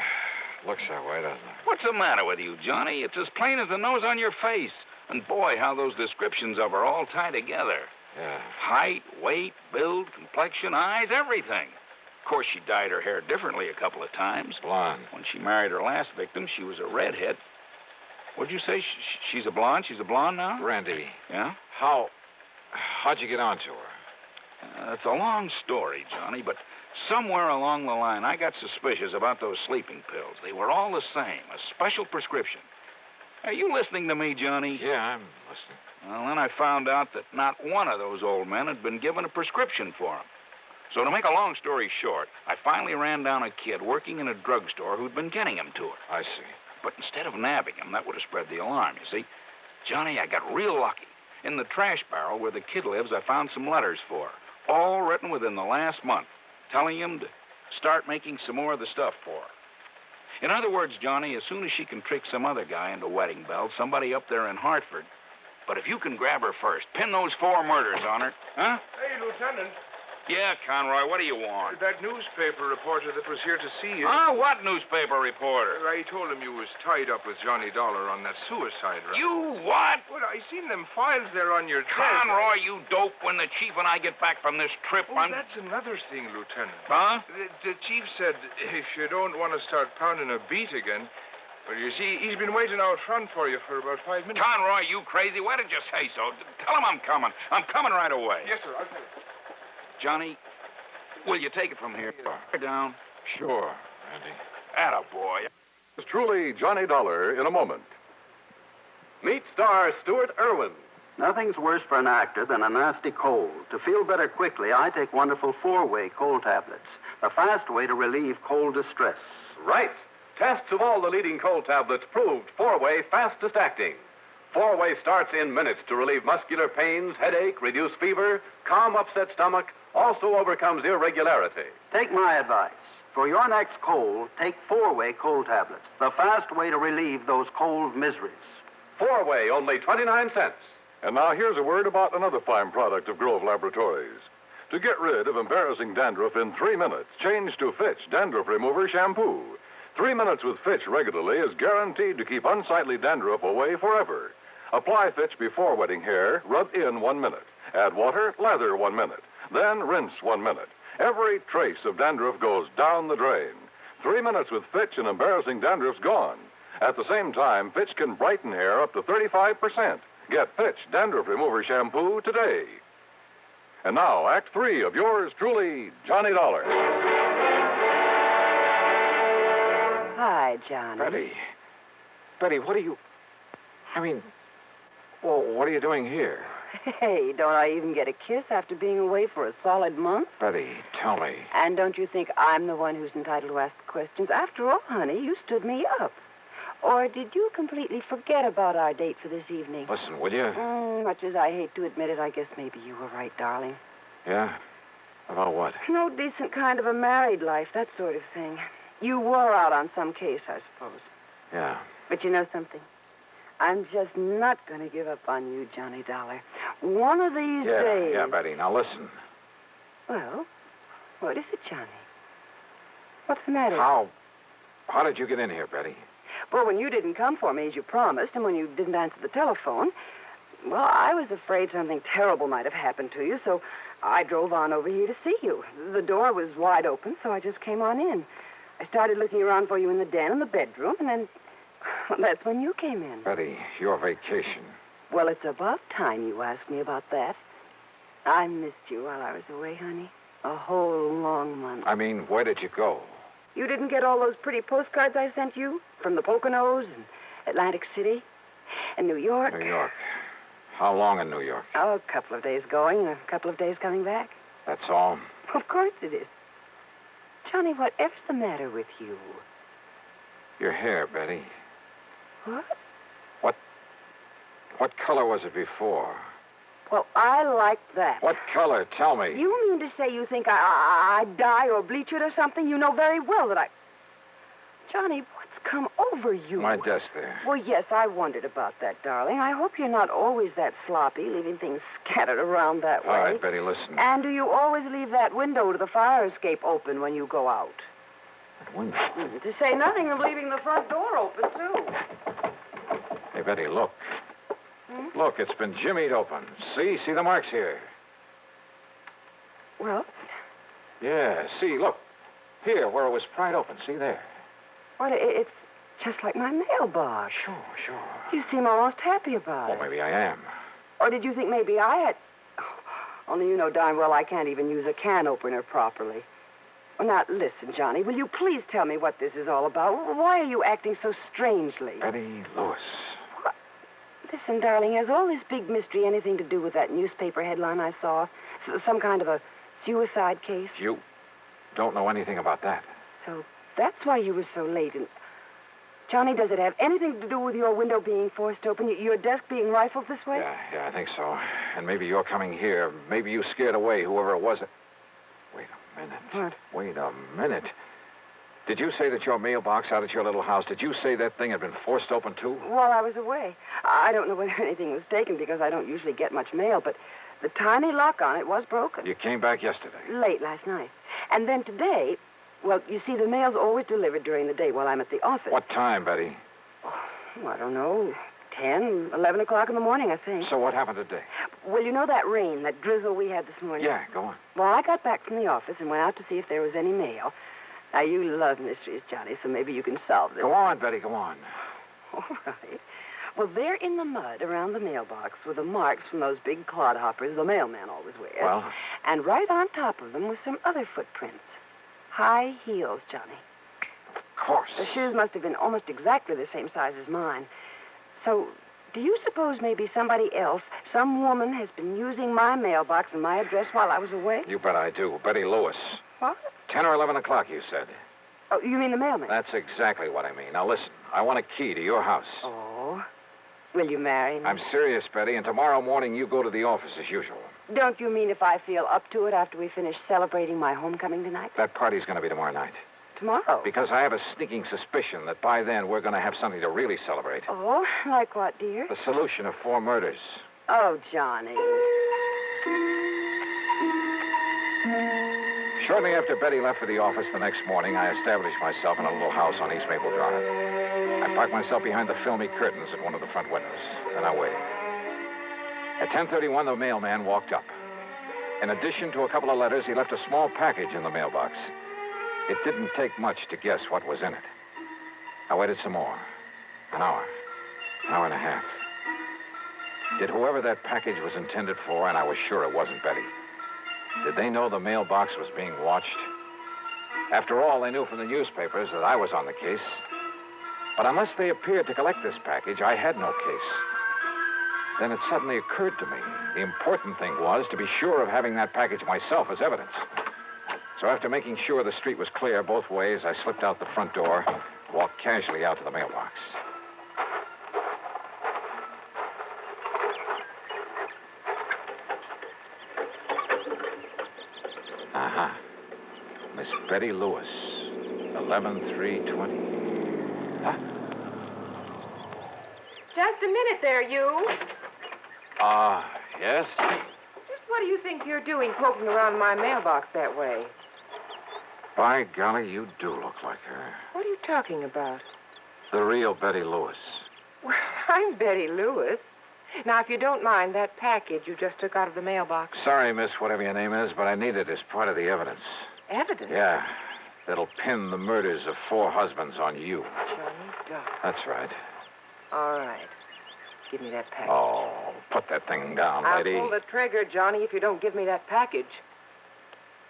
looks that way, doesn't it? What's the matter with you, Johnny? It's as plain as the nose on your face. And boy, how those descriptions of her all tie together. Yeah. Height, weight, build, complexion, eyes, everything. Of course, she dyed her hair differently a couple of times. Blonde. When she married her last victim, she was a redhead. What'd you say? She's a blonde? She's a blonde now? Randy. Yeah? How'd you get onto her? It's a long story, Johnny, but somewhere along the line, I got suspicious about those sleeping pills. They were all the same, a special prescription. Are you listening to me, Johnny? Yeah, I'm listening. Well, then I found out that not one of those old men had been given a prescription for them. So to make a long story short, I finally ran down a kid working in a drugstore who'd been getting them to her. I see. But instead of nabbing him, that would have spread the alarm, you see. Johnny, I got real lucky. In the trash barrel where the kid lives, I found some letters for her, all written within the last month, telling him to start making some more of the stuff for her. In other words, Johnny, as soon as she can trick some other guy into wedding bells, somebody up there in Hartford. But if you can grab her first, pin those 4 murders on her, huh? Hey, Lieutenant. Yeah, Conroy, what do you want? That newspaper reporter that was here to see you. Ah, what newspaper reporter? I told him you was tied up with Johnny Dollar on that suicide run. You what? Well, I seen them files there on your desk. Conroy, you dope, when the chief and I get back from this trip, That's another thing, Lieutenant. Huh? The chief said if you don't want to start pounding a beat again, well, you see, he's been waiting out front for you for about 5 minutes. Conroy, you crazy? Why did you say so? Tell him I'm coming. I'm coming right away. Yes, sir. I'll tell you. Johnny, will you take it from here? Down. Sure, Randy. Attaboy. It's truly Johnny Dollar in a moment. Meet star Stuart Irwin. Nothing's worse for an actor than a nasty cold. To feel better quickly, I take wonderful 4-way cold tablets, a fast way to relieve cold distress. Right. Tests of all the leading cold tablets proved 4-way fastest acting. 4-way starts in minutes to relieve muscular pains, headache, reduce fever, calm upset stomach, also overcomes irregularity. Take my advice. For your next cold, take 4-way cold tablets, the fast way to relieve those cold miseries. 4-way, only 29 cents. And now here's a word about another fine product of Grove Laboratories. To get rid of embarrassing dandruff in 3 minutes, change to Fitch Dandruff Remover Shampoo. 3 minutes with Fitch regularly is guaranteed to keep unsightly dandruff away forever. Apply Fitch before wetting hair, rub in 1 minute. Add water, lather 1 minute. Then rinse 1 minute. Every trace of dandruff goes down the drain. 3 minutes with Fitch and embarrassing dandruff's gone. At the same time, Fitch can brighten hair up to 35%. Get Fitch Dandruff Remover Shampoo today. And now, Act 3 of yours truly, Johnny Dollar. Hi, Johnny. Betty, what are you... what are you doing here? Hey, don't I even get a kiss after being away for a solid month? Betty, tell me. And don't you think I'm the one who's entitled to ask the questions? After all, honey, you stood me up. Or did you completely forget about our date for this evening? Listen, will you? Much as I hate to admit it, I guess maybe you were right, darling. Yeah? About what? No decent kind of a married life, that sort of thing. You wore out on some case, I suppose. Yeah. But you know something? I'm just not going to give up on you, Johnny Dollar. One of these days... Yeah, Betty. Now, listen. Well, what is it, Johnny? What's the matter? How did you get in here, Betty? Well, when you didn't come for me as you promised, and when you didn't answer the telephone, well, I was afraid something terrible might have happened to you, so I drove on over here to see you. The door was wide open, so I just came on in. I started looking around for you in the den and the bedroom, and then... Well, that's when you came in. Betty, your vacation. Well, it's about time you asked me about that. I missed you while I was away, honey. A whole long month. I mean, where did you go? You didn't get all those pretty postcards I sent you? From the Poconos and Atlantic City and New York? New York. How long in New York? Oh, a couple of days going and a couple of days coming back. That's all? Of course it is. Johnny, whatever's the matter with you? Your hair, Betty. What? What color was it before? Well, I like that. What color? Tell me. You mean to say you think I dye or bleach it or something? You know very well that I... Johnny, what's come over you? My desk there. Well, yes, I wondered about that, darling. I hope you're not always that sloppy, leaving things scattered around that way. All right, Betty, listen. And do you always leave that window to the fire escape open when you go out? That window? To say nothing of leaving the front door open, too. Hey, Betty, look. Look, it's been jimmied open. See the marks here. Well? Yeah, see, look. Here, where it was pried open. See there. Well, it's just like my mailbox. Sure. You seem almost happy about it. Well, maybe I am. Or did you think maybe I had... Only you know darn well I can't even use a can opener properly. Well, now, listen, Johnny, will you please tell me what this is all about? Why are you acting so strangely? Betty Lewis. What? Listen, darling, has all this big mystery anything to do with that newspaper headline I saw? Some kind of a suicide case? You don't know anything about that. So that's why you were so late and... Johnny, does it have anything to do with your window being forced open, your desk being rifled this way? Yeah, I think so. And maybe you're coming here. Maybe you scared away whoever it was. Wait a minute. What? Wait a minute. Did you say that your mailbox out at your little house, did you say that thing had been forced open, too? While I was away. I don't know whether anything was taken because I don't usually get much mail, but the tiny lock on it was broken. You came back yesterday. Late last night. And then today, well, you see, the mail's always delivered during the day while I'm at the office. What time, Betty? Oh, I don't know, 10, 11 o'clock in the morning, I think. So what happened today? Well, you know that rain, that drizzle we had this morning? Yeah, go on. Well, I got back from the office and went out to see if there was any mail. Now, you love mysteries, Johnny, so maybe you can solve this. Go on, Betty, go on. All right. Well, there in the mud around the mailbox were the marks from those big clodhoppers the mailman always wears. Well? And right on top of them were some other footprints. High heels, Johnny. Of course. The shoes must have been almost exactly the same size as mine. So, do you suppose maybe somebody else, some woman, has been using my mailbox and my address while I was away? You bet I do. Betty Lewis. What? 10 or 11 o'clock, you said. Oh, you mean the mailman? That's exactly what I mean. Now, listen. I want a key to your house. Oh. Will you marry me? I'm serious, Betty, and tomorrow morning you go to the office as usual. Don't you mean if I feel up to it after we finish celebrating my homecoming tonight? That party's going to be tomorrow night. Tomorrow? Because I have a sneaking suspicion that by then we're going to have something to really celebrate. Oh, like what, dear? The solution of 4 murders. Oh, Johnny. Shortly after Betty left for the office the next morning, I established myself in a little house on East Maple Drive. I parked myself behind the filmy curtains at one of the front windows, and I waited. At 10:31, the mailman walked up. In addition to a couple of letters, he left a small package in the mailbox. It didn't take much to guess what was in it. I waited some more. An hour and a half. Did whoever that package was intended for, and I was sure it wasn't Betty, did they know the mailbox was being watched? After all, they knew from the newspapers that I was on the case. But unless they appeared to collect this package, I had no case. Then it suddenly occurred to me the important thing was to be sure of having that package myself as evidence. So after making sure the street was clear both ways, I slipped out the front door, walked casually out to the mailbox. Aha. Miss Betty Lewis, 11/3/20. Huh? Just a minute there, you. Yes? Just what do you think you're doing poking around my mailbox that way? By golly, you do look like her. What are you talking about? The real Betty Lewis. Well, I'm Betty Lewis. Now, if you don't mind, that package you just took out of the mailbox. Sorry, miss, whatever your name is, but I need it as part of the evidence. Evidence? Yeah. That'll pin the murders of 4 husbands on you. Johnny Dog. That's right. All right. Give me that package. Oh, put that thing down, lady. I'll pull the trigger, Johnny, if you don't give me that package.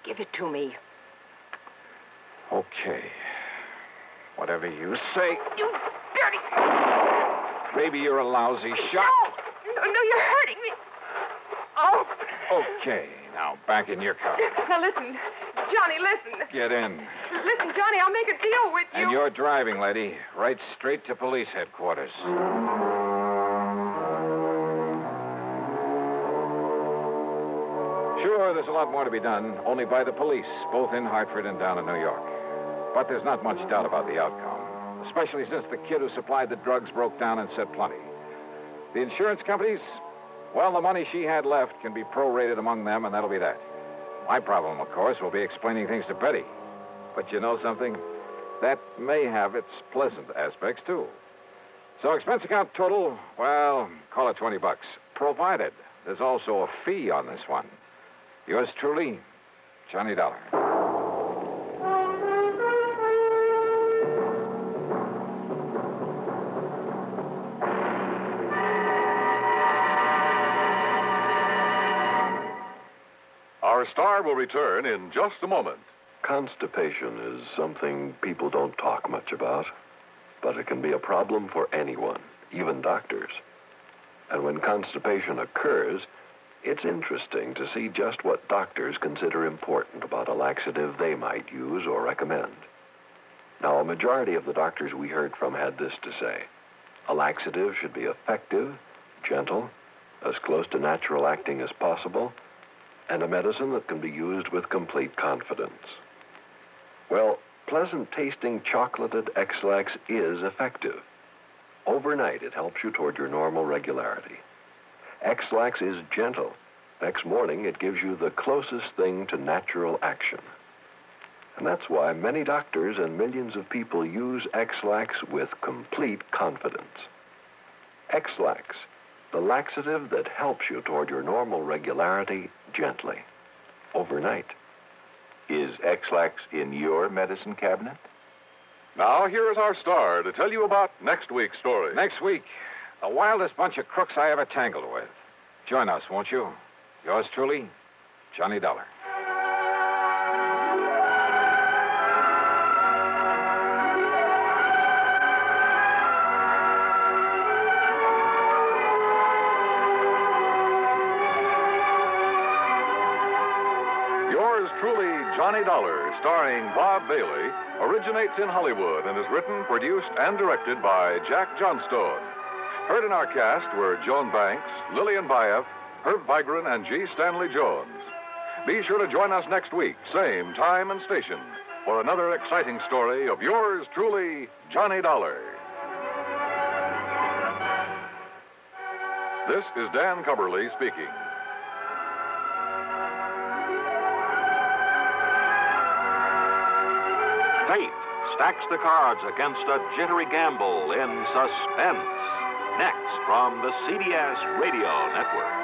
Give it to me. Okay. Whatever you say. You dirty... Maybe you're a lousy shot. No, you're hurting me. Oh. Okay, now back in your car. Now listen, Johnny, listen. Get in. Listen, Johnny, I'll make a deal with you. And you're driving, lady, right straight to police headquarters. Sure, there's a lot more to be done, only by the police, both in Hartford and down in New York. But there's not much doubt about the outcome, especially since the kid who supplied the drugs broke down and said plenty. The insurance companies, well, the money she had left can be prorated among them, and that'll be that. My problem, of course, will be explaining things to Betty. But you know something? That may have its pleasant aspects, too. So expense account total, well, call it $20, provided there's also a fee on this one. Yours truly, Johnny Dollar. Our star will return in just a moment. Constipation is something people don't talk much about, but it can be a problem for anyone, even doctors. And when constipation occurs, it's interesting to see just what doctors consider important about a laxative they might use or recommend. Now, a majority of the doctors we heard from had this to say. A laxative should be effective, gentle, as close to natural acting as possible, and a medicine that can be used with complete confidence. Well, pleasant-tasting chocolated X-Lax is effective. Overnight, it helps you toward your normal regularity. X-Lax is gentle. Next morning, it gives you the closest thing to natural action. And that's why many doctors and millions of people use X-Lax with complete confidence. X-Lax, the laxative that helps you toward your normal regularity gently, overnight. Is X-Lax in your medicine cabinet? Now, here is our star to tell you about next week's story. Next week, the wildest bunch of crooks I ever tangled with. Join us, won't you? Yours truly, Johnny Dollar. Yours truly, Johnny Dollar, starring Bob Bailey, originates in Hollywood and is written, produced, and directed by Jack Johnstone. Heard in our cast were Joan Banks, Lillian Baeff, Herb Vigran, and G. Stanley Jones. Be sure to join us next week, same time and station, for another exciting story of yours truly, Johnny Dollar. This is Dan Cubberly speaking. Fate stacks the cards against a jittery gamble in suspense. Next from the CBS Radio Network.